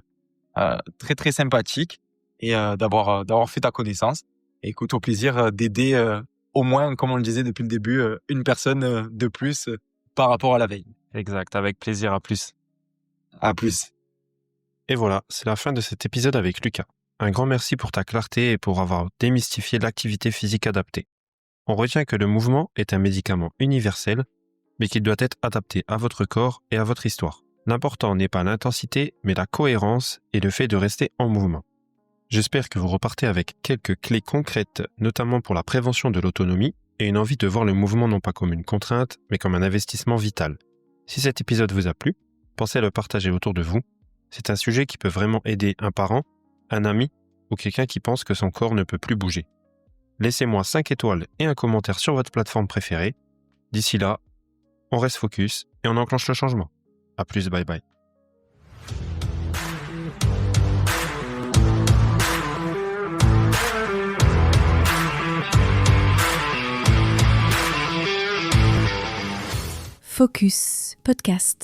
Speaker 3: très, très sympathique et d'avoir fait ta connaissance. Et écoute, au plaisir d'aider au moins, comme on le disait depuis le début, une personne de plus par rapport à la veille.
Speaker 2: Exact, avec plaisir, à plus.
Speaker 3: À plus.
Speaker 2: Et voilà, c'est la fin de cet épisode avec Lucas. Un grand merci pour ta clarté et pour avoir démystifié l'activité physique adaptée. On retient que le mouvement est un médicament universel, mais qu'il doit être adapté à votre corps et à votre histoire. L'important n'est pas l'intensité, mais la cohérence et le fait de rester en mouvement. J'espère que vous repartez avec quelques clés concrètes, notamment pour la prévention de l'autonomie, et une envie de voir le mouvement non pas comme une contrainte, mais comme un investissement vital. Si cet épisode vous a plu, pensez à le partager autour de vous. C'est un sujet qui peut vraiment aider un parent, un ami ou quelqu'un qui pense que son corps ne peut plus bouger. Laissez-moi 5 étoiles et un commentaire sur votre plateforme préférée. D'ici là, on reste focus et on enclenche le changement. À plus, bye bye.
Speaker 1: Focus Podcast.